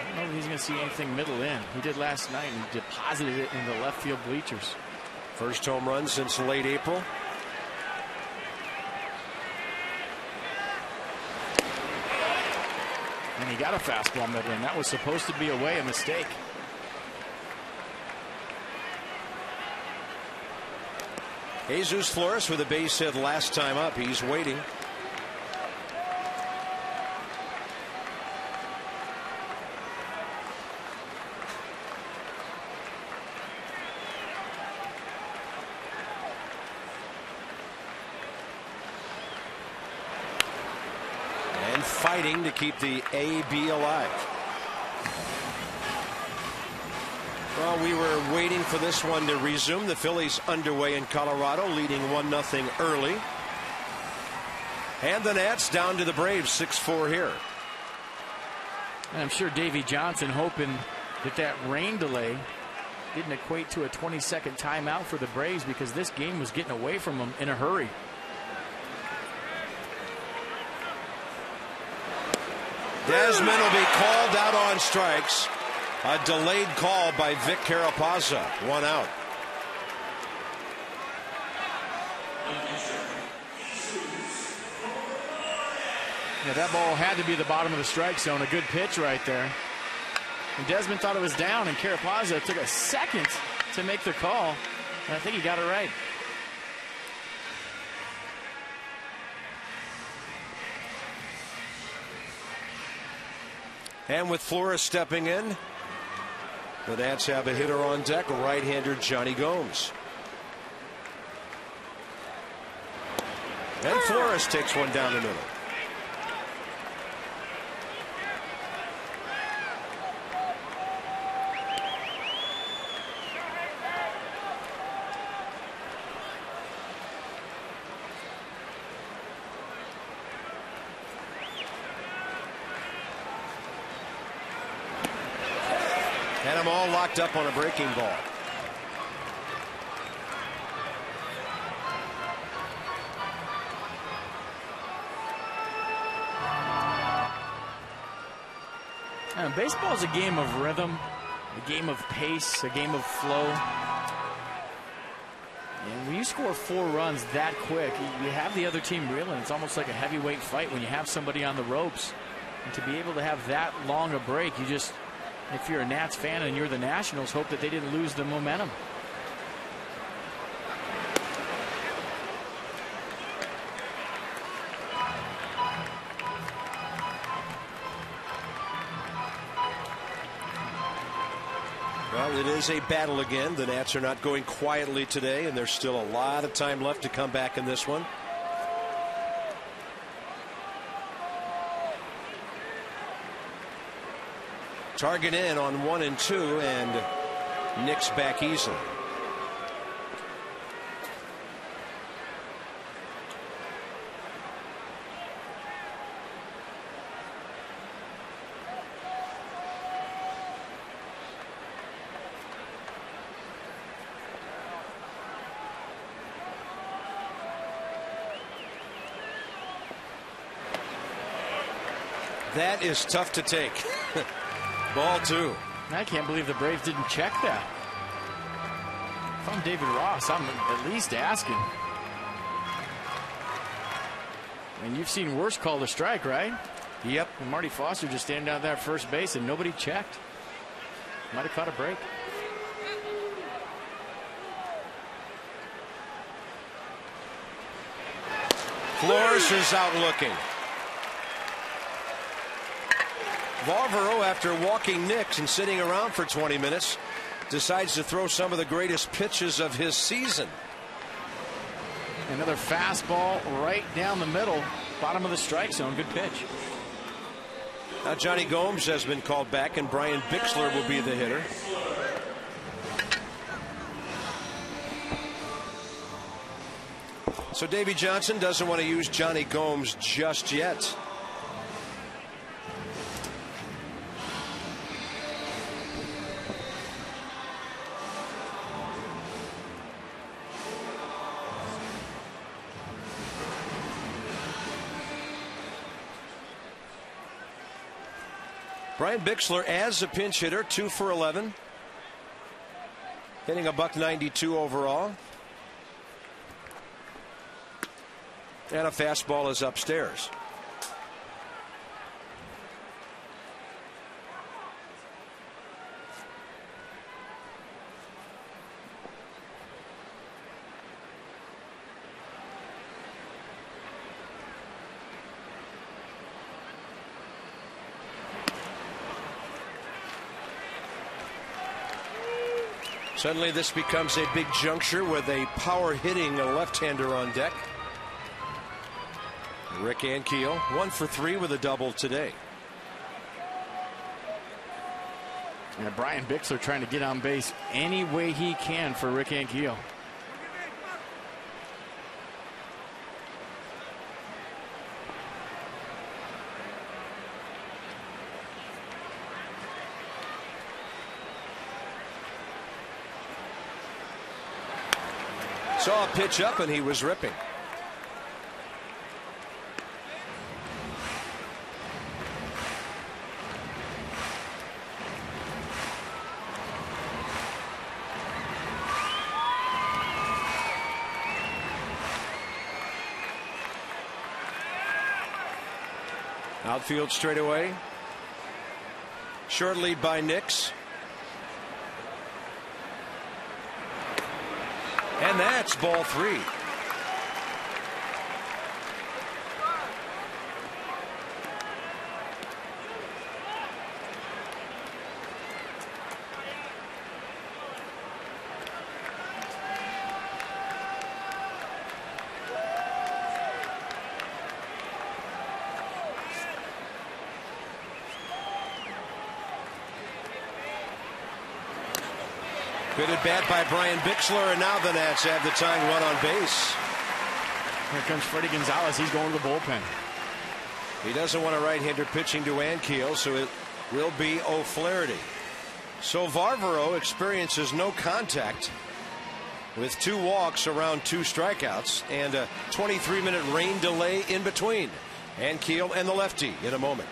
don't know if he's going to see anything middle in. He did last night and deposited it in the left field bleachers. First home run since late April. And he got a fastball middle in. That was supposed to be away, a mistake. Jesus Flores with a base hit last time up. He's waiting. And fighting to keep the AB alive. Well, we were waiting for this one to resume. The Phillies underway in Colorado, leading 1-0 early. And the Nats down to the Braves, 6-4 here. And I'm sure Davey Johnson hoping that that rain delay didn't equate to a 20-second timeout for the Braves, because this game was getting away from them in a hurry. Desmond will be called out on strikes. A delayed call by Vic Carapazza. 1 out. Yeah, that ball had to be the bottom of the strike zone. A good pitch right there. And Desmond thought it was down, and Carapazza took a second to make the call. And I think he got it right. And with Flores stepping in, the Nats have a hitter on deck, right-hander Johnny Gomes. And Flores takes one down the middle. them all locked up on a breaking ball. Baseball is a game of rhythm, a game of pace, a game of flow. And when you score 4 runs that quick, you have the other team reeling. It's almost like a heavyweight fight when you have somebody on the ropes. And to be able to have that long a break, you just, if you're a Nats fan and you're the Nationals, hope that they didn't lose the momentum. Well, it is a battle again. The Nats are not going quietly today, and there's still a lot of time left to come back in this one. Target in on 1 and 2, and Nick's back easily. That is tough to take. Ball 2. I can't believe the Braves didn't check that. If I'm David Ross, I'm at least asking. And you've seen worse call the strike, right? Yep. And Marty Foster just standing down there at first base and nobody checked. Might have caught a break. Flores is out looking. Valvero, after walking Nicks and sitting around for 20 minutes, decides to throw some of the greatest pitches of his season. Another fastball right down the middle, bottom of the strike zone. Good pitch. Now Johnny Gomes has been called back, and Brian Bixler will be the hitter. So Davey Johnson doesn't want to use Johnny Gomes just yet. Brian Bixler as a pinch hitter, 2 for 11, hitting a .192 overall, and a fastball is upstairs. Suddenly this becomes a big juncture with a power hitting left-hander on deck. Rick Ankiel 1 for 3 with a double today. And Brian Bixler trying to get on base any way he can for Rick Ankiel. Saw a pitch up and he was ripping. Outfield straightaway. Short lead by Nicks. And that's ball 3. Good at bat by Brian Bixler, and now the Nats have the tying run on base. Here comes Freddie Gonzalez. He's going to the bullpen. He doesn't want a right-hander pitching to Ankiel, so it will be O'Flaherty. So Varvaro experiences no contact with 2 walks around 2 strikeouts and a 23-minute rain delay in between. And Keel and the lefty in a moment.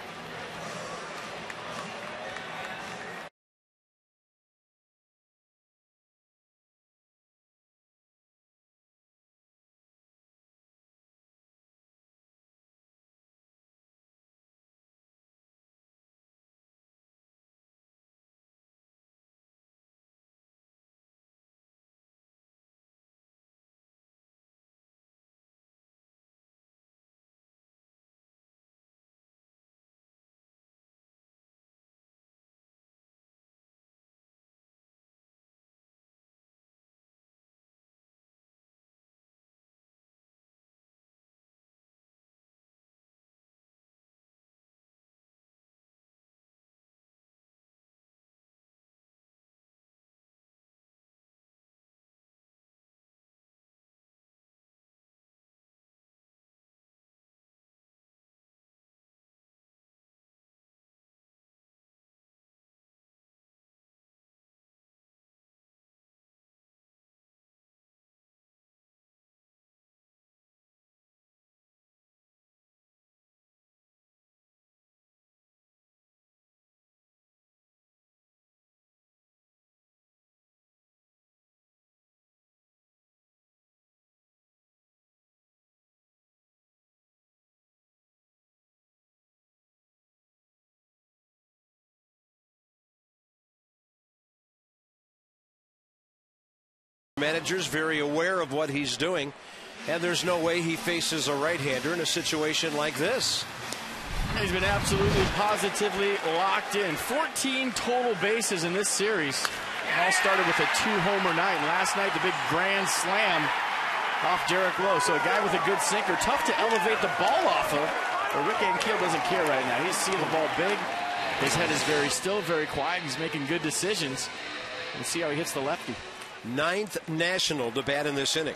Manager's very aware of what he's doing, and there's no way he faces a right-hander in a situation like this. He's been absolutely positively locked in. 14 total bases in this series. It all started with a 2-homer night. And last night, the big grand slam off Derek Lowe. So a guy with a good sinker, tough to elevate the ball off of. But Rick Ankiel doesn't care right now. He's seeing the ball big. His head is very still, very quiet. He's making good decisions. We'll see how he hits the lefty. 9th national to bat in this inning.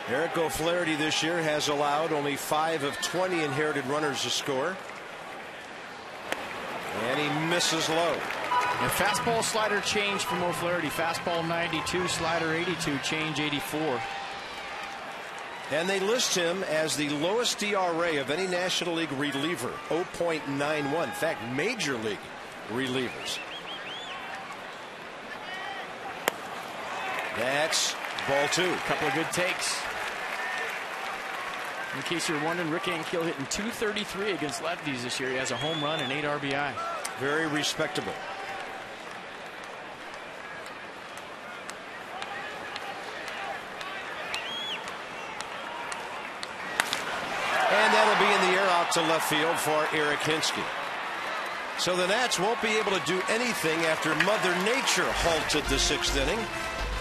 Eric O'Flaherty this year has allowed only 5 of 20 inherited runners to score. And he misses low. And fastball slider change from O'Flaherty. Fastball 92, slider 82, change 84. And they list him as the lowest ERA of any National League reliever, 0.91. In fact, Major League relievers. That's ball 2. A couple of good takes. In case you're wondering, Rick Ankiel hitting .233 against lefties this year. He has a home run and 8 RBI. Very respectable. And that'll be in the air out to left field for Eric Hinsky. So the Nats won't be able to do anything after Mother Nature halted the 6th inning.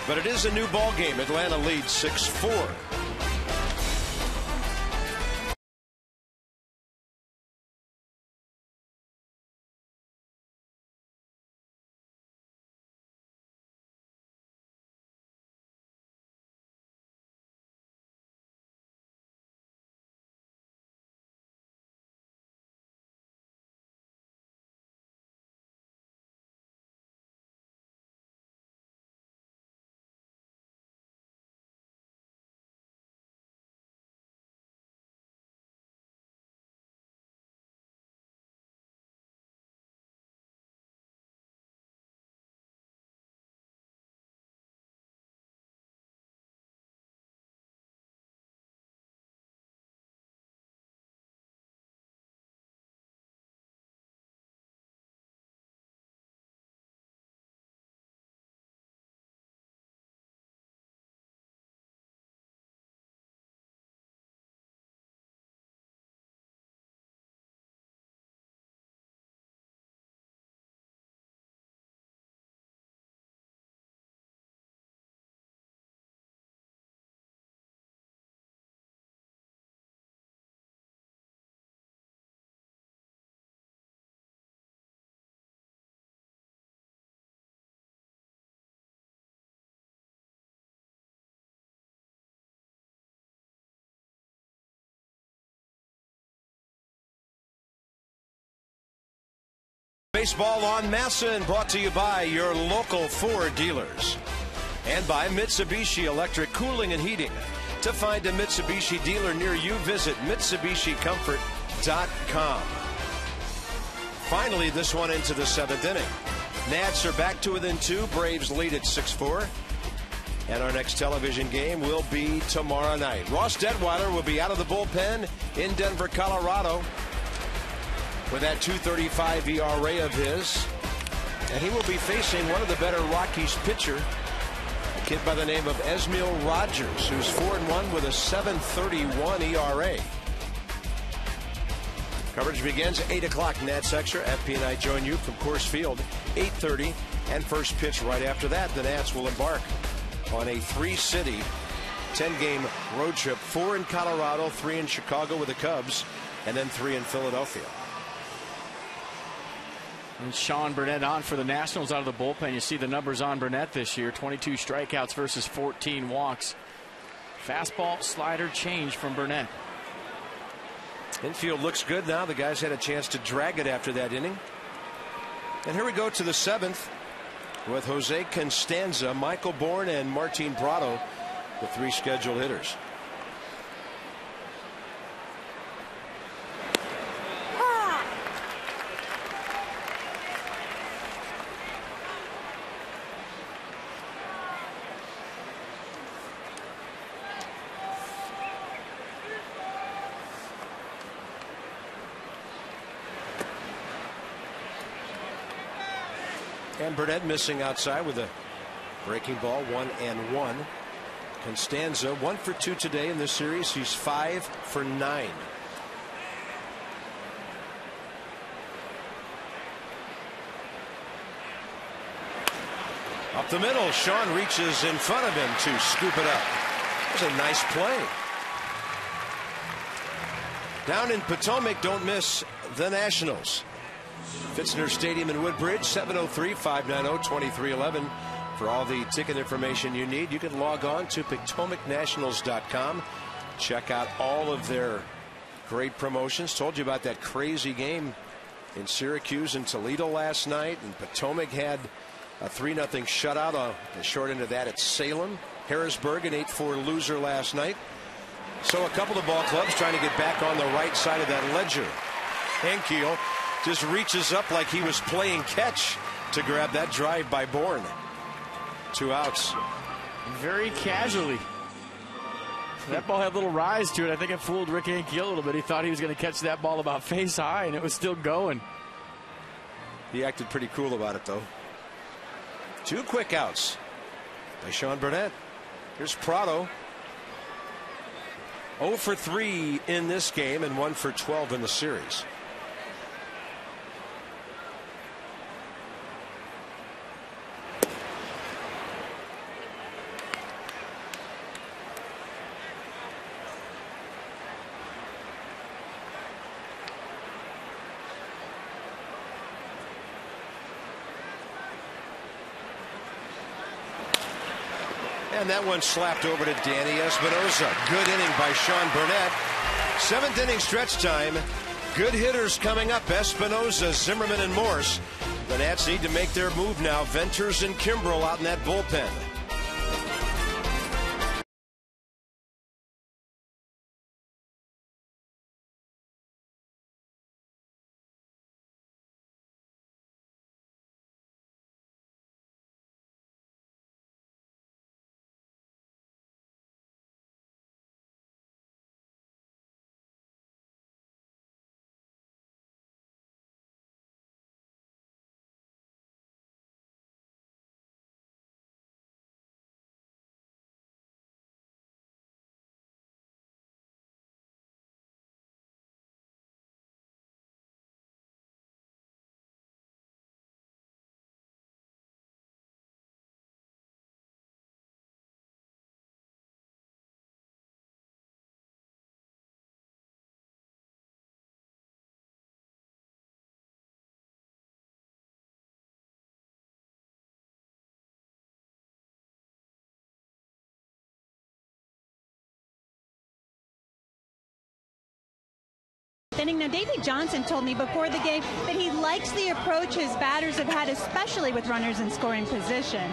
But it is a new ball game. Atlanta leads 6-4. Baseball on Masson, brought to you by your local Ford dealers. And by Mitsubishi Electric Cooling and Heating. To find a Mitsubishi dealer near you, visit MitsubishiComfort.com. Finally, this one into the 7th inning. Nats are back to within 2. Braves lead at 6-4. And our next television game will be tomorrow night. Ross Detweiler will be out of the bullpen in Denver, Colorado, with that 2.35 ERA of his. And he will be facing one of the better Rockies pitcher, a kid by the name of Esmil Rogers, who's 4-1 with a 7.31 ERA. Coverage begins at 8 o'clock. Nats Extra. FP and I join you from Coors Field, 8:30. And first pitch right after that, the Nats will embark on a 3-city, 10-game road trip. 4 in Colorado, 3 in Chicago with the Cubs, and then 3 in Philadelphia. And Sean Burnett on for the Nationals out of the bullpen. You see the numbers on Burnett this year. 22 strikeouts versus 14 walks. Fastball, slider, change from Burnett. Infield looks good now. The guys had a chance to drag it after that inning. And here we go to the 7th with Jose Constanza, Michael Bourne, and Martin Prado, the 3 scheduled hitters. And Burnett missing outside with a breaking ball, 1-1. Constanza 1 for 2 today in this series. He's 5 for 9. Up the middle, Sean reaches in front of him to scoop it up. That was a nice play. Down in Potomac, don't miss the Nationals. Fitzner Stadium in Woodbridge, 703-590-2311. For all the ticket information you need, you can log on to PotomacNationals.com. Check out all of their great promotions. Told you about that crazy game in Syracuse and Toledo last night. And Potomac had a 3-0 shutout on the short end of that at Salem. Harrisburg, an 8-4 loser last night. So a couple of ball clubs trying to get back on the right side of that ledger. Henkiel just reaches up like he was playing catch to grab that drive by Bourne. 2 outs. Very casually. That ball had a little rise to it. I think it fooled Rick Ankiel a little bit. He thought he was going to catch that ball about face high, and it was still going. He acted pretty cool about it, though. 2 quick outs by Sean Burnett. Here's Prado. 0 for 3 in this game and 1 for 12 in the series. And that one slapped over to Danny Espinosa. Good inning by Sean Burnett. 7th inning stretch time. Good hitters coming up. Espinosa, Zimmerman, and Morse. The Nats need to make their move now. Venters and Kimbrel out in that bullpen. inning. Now, Davey Johnson told me before the game that he likes the approach his batters have had, especially with runners in scoring position.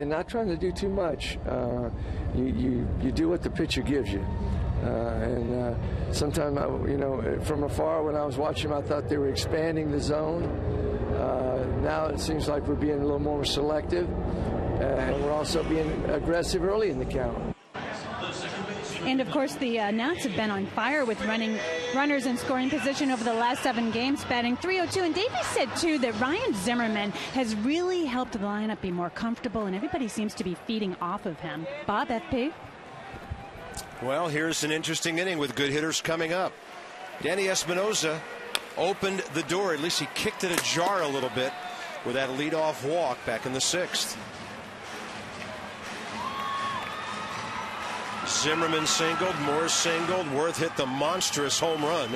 And not trying to do too much. You do what the pitcher gives you. Sometimes, from afar when I was watching them, I thought they were expanding the zone. Now it seems like we're being a little more selective. And we're also being aggressive early in the count. And, of course, the Nats have been on fire with runners in scoring position over the last 7 games, batting .302. And Davey said, too, that Ryan Zimmerman has really helped the lineup be more comfortable, and everybody seems to be feeding off of him. Bob, FP? Well, here's an interesting inning with good hitters coming up. Danny Espinosa opened the door. At least he kicked it ajar a little bit with that leadoff walk back in the 6th. Zimmerman singled, Morse singled, Worth hit the monstrous home run,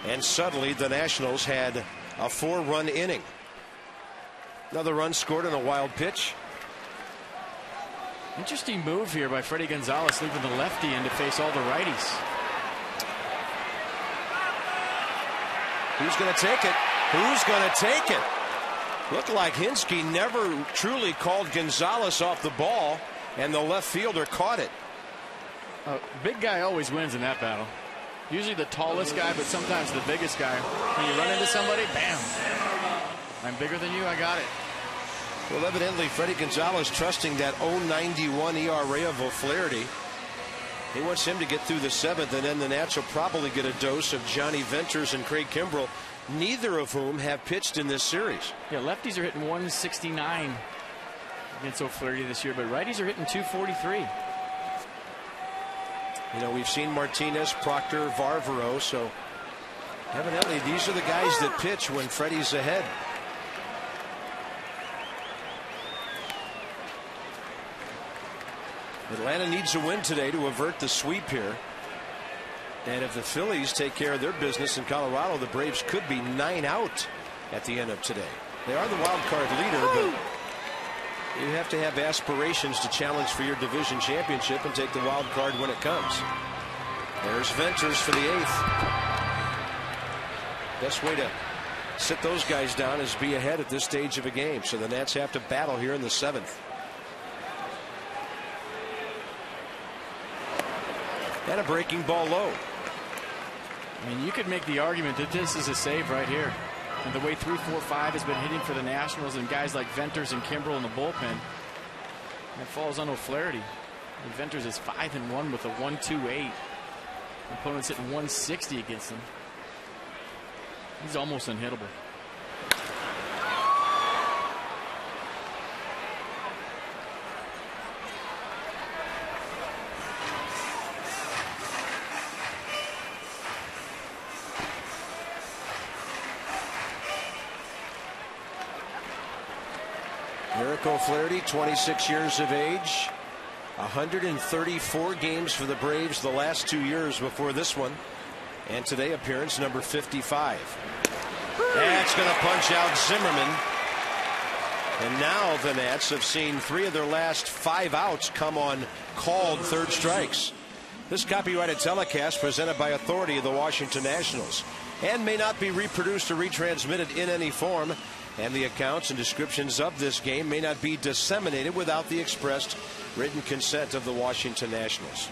and suddenly the Nationals had a 4-run inning. Another run scored on a wild pitch. Interesting move here by Freddie Gonzalez, leaving the lefty in to face all the righties. Who's going to take it? Who's going to take it? Looked like Hinsky never truly called Gonzalez off the ball, and the left fielder caught it. Big guy always wins in that battle. Usually the tallest guy, but sometimes the biggest guy. When you run into somebody, bam. I'm bigger than you, I got it. Well, evidently, Freddie Gonzalez trusting that 0.91 ERA of O'Flaherty. He wants him to get through the 7th, and then the Nats will probably get a dose of Johnny Venters and Craig Kimbrell, neither of whom have pitched in this series. Yeah, lefties are hitting 169 against O'Flaherty this year, but righties are hitting 243. You know, we've seen Martinez, Proctor, Varvaro, so evidently these are the guys that pitch when Freddie's ahead. Atlanta needs a win today to avert the sweep here. And if the Phillies take care of their business in Colorado, the Braves could be 9 out at the end of today. They are the wild card leader, but you have to have aspirations to challenge for your division championship and take the wild card when it comes. There's Venters for the 8th. Best way to sit those guys down is be ahead at this stage of a game. So the Nats have to battle here in the 7th. And a breaking ball low. I mean, you could make the argument that this is a save right here. And the way 3-4-5 has been hitting for the Nationals and guys like Venters and Kimbrell in the bullpen, it falls on O'Flaherty. And Venters is 5-1 with a 1.28. Opponents hitting 160 against him. He's almost unhittable. Eric O'Flaherty, 26 years of age, 134 games for the Braves the last 2 years before this one, and today appearance number 55. That's going to punch out Zimmerman. And now the Nats have seen 3 of their last 5 outs come on called third strikes. This copyrighted telecast presented by authority of the Washington Nationals and may not be reproduced or retransmitted in any form, and the accounts and descriptions of this game may not be disseminated without the expressed written consent of the Washington Nationals.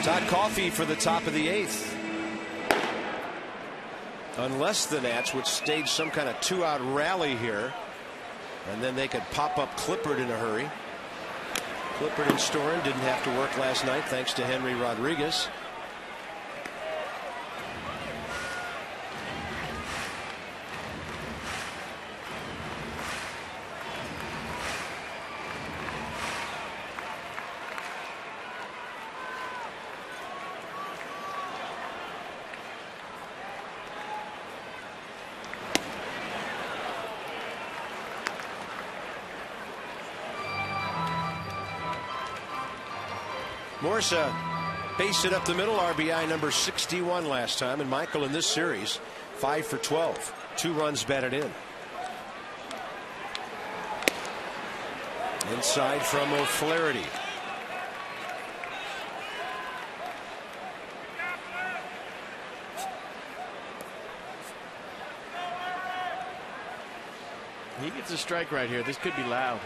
Todd Coffey for the top of the 8th. Unless the Nats would stage some kind of 2-out rally here, and then they could pop up Clippard in a hurry. Clippard and Storen didn't have to work last night thanks to Henry Rodriguez. Morse based it up the middle, RBI number 61 last time, and Michael in this series 5 for 12, 2 runs batted in. Inside from O'Flaherty. He gets a strike right here. This could be loud.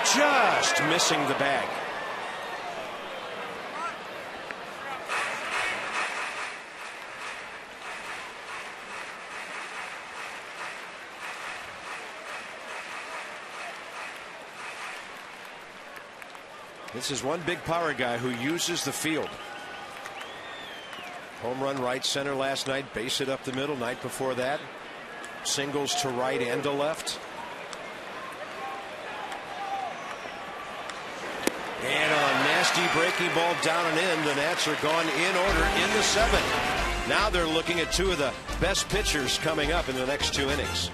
Just missing the bag. This is one big power guy who uses the field. Home run right center last night, base it up the middle. Night before that, singles to right and to left. And a nasty breaking ball down and in. The Nats are gone in order in the 7th. Now they're looking at two of the best pitchers coming up in the next 2 innings.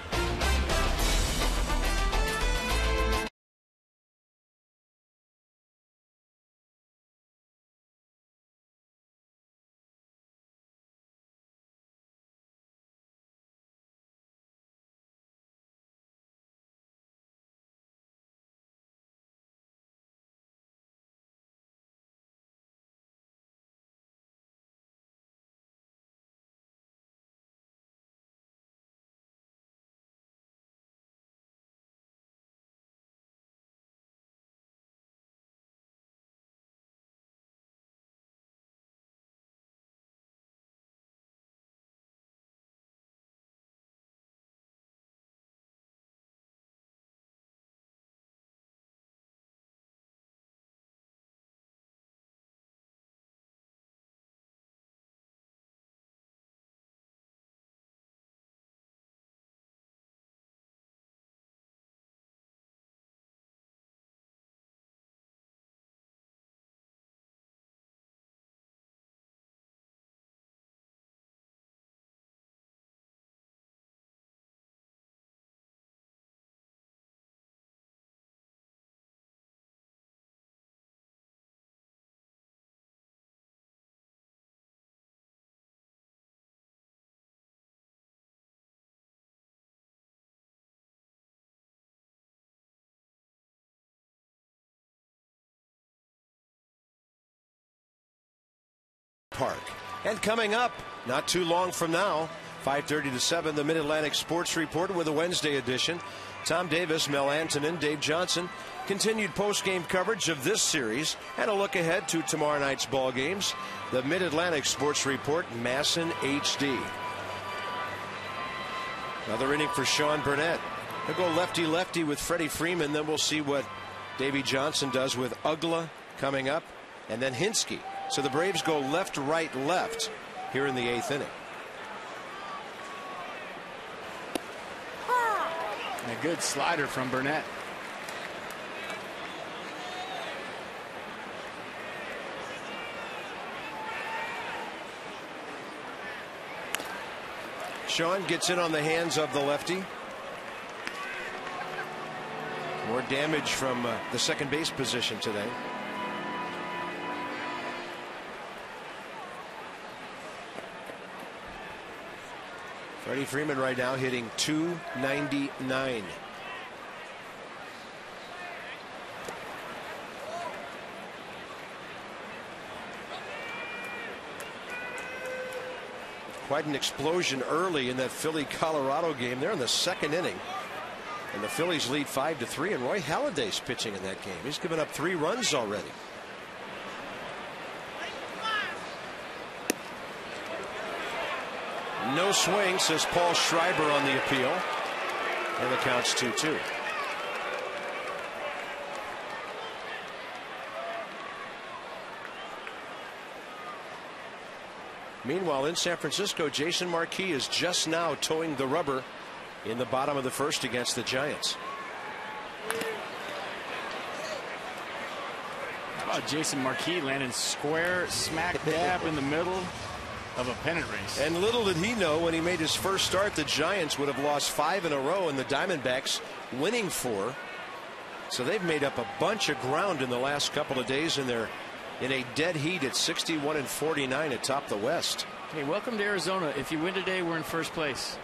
Park. And coming up, not too long from now, 5:30 to 7, the Mid-Atlantic Sports Report with a Wednesday edition. Tom Davis, Mel Antonin, Dave Johnson. Continued post-game coverage of this series and a look ahead to tomorrow night's ball games. The Mid-Atlantic Sports Report, Masson HD. Another inning for Sean Burnett. He'll go lefty-lefty with Freddie Freeman. Then we'll see what Davey Johnson does with Ugla coming up, and then Hinsky. So the Braves go left, right, left here in the 8th inning. And a good slider from Burnett. Sean gets in on the hands of the lefty. More damage from the second base position today. Freddie Freeman right now hitting .299. Quite an explosion early in that Philly-Colorado game. They're in the 2nd inning. And the Phillies lead 5-3, and Roy Halladay's pitching in that game. He's given up 3 runs already. No swing, says Paul Schreiber on the appeal. And the count's 2-2. Meanwhile, in San Francisco, Jason Marquis is just now towing the rubber in the bottom of the 1st against the Giants. How about Jason Marquis landing square smack dab in the middle of a pennant race? And little did he know when he made his first start, the Giants would have lost 5 in a row and the Diamondbacks winning 4. So they've made up a bunch of ground in the last couple of days, and they're in a dead heat at 61-49 atop the West. Hey, welcome to Arizona. If you win today, we're in first place.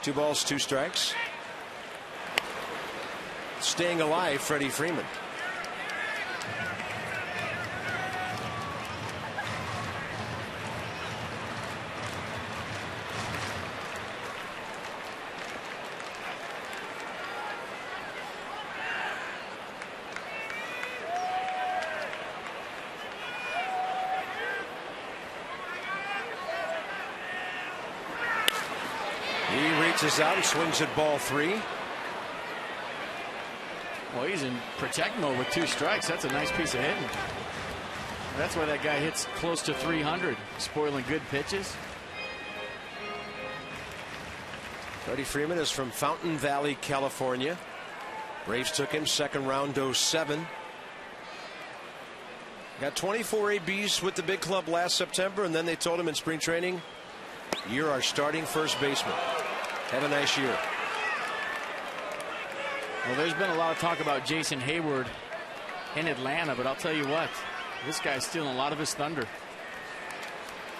2 balls, 2 strikes. Staying alive, Freddie Freeman. Bounces out and swings at ball 3. Well, he's in protect mode with 2 strikes. That's a nice piece of hitting. That's why that guy hits close to 300, spoiling good pitches. Freddie Freeman is from Fountain Valley, California. Braves took him second round, 07. Got 24 ABs with the big club last September, and then they told him in spring training, "You're our starting first baseman. Have a nice year." Well, there's been a lot of talk about Jason Hayward in Atlanta, but I'll tell you what, this guy's stealing a lot of his thunder.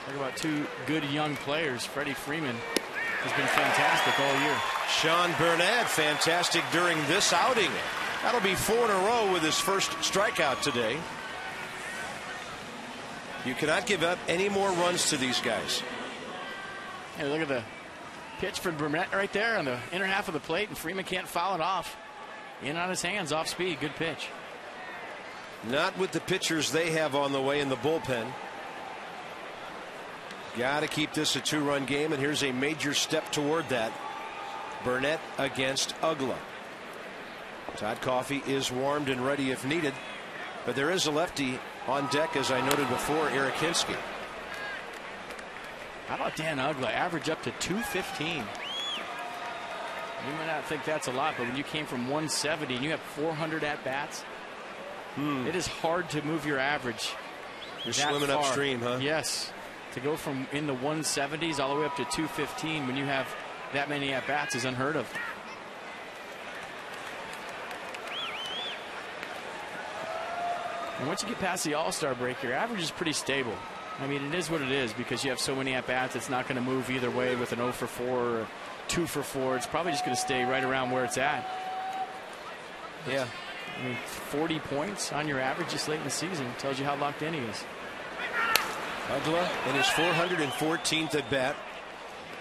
Talk about 2 good young players. Freddie Freeman has been fantastic all year. Sean Burnett, fantastic during this outing. That'll be 4 in a row with his first strikeout today. You cannot give up any more runs to these guys. Hey, look at the pitch for Burnett right there on the inner half of the plate, and Freeman can't foul it off. In on his hands, off speed, good pitch. Not with the pitchers they have on the way in the bullpen. Got to keep this a 2-run game, and here's a major step toward that. Burnett against Ugla. Todd Coffey is warmed and ready if needed, but there is a lefty on deck, as I noted before, Eric Hinsky. How about Dan Ugla? Average up to 215. You might not think that's a lot, but when you came from 170 and you have 400 at-bats, it is hard to move your average. You're swimming upstream, huh? Yes. To go from in the 170s all the way up to 215 when you have that many at-bats is unheard of. And once you get past the All-Star break, your average is pretty stable. I mean, it is what it is because you have so many at-bats. It's not going to move either way with an 0 for 4 or a 2 for 4. It's probably just going to stay right around where it's at. Yeah. I mean, 40 points on your average this late in the season tells you how locked in he is. Ugla in his 414th at bat.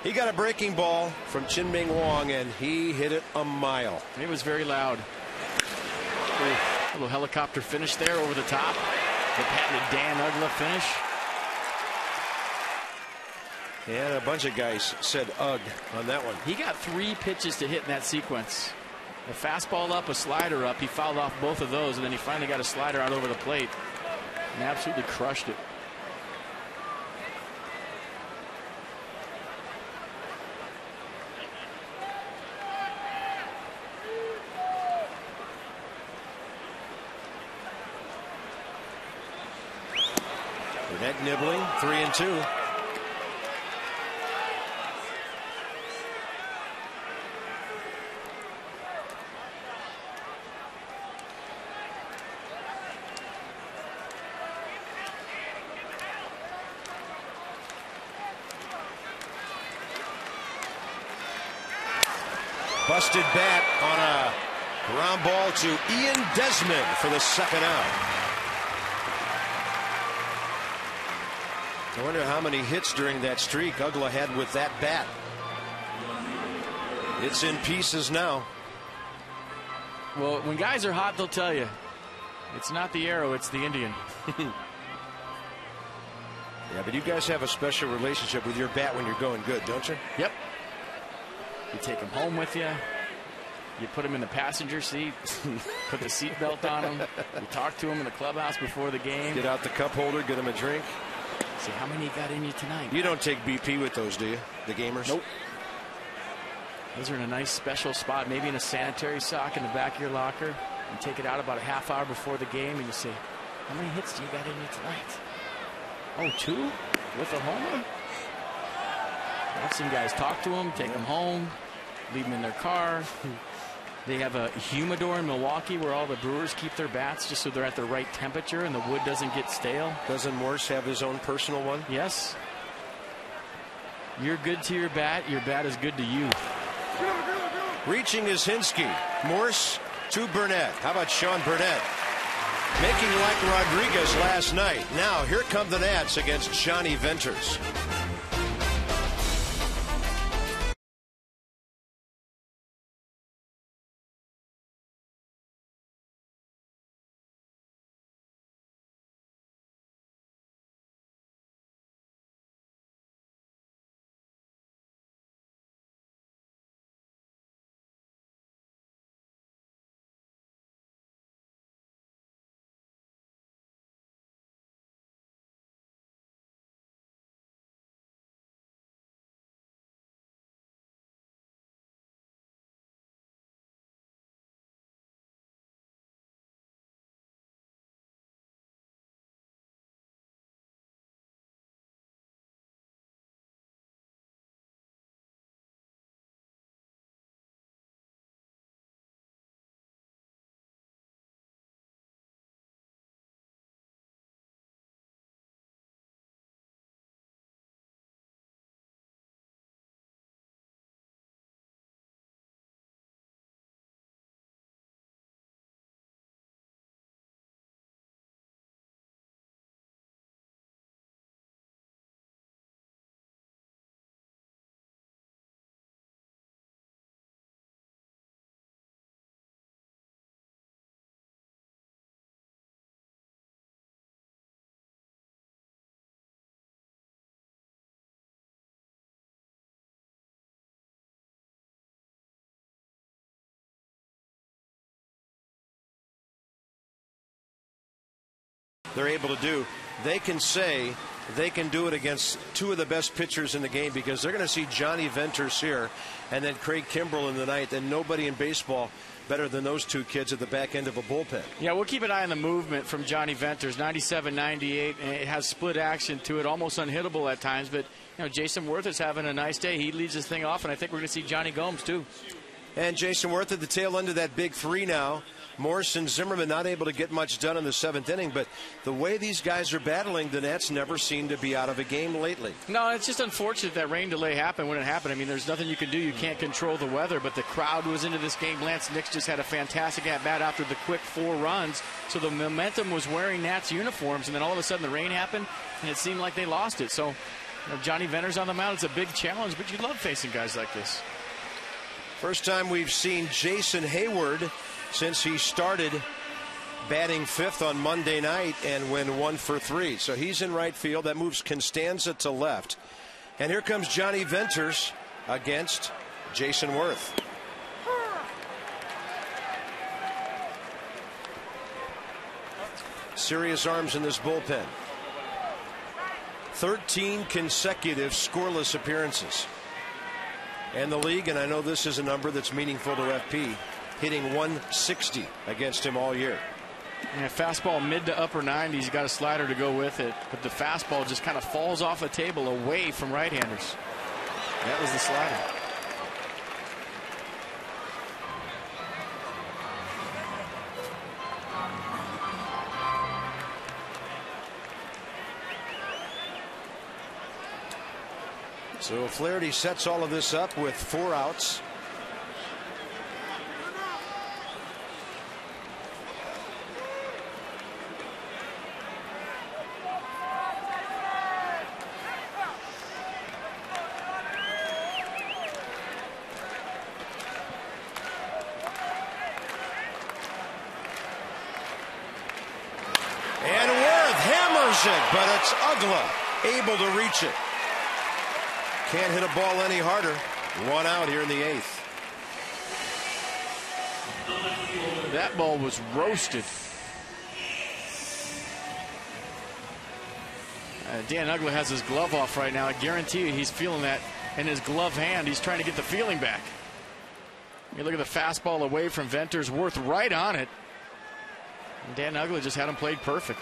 He got a breaking ball from Chin-Ming Wong, and he hit it a mile. It was very loud. A little helicopter finish there over the top. The patented Dan Ugla finish. And a bunch of guys said "ugh" on that one. He got 3 pitches to hit in that sequence. A fastball up, a slider up. He fouled off both of those, and then he finally got a slider out over the plate and absolutely crushed it. Burnett nibbling, 3-2. Busted bat on a ground ball to Ian Desmond for the second out. I wonder how many hits during that streak Ugla had with that bat. It's in pieces now. Well, when guys are hot, they'll tell you. It's not the arrow, it's the Indian. Yeah, but you guys have a special relationship with your bat when you're going good, don't you? Yep. You take him home with you. You put him in the passenger seat. Put the seatbelt on him. You talk to him in the clubhouse before the game. Get out the cup holder, get him a drink. See how many you got in you tonight. You don't take BP with those, do you? The gamers? Nope. Those are in a nice special spot, maybe in a sanitary sock in the back of your locker. You take it out about a half hour before the game, and you say, how many hits do you got in you tonight? Oh, 2? With a homer? I've seen guys talk to them, take them home, leave them in their car. They have a humidor in Milwaukee where all the brewers keep their bats just so they're at the right temperature and the wood doesn't get stale. Doesn't Morse have his own personal one? Yes. You're good to your bat is good to you. Reaching is Hinsky. Morse to Burnett. How about Sean Burnett? Making like Rodriguez last night. Now here come the Nats against Johnny Venters. they're able to do, they can say they can do it against two of the best pitchers in the game, because they're going to see Johnny Venters here and then Craig Kimbrell in the ninth, and nobody in baseball better than those two kids at the back end of a bullpen. Yeah, we'll keep an eye on the movement from Johnny Venters. 97, 98, and it has split action to it, almost unhittable at times. But Jason Worth is having a nice day. He leads this thing off, and I think we're going to see Johnny Gomes too. And Jason Worth at the tail end of that big three now. Morse and Zimmerman not able to get much done in the seventh inning, but the way these guys are battling, the Nats never seem to be out of a game lately. No, it's just unfortunate that rain delay happened when it happened. I mean, there's nothing you can do. You can't control the weather, but the crowd was into this game. Lance Nix just had a fantastic at-bat after the quick 4 runs, so the momentum was wearing Nats uniforms, and then all of a sudden the rain happened, and it seemed like they lost it. So Johnny Venters on the mound, it's a big challenge, but you love facing guys like this. First time we've seen Jason Hayward since he started batting fifth on Monday night and went 1 for 3. So he's in right field. That moves Constanza to left. And here comes Johnny Venters against Jason Worth. Serious arms in this bullpen. 13 consecutive scoreless appearances. And the league, and I know this is a number that's meaningful to FP, hitting 160 against him all year. Yeah, fastball mid to upper 90s. He's got a slider to go with it, but the fastball just kind of falls off the table away from right-handers. That was the slider. So Flaherty sets all of this up with 4 outs. And Worth hammers it, but it's Ugla able to reach it. Can't hit a ball any harder. 1 out here in the 8th. That ball was roasted. Dan Ugla has his glove off right now. I guarantee you he's feeling that in his glove hand. He's trying to get the feeling back. You look at the fastball away from Venters, Worth right on it. And Dan Ugla just had him played perfect.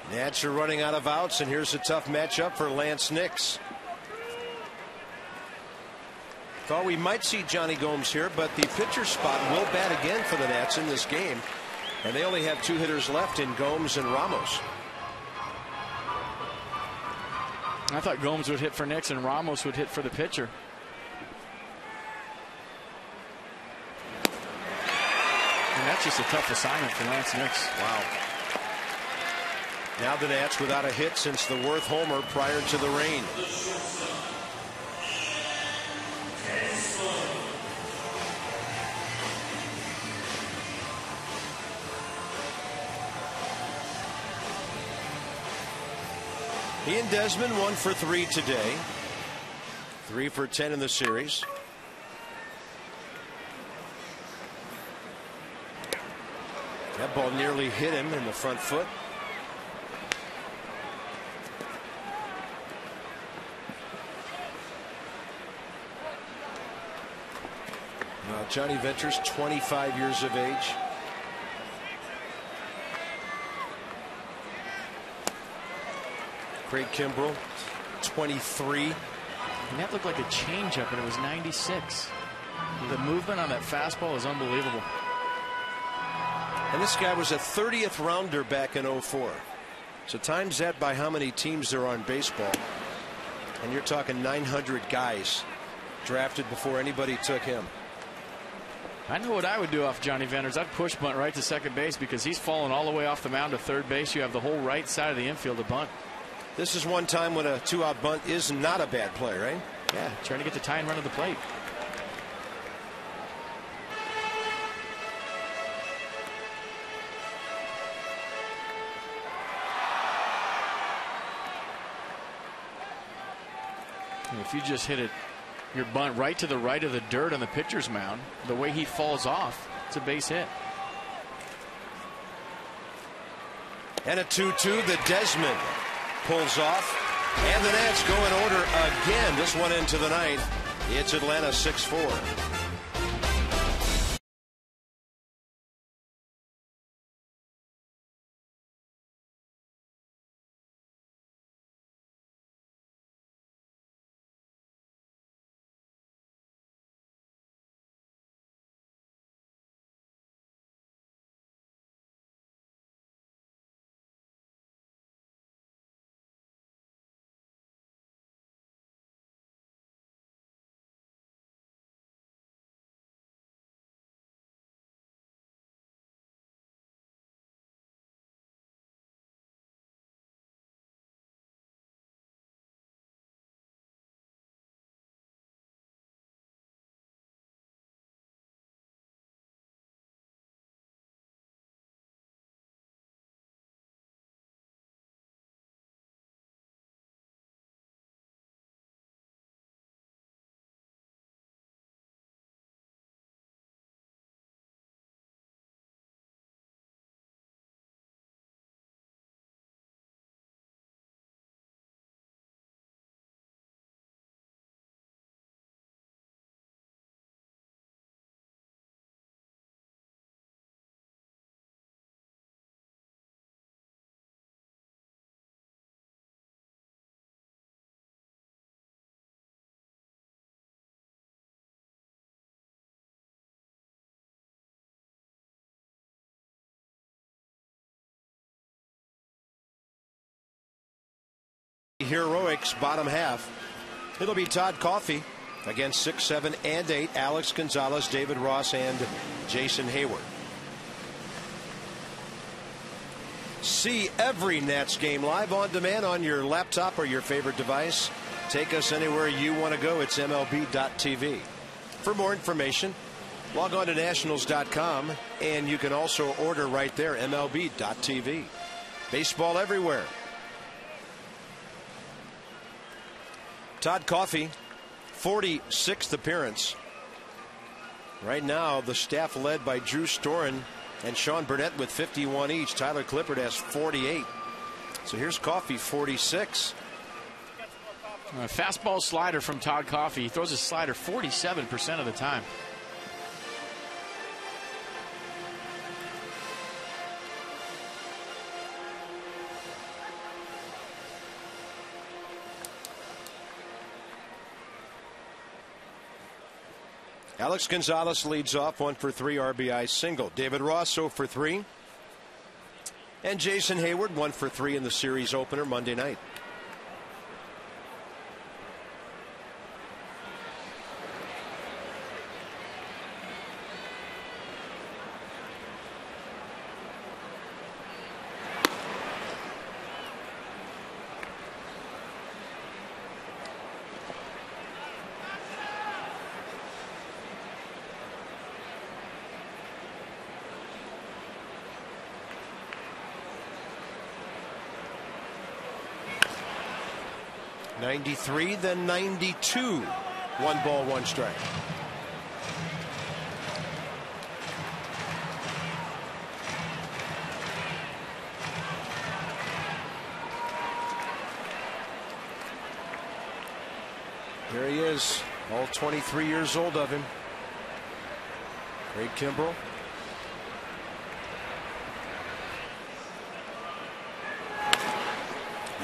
Nats are running out of outs, and here's a tough matchup for Lance Nix. Thought we might see Johnny Gomes here, but the pitcher spot will bat again for the Nats in this game, and they only have 2 hitters left in Gomes and Ramos. I thought Gomes would hit for Nix and Ramos would hit for the pitcher. And that's just a tough assignment for Lance Nix. Wow. Now the Nats without a hit since the Worth homer prior to the rain. Ian Desmond 1 for 3 today. 3 for 10 in the series. That ball nearly hit him in the front foot. Johnny Venters, 25 years of age. Craig Kimbrell, 23. And that looked like a changeup, and it was 96. The movement on that fastball is unbelievable. And this guy was a 30th rounder back in 04. So times that by how many teams there are in baseball. And you're talking 900 guys drafted before anybody took him. I know what I would do off Johnny Venters. I'd push bunt right to second base because he's fallen all the way off the mound to third base. You have the whole right side of the infield to bunt. This is one time when a 2-out bunt is not a bad play, right? Yeah, trying to get the tie and run to the plate. And if you just hit it, your bunt right to the right of the dirt on the pitcher's mound, the way he falls off, It's a base hit. And a 2-2 that Desmond pulls off. And the Nats go in order again. This one into the ninth. It's Atlanta 6-4. Heroics bottom half. It'll be Todd Coffey against 6, 7, and 8. Alex Gonzalez, David Ross, and Jason Hayward. See every Nats game live on demand on your laptop or your favorite device. Take us anywhere you want to go. It's MLB.tv. For more information, log on to Nationals.com, and you can also order right there, MLB.tv. Baseball everywhere. Todd Coffey, 46th appearance. Right now, the staff led by Drew Storen and Sean Burnett with 51 each. Tyler Clippard has 48. So here's Coffey, 46. Fastball slider from Todd Coffey. He throws his slider 47% of the time. Alex Gonzalez leads off, 1 for 3 RBI single. David Ross 0 for 3. And Jason Hayward 1 for 3 in the series opener Monday night. '93, then '92. 1 ball, 1 strike. Here he is, all 23 years old of him. Craig Kimbrell.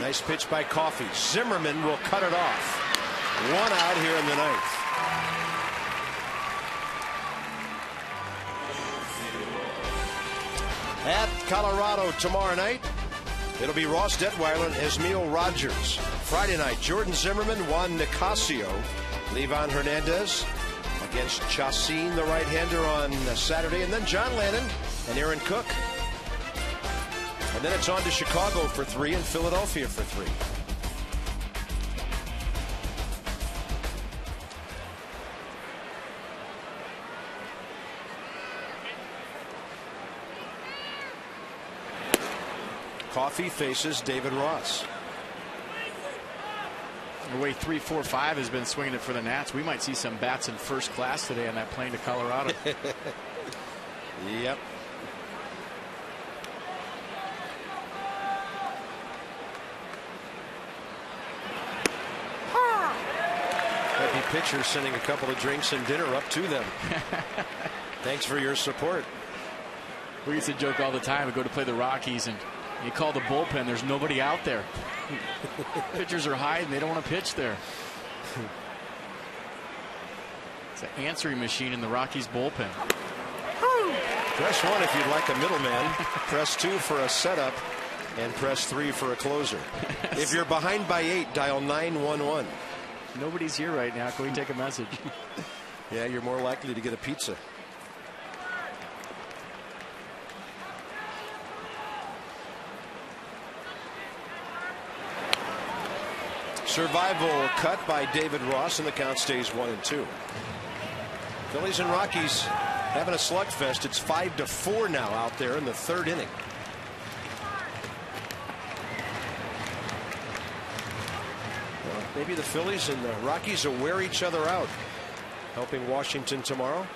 Nice pitch by Coffey. Zimmerman will cut it off. 1 out here in the ninth. At Colorado tomorrow night, it'll be Ross Detweiler and Esmil Rogers. Friday night, Jordan Zimmerman, Juan Nicasio, Livan Hernandez against Chacin, the right-hander, on Saturday, and then John Lannon and Aaron Cook. And then it's on to Chicago for 3 and Philadelphia for 3. Coffey faces David Ross. The way 3, 4, 5 has been swinging it for the Nats, we might see some bats in first class today on that plane to Colorado. Yep. Happy pitcher sending a couple of drinks and dinner up to them. Thanks for your support. We used to joke all the time. We go to play the Rockies and you call the bullpen. There's nobody out there. Pitchers are hiding. They don't want to pitch there. It's an answering machine in the Rockies bullpen. Press 1 if you'd like a middleman. Press 2 for a setup. And press 3 for a closer. If you're behind by 8, dial 911. Nobody's here right now. Can we take a message? Yeah, you're more likely to get a pizza. Survival cut by David Ross, and the count stays 1-2. Phillies and Rockies having a slugfest. It's 5-4 now out there in the third inning. Well, maybe the Phillies and the Rockies will wear each other out, helping Washington tomorrow.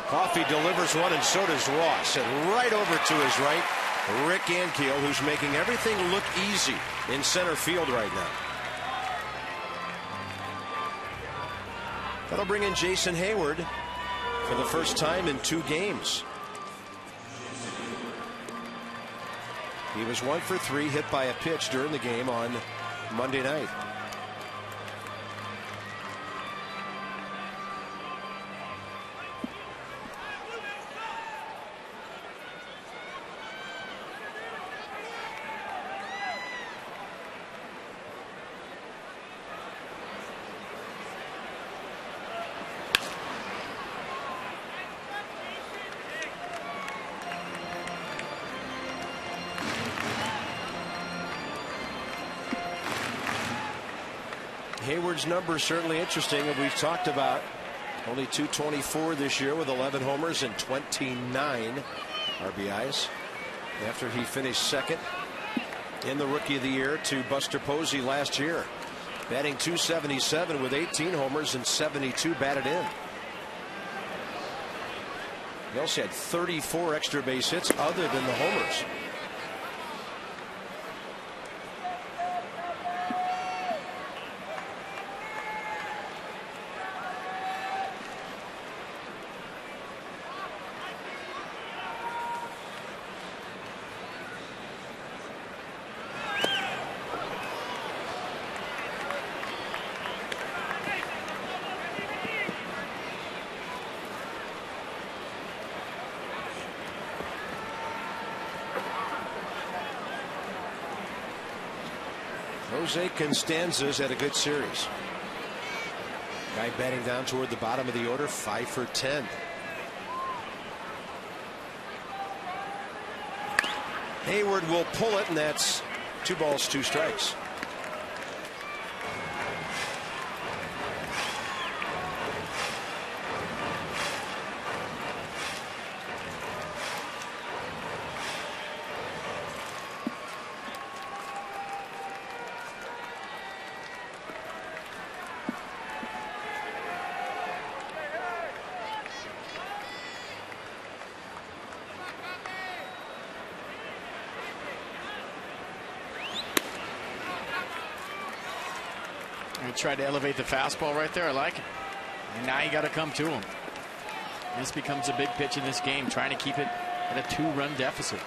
Coffey delivers one, and so does Ross. And right over to his right, Rick Ankiel, who's making everything look easy in center field right now. That'll bring in Jason Hayward for the first time in 2 games. He was 1 for 3, hit by a pitch during the game on Monday night. Hayward's number is certainly interesting, and we've talked about only .224 this year with 11 homers and 29 RBIs after he finished second in the Rookie of the Year to Buster Posey last year, batting .277 with 18 homers and 72 batted in. He also had 34 extra base hits other than the homers. Jose Constanza's had a good series. Guy batting down toward the bottom of the order, 5 for 10. Hayward will pull it, and that's 2 balls, 2 strikes. Tried to elevate the fastball right there. I like it. And now you got to come to him. This becomes a big pitch in this game, trying to keep it at a 2-run deficit.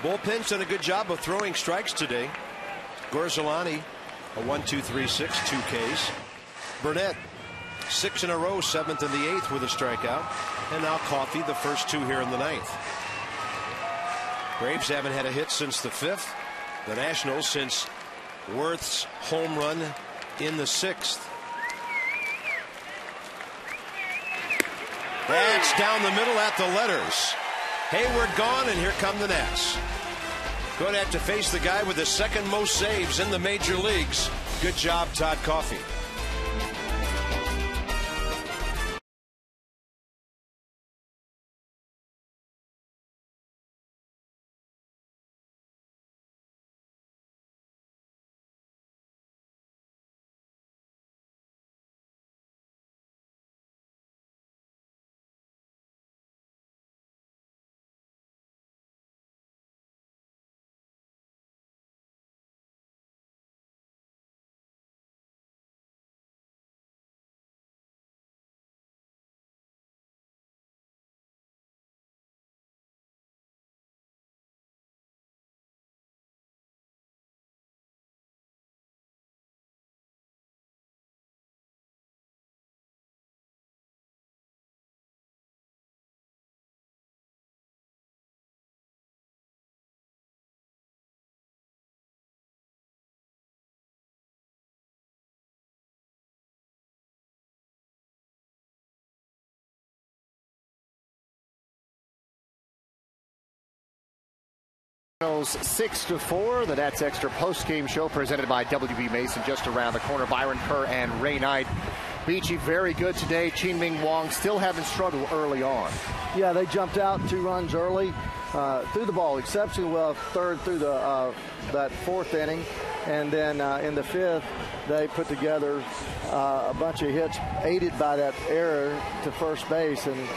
Bullpen's done a good job of throwing strikes today. Gorzolani, a 1-2-3-6, 2 Ks. Burnett, 6 in a row, 7th in the 8th with a strikeout. And now Coffey, the first 2 here in the 9th. Braves haven't had a hit since the 5th. The Nationals since Worth's home run in the 6th. That's down the middle at the letters. Hayward gone, and here come the Nats. Going to have to face the guy with the 2nd most saves in the major leagues Good job, Todd Coffey. Nationals 6-4. The Nats Extra post-game show presented by WB Mason. Just around the corner, Byron Kerr and Ray Knight. Beachy very good today. Chien-Ming Wang still having struggled early on. Yeah, they jumped out 2 runs early, threw the ball exceptionally well third through that 4th inning, and then in the 5th they put together a bunch of hits aided by that error to first base, and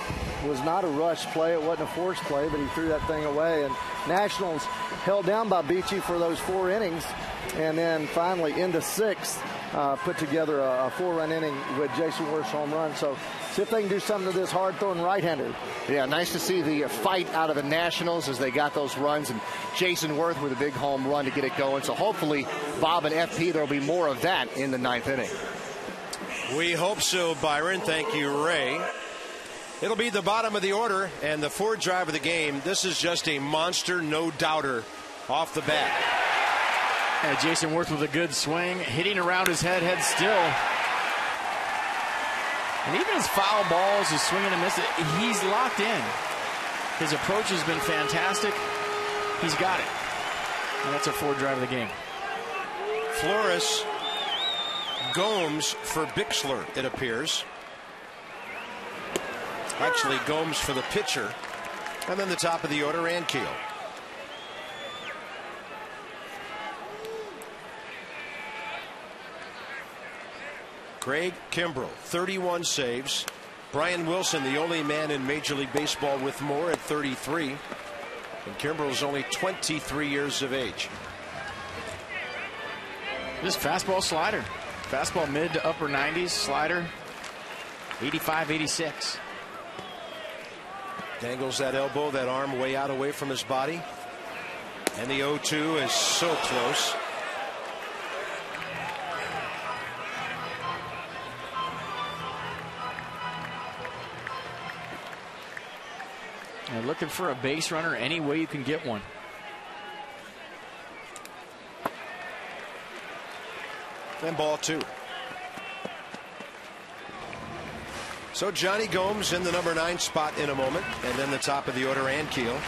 was not a rush play. It wasn't a forced play, but he threw that thing away. And Nationals held down by Beachy for those 4 innings, and then finally in the 6th put together a 4-run inning with Jason Worth's home run. So see if they can do something to this hard-throwing right-hander. Yeah, nice to see the fight out of the Nationals as they got those runs, and Jason Worth with a big home run to get it going. So hopefully, Bob and FP, there will be more of that in the 9th inning. We hope so, Byron. Thank you, Ray. It'll be the bottom of the order and the 4th drive of the game. This is just a monster, no-doubter off the bat. And Jason Worth with a good swing, hitting around his head still. And even his foul balls, his swinging and missing, he's locked in. His approach has been fantastic. He's got it. And that's a 4th drive of the game. Flores, Gomes for Bixler, it appears. Actually, Gomes for the pitcher. And then the top of the order, Ankiel. Craig Kimbrell, 31 saves. Brian Wilson, the only man in Major League Baseball with more at 33. And Kimbrell's only 23 years of age. This fastball slider. Fastball mid to upper 90s, slider 85, 86. Dangles that elbow, that arm way out away from his body. And the 0-2 is so close. You're looking for a base runner any way you can get one. And ball 2. So Johnny Gomes in the number 9 spot in a moment, and then the top of the order, Ankiel.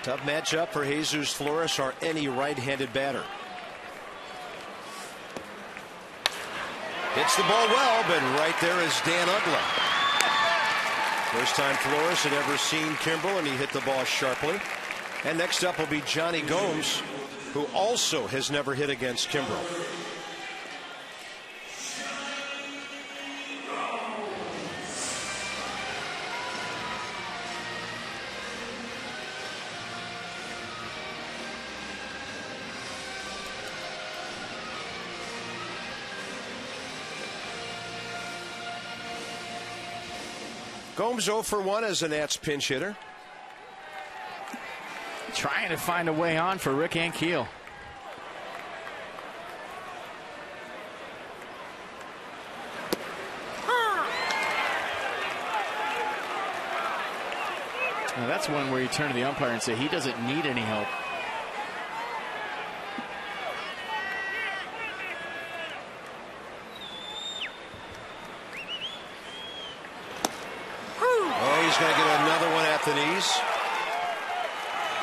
Tough matchup for Jesus Flores or any right-handed batter. Hits the ball well, but right there is Dan Uggla. First time Flores had ever seen Kimbrell, and he hit the ball sharply. And next up will be Johnny Gomes, who also has never hit against Kimbrell. Gomes 0 for 1 as a Nats pinch hitter. Trying to find a way on for Rick Ankiel. That's one where you turn to the umpire and say he doesn't need any help. Oh, he's going to get another one at the knees.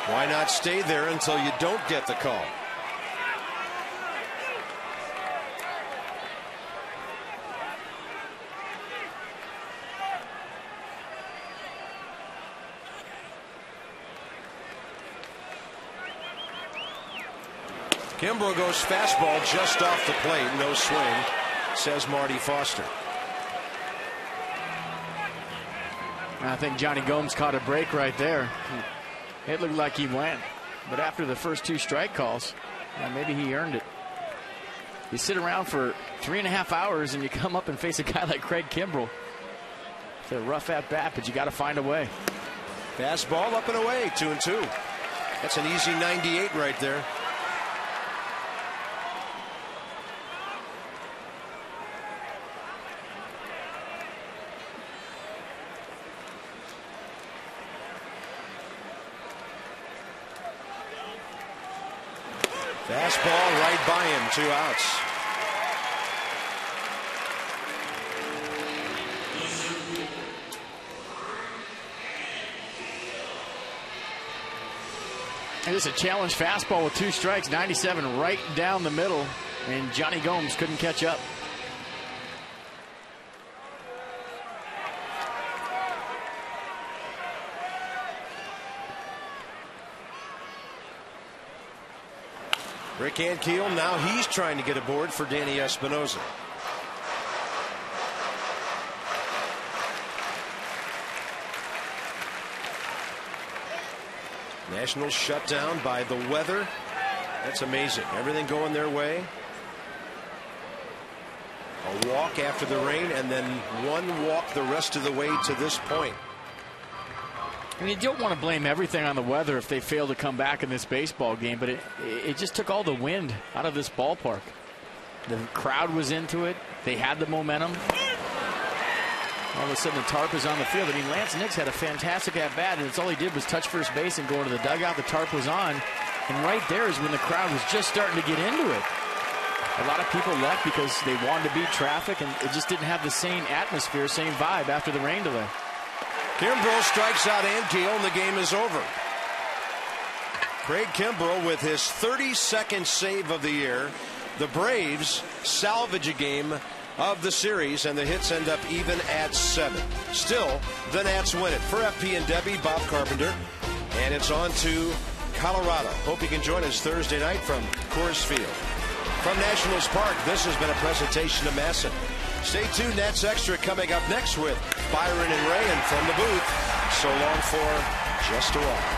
Why not stay there until you don't get the call? Kimbrough goes fastball just off the plate. No swing, says Marty Foster. I think Johnny Gomes caught a break right there. It looked like he went. But after the first 2 strike calls, maybe he earned it. You sit around for 3.5 hours and you come up and face a guy like Craig Kimbrough. It's a rough at bat, but you got to find a way. Fastball up and away, 2-2. That's an easy 98 right there. Fastball right by him, 2 outs. And it's a challenge fastball with 2 strikes, 97 right down the middle, and Johnny Gomes couldn't catch up. Rick Ankiel, now he's trying to get aboard for Danny Espinosa. Nationals shut down by the weather. That's amazing. Everything going their way. A walk after the rain, and then 1 walk the rest of the way to this point. And you don't want to blame everything on the weather if they fail to come back in this baseball game, but it just took all the wind out of this ballpark. The crowd was into it. They had the momentum. All of a sudden, the tarp is on the field. I mean, Lance Nix had a fantastic at-bat, and it's all he did was touch first base and go into the dugout. The tarp was on, and right there is when the crowd was just starting to get into it. A lot of people left because they wanted to beat traffic, and it just didn't have the same atmosphere, same vibe after the rain delay. Kimbrough strikes out Ankiel, and the game is over. Craig Kimbrough with his 32nd save of the year. The Braves salvage a game of the series, and the hits end up even at 7. Still, the Nats win it. For FP and Debbie, Bob Carpenter, and it's on to Colorado. Hope you can join us Thursday night from Coors Field. From Nationals Park, this has been a presentation of Masson. Stay tuned, Nats Extra coming up next with Byron and Ray, and from the booth, so long for just a while.